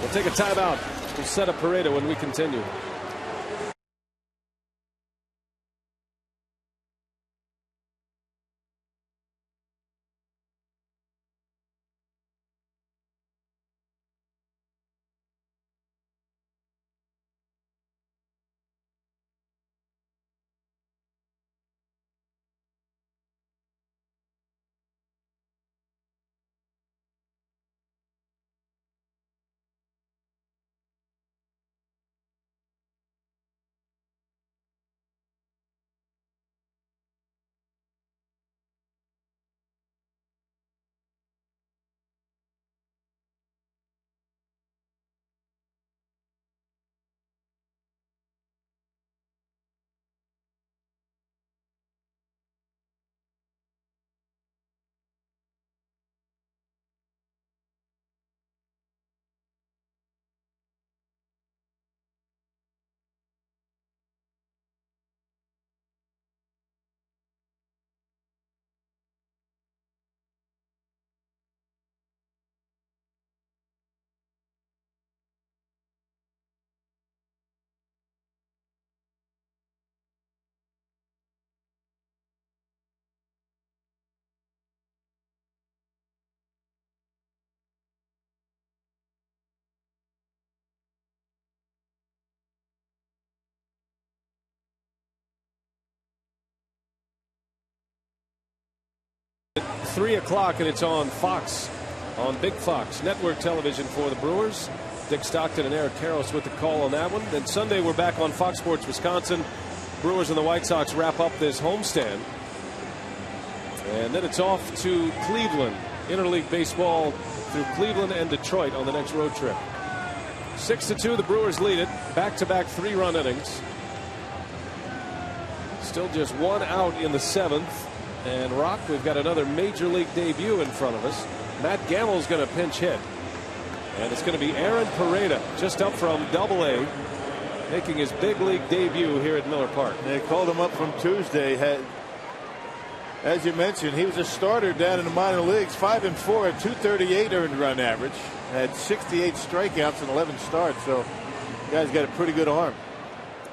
We'll take a timeout. We'll set up Pareda when we continue. At 3 o'clock, and it's on Fox, on Big Fox Network Television for the Brewers. Dick Stockton and Eric Karros with the call on that one. Then Sunday we're back on Fox Sports Wisconsin. Brewers and the White Sox wrap up this homestand. And then it's off to Cleveland. Interleague baseball through Cleveland and Detroit on the next road trip. 6-2, the Brewers lead it. Back-to-back 3-run innings. Still just 1 out in the 7th. And Rock, we've got another major league debut in front of us. Matt Gamble's going to pinch hit. And it's going to be Aaron Pareda, just up from Double-A, making his big league debut here at Miller Park. They called him up from Tuesday. As you mentioned, he was a starter down in the minor leagues, 5-4 at 238 earned run average. Had 68 strikeouts and 11 starts. So the guy's got a pretty good arm.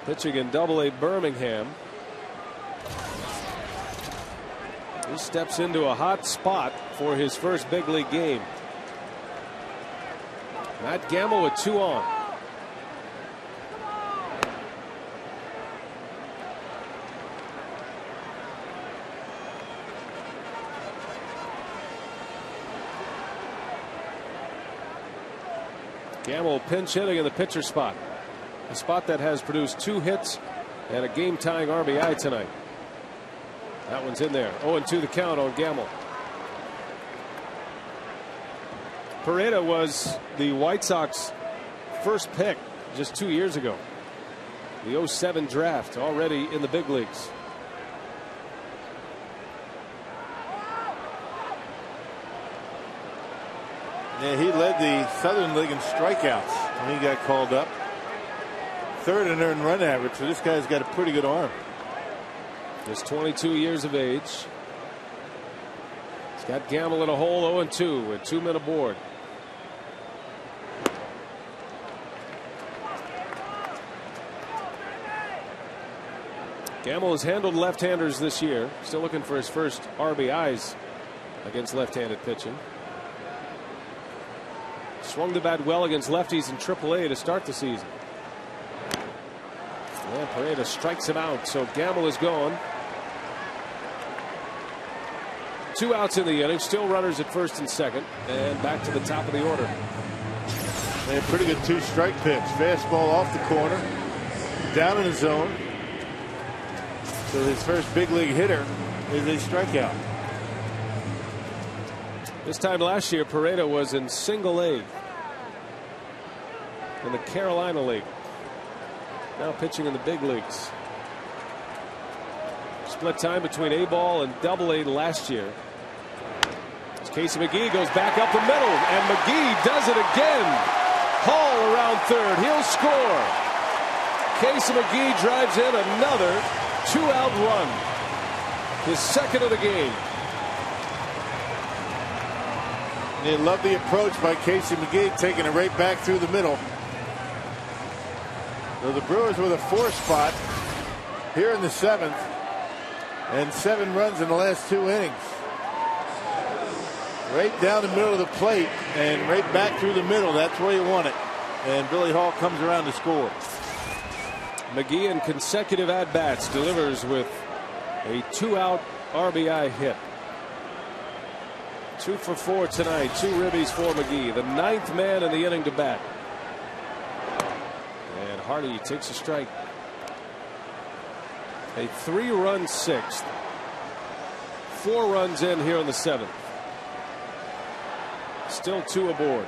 Pitching in Double-A Birmingham. He steps into a hot spot for his first big league game. Matt Gamble with 2 on. Gamble pinch hitting in the pitcher spot. A spot that has produced 2 hits and a game tying RBI tonight. That one's in there. 0-2 the count on Gamble. Pareda was the White Sox first pick just 2 years ago. The 07 draft, already in the big leagues. Yeah, he led the Southern League in strikeouts when he got called up. 3rd in earned run average, so this guy's got a pretty good arm. Just 22 years of age. He's got Gamble in a hole, 0-2 with 2 men aboard. Gamble has handled left-handers this year. Still looking for his first RBIs against left-handed pitching. Swung the bat well against lefties in AAA to start the season. And Pereda strikes him out, so Gamble is gone. 2 outs in the inning, still runners at first and second, and back to the top of the order. A pretty good 2-strike pitch. Fastball off the corner, down in the zone. So his first big league hitter is a strikeout. This time last year, Pereda was in single A in the Carolina League. Now pitching in the big leagues. Split time between A ball and Double A last year. As Casey McGee goes back up the middle, and McGee does it again. Hall around third. He'll score. Casey McGee drives in another 2-out run. His second of the game. You love the approach by Casey McGee, taking it right back through the middle. So the Brewers with a 4 spot here in the 7th, and 7 runs in the last 2 innings. Right down the middle of the plate and right back through the middle. That's where you want it. And Billy Hall comes around to score. McGee in consecutive at-bats delivers with a 2-out RBI hit. 2 for 4 tonight. 2 ribbies for McGee, the 9th man in the inning to bat. And Hardy takes a strike. A 3-run 6th. 4 runs in here in the 7th. Still 2 aboard.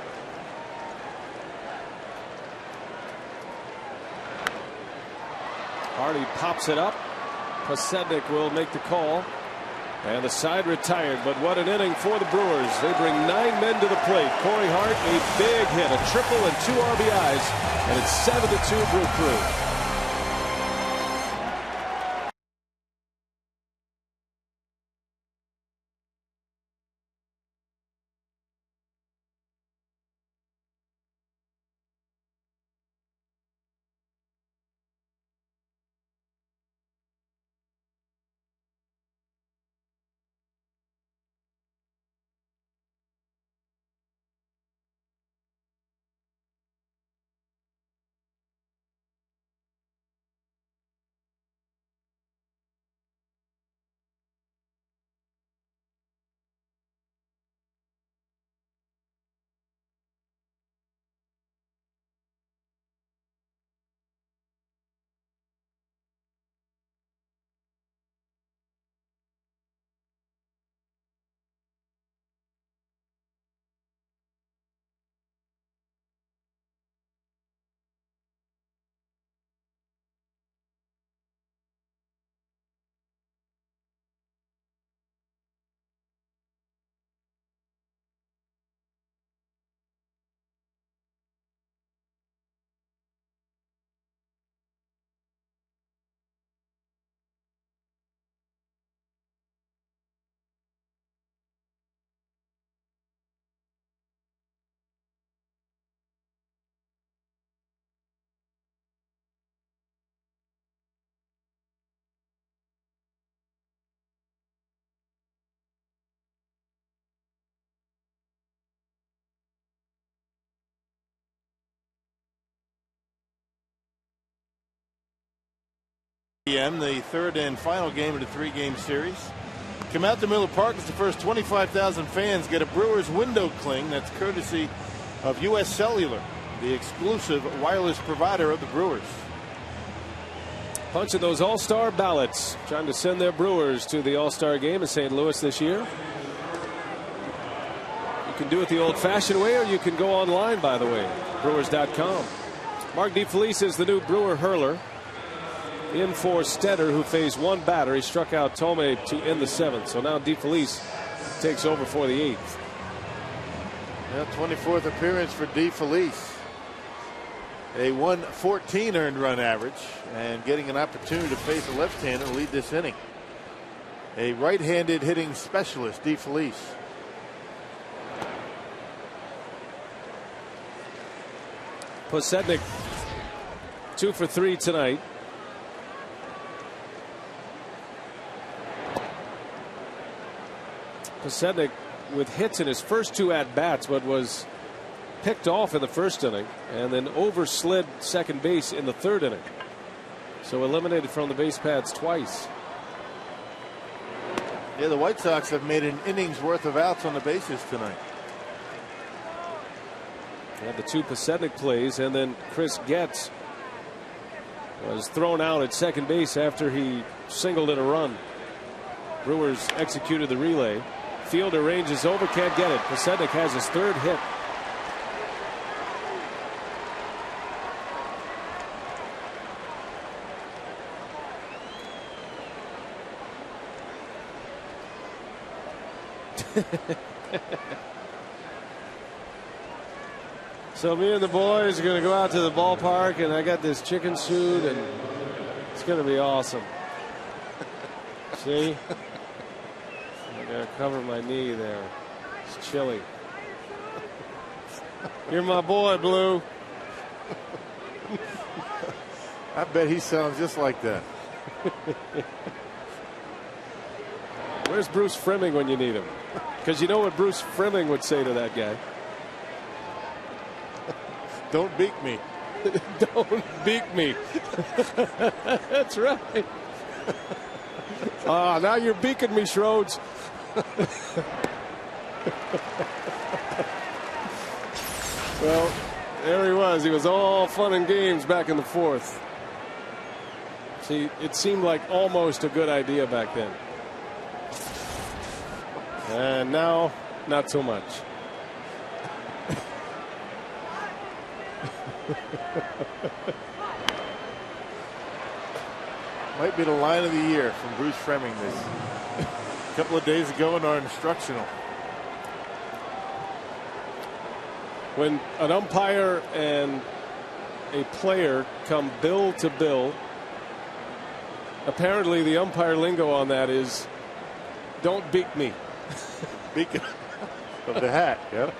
Hardy pops it up. Pasednik will make the call. And the side retired, but what an inning for the Brewers. They bring 9 men to the plate. Corey Hart, a big hit, a triple and 2 RBIs, and it's 7-2 Brew Crew. The third and final game of the 3-game series. Come out to Miller Park as the first 25,000 fans get a Brewers window cling. That's courtesy of U.S. Cellular, the exclusive wireless provider of the Brewers. Punching those all-star ballots, trying to send their Brewers to the all-star game in St. Louis this year. You can do it the old-fashioned way, or you can go online, by the way, Brewers.com. Mark DeFelice is the new Brewer hurler. In for Stetter, who faced 1 batter. He struck out Thome to end the 7th. So now DeFelice takes over for the 8th. Yeah, 24th appearance for DeFelice. A 114 earned run average, and getting an opportunity to face a left-hander lead this inning. A right-handed hitting specialist, DeFelice. Pasednik 2 for 3 tonight. Pasednik with hits in his first 2 at-bats, but was picked off in the first inning and then overslid second base in the 3rd inning. So eliminated from the base paths twice. Yeah, the White Sox have made an inning's worth of outs on the bases tonight. They had the 2 Pasednik plays, and then Chris Getz was thrown out at second base after he singled in a run. Brewers executed the relay. Fielder ranges over, can't get it. Pasednik has his 3rd hit. So me and the boys are going to go out to the ballpark, and I got this chicken suit, and it's going to be awesome. See? I got to cover my knee there. It's chilly. You're my boy, Blue. I bet he sounds just like that. Where's Bruce Fleming when you need him? Because you know what Bruce Fleming would say to that guy. Don't beat me. Don't beat me. That's right. Now you're beaking me, Schroeds. Well, there he was. He was all fun and games back in the 4th. See, it seemed like almost a good idea back then. And now, not so much. Might be the line of the year from Bruce Fleming this a couple of days ago in our instructional. When an umpire and a player come bill to bill, apparently the umpire lingo on that is, don't beat me. Beacon of the hat, yep.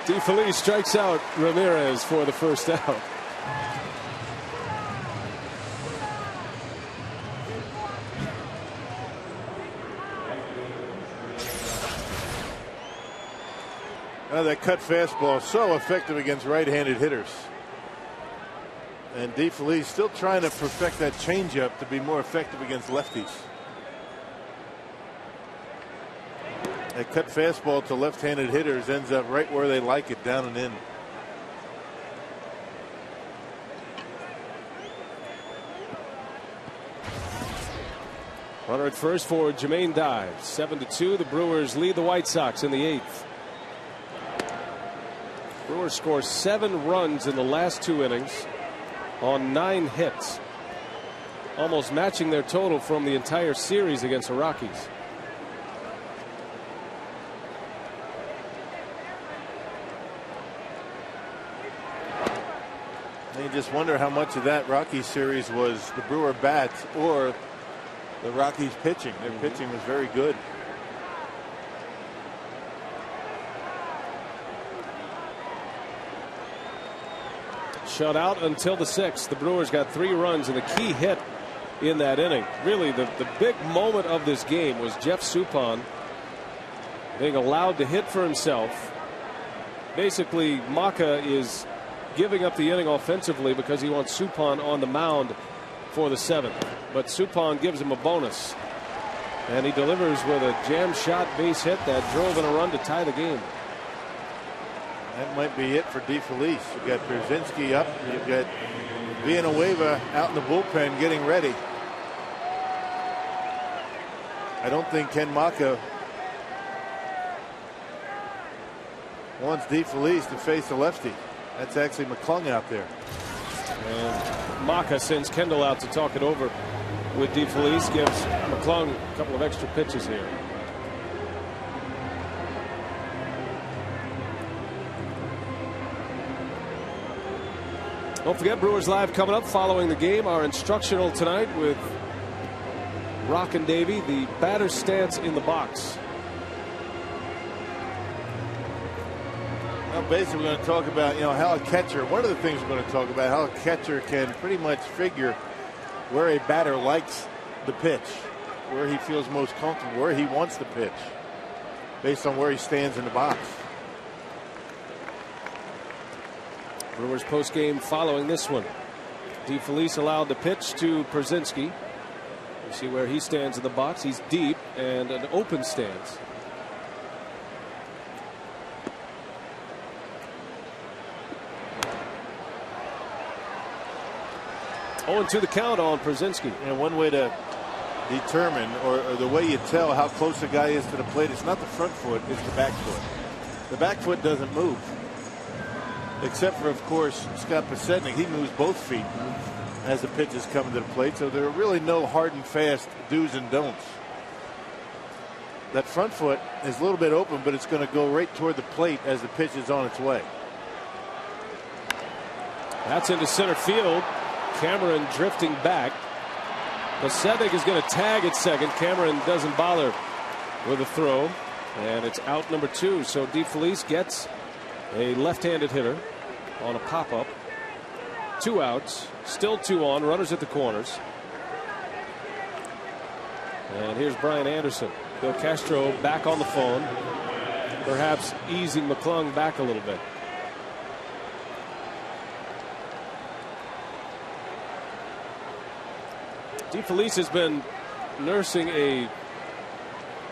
DeFelice strikes out Ramirez for the first out. Now that cut fastball is so effective against right-handed hitters. And DeFelice still trying to perfect that changeup to be more effective against lefties. That cut fastball to left-handed hitters ends up right where they like it, down and in. Runner at first for Jermaine Dives. 7-2. The Brewers lead the White Sox in the 8th. Brewers score 7 runs in the last 2 innings on 9 hits, almost matching their total from the entire series against the Rockies. You just wonder how much of that Rockies series was the Brewer bats or the Rockies pitching. Their pitching was very good. Shut out until the 6th. The Brewers got 3 runs, and the key hit in that inning, really the big moment of this game, was Jeff Suppan being allowed to hit for himself. Basically, Maka is giving up the inning offensively because he wants Suppan on the mound for the 7th. But Suppan gives him a bonus, and he delivers with a jam shot base hit that drove in a run to tie the game. That might be it for DeFelice. You've got Brzezinski up. You've got Villanueva out in the bullpen getting ready. I don't think Ken Maka wants DeFelice to face a lefty. That's actually McClung out there. And Maka sends Kendall out to talk it over with DeFelice, gives McClung a couple of extra pitches here. Don't forget, Brewers Live coming up following the game. Our instructional tonight with Rock and Davey, the batter's stance in the box. Well, basically, we're going to talk about, how a catcher, one of the things we're going to talk about, how a catcher can pretty much figure where a batter likes the pitch, where he feels most comfortable, where he wants the pitch, based on where he stands in the box. Brewers post game following this one. DeFelice allowed the pitch to Pierzynski. You see where he stands in the box. He's deep and an open stance. Oh, and to the count on Pierzynski. And one way to determine, or the way you tell how close a guy is to the plate, it's not the front foot, it's the back foot. The back foot doesn't move. Except for, of course, Scott Podsednik. He moves both feet as the pitch is coming to the plate. So there are really no hard and fast do's and don'ts. That front foot is a little bit open, but it's going to go right toward the plate as the pitch is on its way. That's into center field. Cameron drifting back. Podsednik is going to tag at second. Cameron doesn't bother with a throw. And it's out number 2. So DeFelice gets a left-handed hitter on a pop-up. 2 outs. Still 2 on. Runners at the corners. And here's Brian Anderson. Bill Castro back on the phone. Perhaps easing McClung back a little bit. DeFelice has been nursing a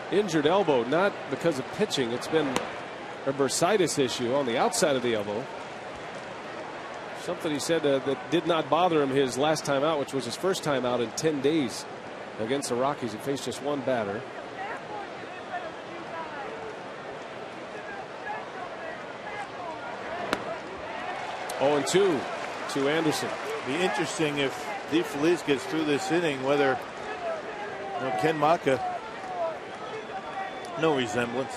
injured elbow, not because of pitching. It's been a bursitis issue on the outside of the elbow. Something he said that did not bother him his last time out, which was his first time out in 10 days against the Rockies. He faced just one batter. Oh, and 2 to Anderson. Be interesting if DeFelice gets through this inning, whether Ken Maka, no resemblance.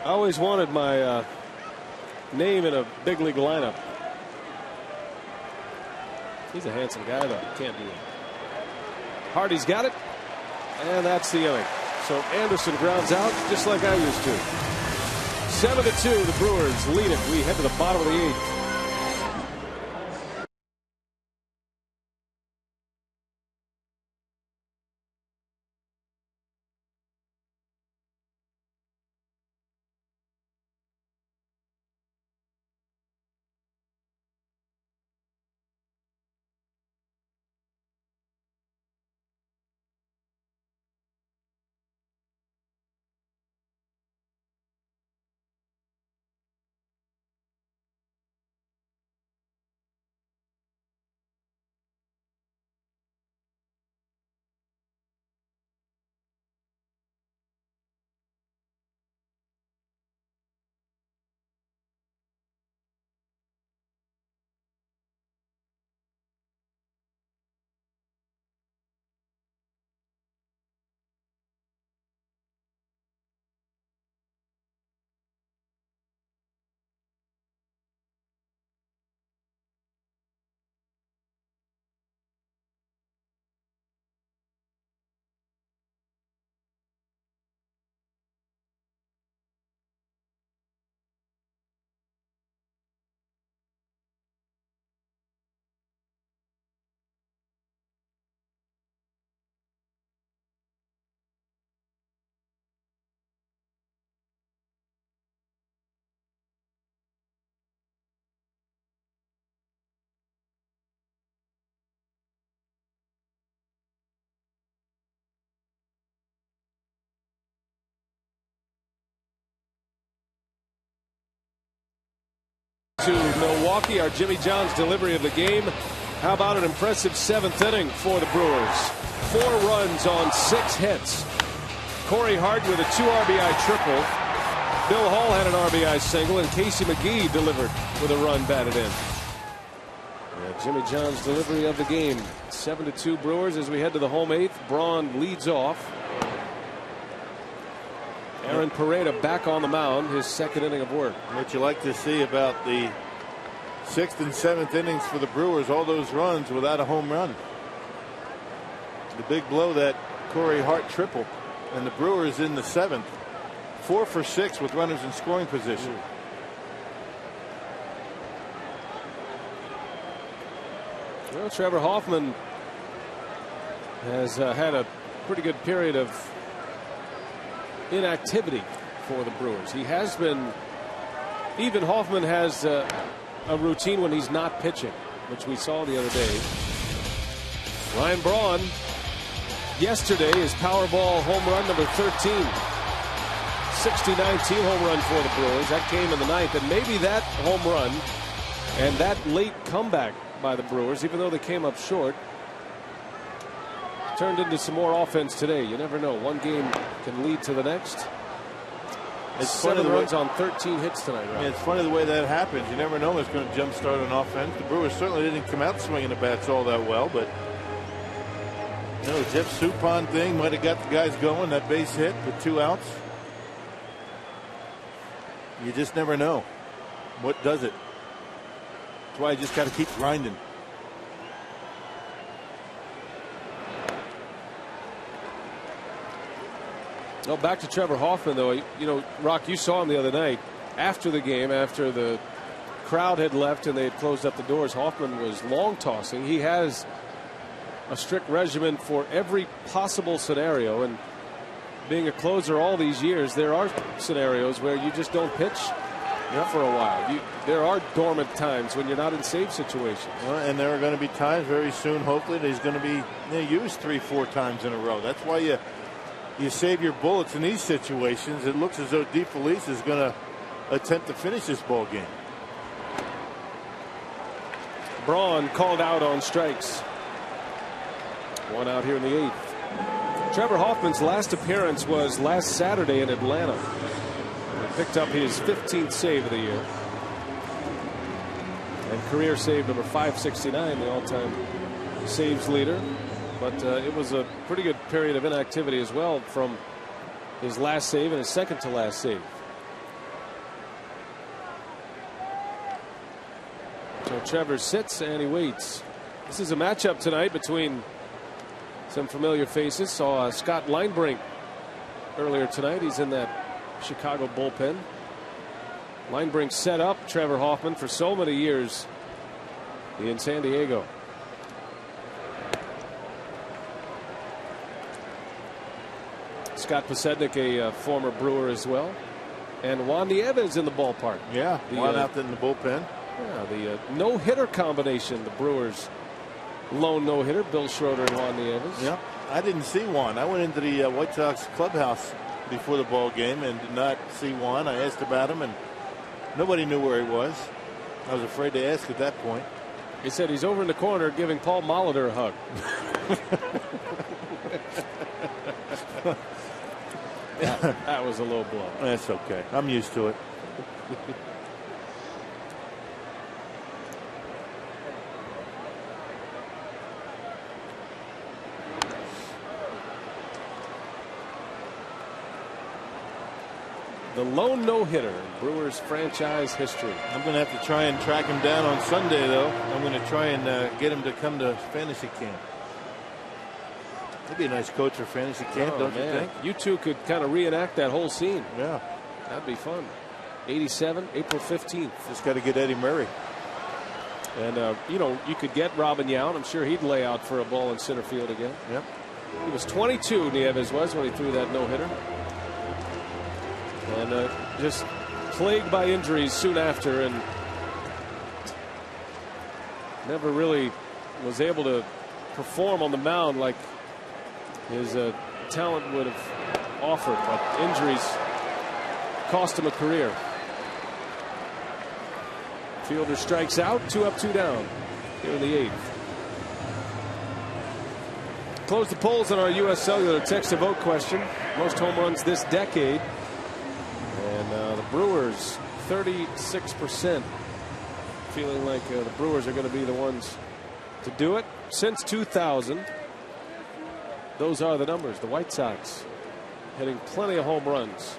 I always wanted my name in a big league lineup. He's a handsome guy, though. Can't do it. Hardy's got it, and that's the inning. So Anderson grounds out just like I used to. 7-2, the Brewers lead it. We head to the bottom of the 8th. To Milwaukee, our Jimmy John's delivery of the game. How about an impressive 7th inning for the Brewers? 4 runs on 6 hits. Corey Hart with a 2 RBI triple. Bill Hall had an RBI single, and Casey McGee delivered with a run batted in. Yeah, Jimmy John's delivery of the game. 7-2 Brewers as we head to the home 8th. Braun leads off. Aaron Pareda back on the mound, his 2nd inning of work. What you like to see about the 6th and 7th innings for the Brewers, all those runs without a home run. The big blow, that Corey Hart triple, and the Brewers in the 7th, 4 for 6 with runners in scoring position. Well, Trevor Hoffman has had a pretty good period of inactivity for the Brewers. He has been, even Hoffman has a routine when he's not pitching, which we saw the other day. Ryan Braun yesterday is Powerball home run number 13. 60-19 home run for the Brewers. That came in the ninth, and maybe that home run and that late comeback by the Brewers, even though they came up short, turned into some more offense today. You never know. One game can lead to the next. It's 7 runs on 13 hits tonight. Right? Yeah, it's funny the way that happens. You never know what's going to jumpstart an offense. The Brewers certainly didn't come out swinging the bats all that well, but you know, the Jeff Suppan thing might have got the guys going. That base hit with 2 outs. You just never know what does it. That's why you just got to keep grinding. Well, back to Trevor Hoffman, though. You know, Rock, you saw him the other night after the game, after the crowd had left and they had closed up the doors. Hoffman was long tossing. He has a strict regimen for every possible scenario, and being a closer all these years, there are scenarios where you just don't pitch for a while. There are dormant times when you're not in save situations. Well, and there are going to be times very soon, hopefully, that he's going to be used 3-4 times in a row. That's why you save your bullets in these situations. It looks as though DeFelice is going to attempt to finish this ball game. Braun called out on strikes. 1 out here in the 8th. Trevor Hoffman's last appearance was last Saturday in Atlanta. He picked up his 15th save of the year. And career save number 569, the all-time saves leader. But it was a pretty good period of inactivity as well from his last save and his second to last save. So Trevor sits and he waits. This is a matchup tonight between some familiar faces. Saw Scott Linebrink earlier tonight. He's in that Chicago bullpen. Linebrink set up Trevor Hoffman for so many years in San Diego. Scott Pasednik, a former Brewer as well. And Juan Nieves in the ballpark. Yeah, Juan out in the bullpen. Yeah, the no-hitter combination, the Brewers' lone no-hitter, Bill Schroeder and Juan Nieves. Yeah, I didn't see Juan. I went into the White Sox clubhouse before the ball game and did not see Juan. I asked about him, and nobody knew where he was. I was afraid to ask at that point. He said he's over in the corner giving Paul Molitor a hug. That was a low blow. That's okay. I'm used to it. The lone no-hitter in Brewers franchise history. I'm going to have to try and track him down on Sunday, though. I'm going to try and get him to come to fantasy camp. He'd be a nice coach for fantasy camp, don't you think? You two could kind of reenact that whole scene. Yeah. That'd be fun. 87, April 15th. Just got to get Eddie Murray. And, you know, you could get Robin Yount. I'm sure he'd lay out for a ball in center field again. Yep. He was 22, Nieves was, when he threw that no-hitter. And just plagued by injuries soon after, and never really was able to perform on the mound like his talent would have offered. But injuries cost him a career. Fielder strikes out, 2 up, 2 down here in the 8th. Close the polls on our U.S. Cellular text to vote question. Most home runs this decade. And the Brewers 36% feeling like the Brewers are going to be the ones to do it. Since 2000, those are the numbers. The White Sox hitting plenty of home runs.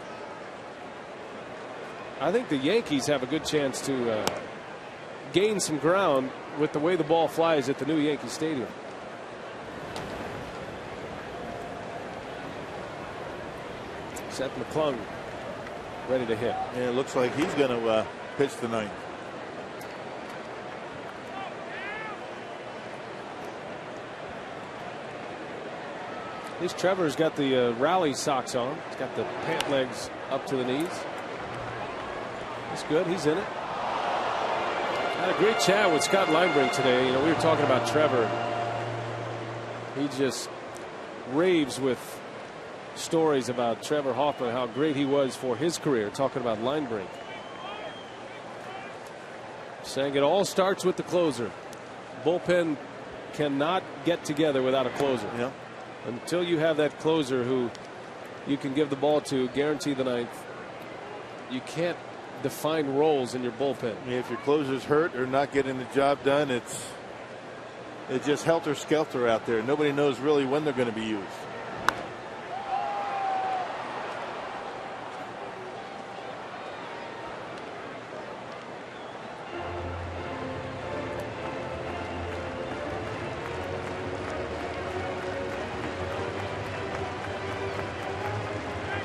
I think the Yankees have a good chance to gain some ground with the way the ball flies at the new Yankee Stadium. Seth McClung ready to hit. Yeah, it looks like he's going to pitch tonight. Here's Trevor's got the rally socks on. He's got the pant legs up to the knees. That's good. He's in it. Had a great chat with Scott Linebrink today. You know, we were talking about Trevor. He just raves with stories about Trevor Hoffman, how great he was for his career, talking about Linebrink. Saying it all starts with the closer. Bullpen cannot get together without a closer. Yeah. Until you have that closer who you can give the ball to, guarantee the ninth, you can't define roles in your bullpen. If your closer's hurt or not getting the job done, it's just helter-skelter out there. Nobody knows really when they're going to be used.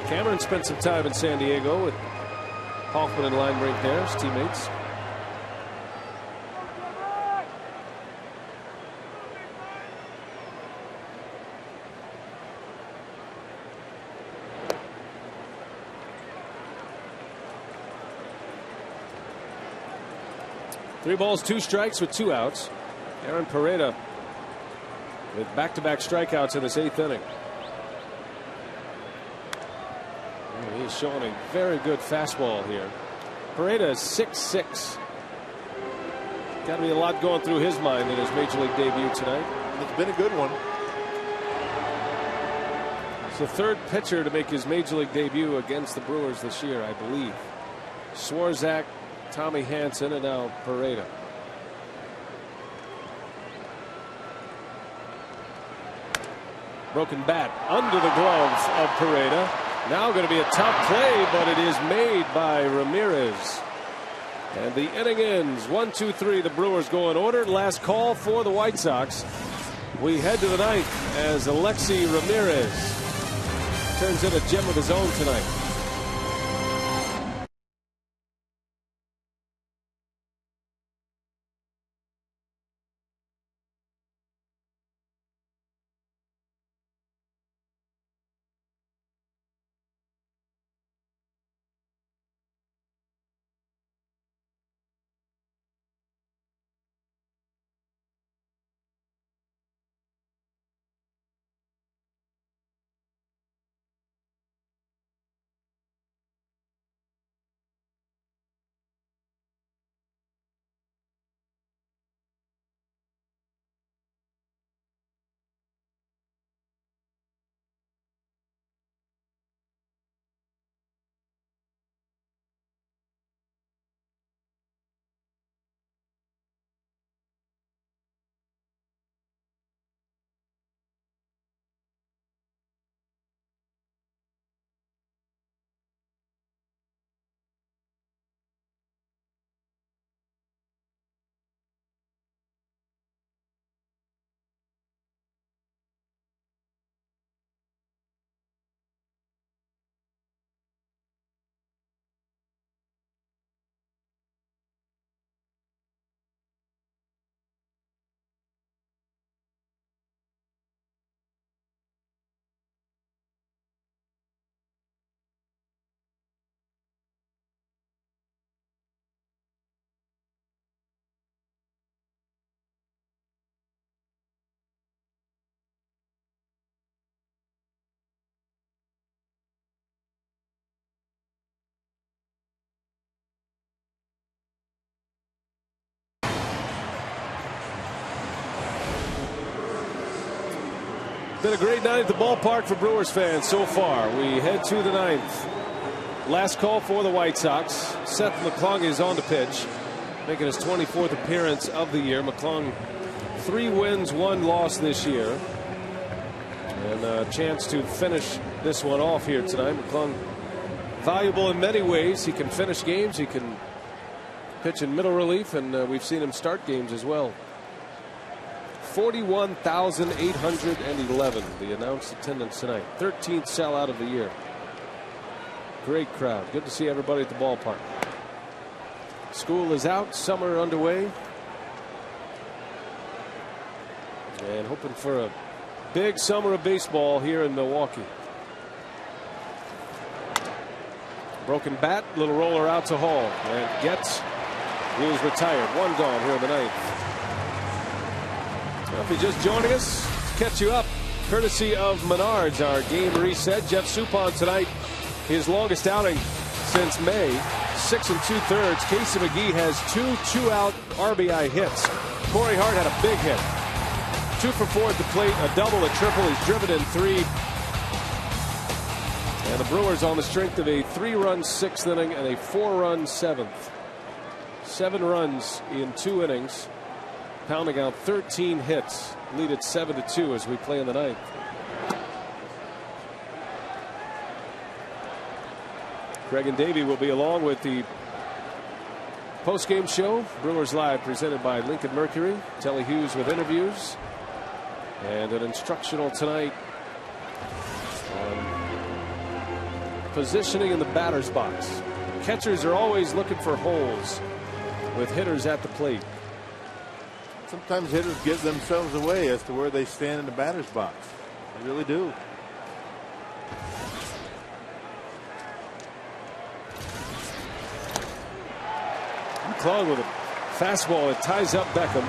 Cameron spent some time in San Diego with Hoffman and Linebrink there, his teammates. Three balls, 2 strikes with 2 outs. Aaron Pereda with back-to-back strikeouts in this 8th inning. He's showing a very good fastball here. Pereda is 6'6". Got to be a lot going through his mind in his major league debut tonight. It's been a good one. It's the 3rd pitcher to make his major league debut against the Brewers this year, I believe. Swarzak, Tommy Hanson, and now Pereda. Broken bat under the glove of Pereda. Now going to be a tough play, but it is made by Ramirez. And the inning ends 1-2-3. The Brewers go in order. Last call for the White Sox. We head to the 9th as Alexi Ramirez turns in a gem of his own tonight. Been a great night at the ballpark for Brewers fans so far. We head to the 9th. Last call for the White Sox. Seth McClung is on the pitch, making his 24th appearance of the year. McClung 3 wins, 1 loss this year, and a chance to finish this one off here tonight. McClung valuable in many ways. He can finish games, he can pitch in middle relief, and we've seen him start games as well. 41,811 the announced attendance tonight. 13th sellout of the year. Great crowd. Good to see everybody at the ballpark. School is out, summer underway, and hoping for a Big summer of baseball here in Milwaukee. Broken bat, little roller out to Hall, and Getz is retired. One gone here in the ninth. Well, if you're just joining us, catch you up, courtesy of Menards, our game reset. Jeff Suppan tonight, his longest outing since May, 6 2/3. Casey McGee has 2 2-out RBI hits. Corey Hart had a big hit. 2 for 4 at the plate, a double, a triple. He's driven in 3. And the Brewers on the strength of a 3-run 6th inning and a 4-run 7th. 7 runs in 2 innings, pounding out 13 hits, lead at 7-2 as we play in the ninth. Greg and Davey will be along with the post-game show, Brewers Live, presented by Lincoln Mercury. Telly Hughes with interviews and an instructional tonight on positioning in the batter's box. Catchers are always looking for holes with hitters at the plate. Sometimes hitters give themselves away as to where they stand in the batter's box. They really do. McClung with a fastball that ties up Beckham.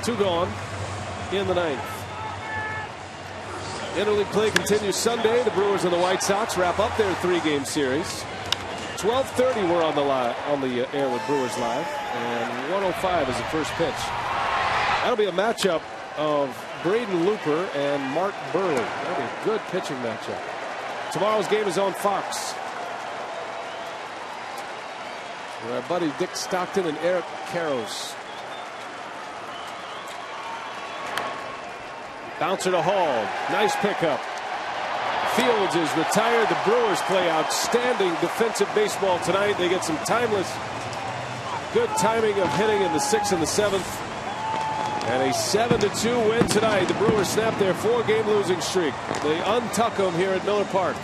2 gone in the ninth. Interleague play continues Sunday. The Brewers and the White Sox wrap up their 3-game series. 12:30 we're on the air with Brewers Live, and 1:05 is the first pitch. That'll be a matchup of Braden Looper and Mark Burley. That'll be a good pitching matchup. Tomorrow's game is on Fox. And our buddy Dick Stockton and Eric Karros. Bouncer to Hall. Nice pickup. Fields is retired. The Brewers play outstanding defensive baseball tonight. They get some timeless, good timing of hitting in the 6th and the 7th. And a 7-2 win tonight. The Brewers snap their 4-game losing streak. They untuck them here at Miller Park.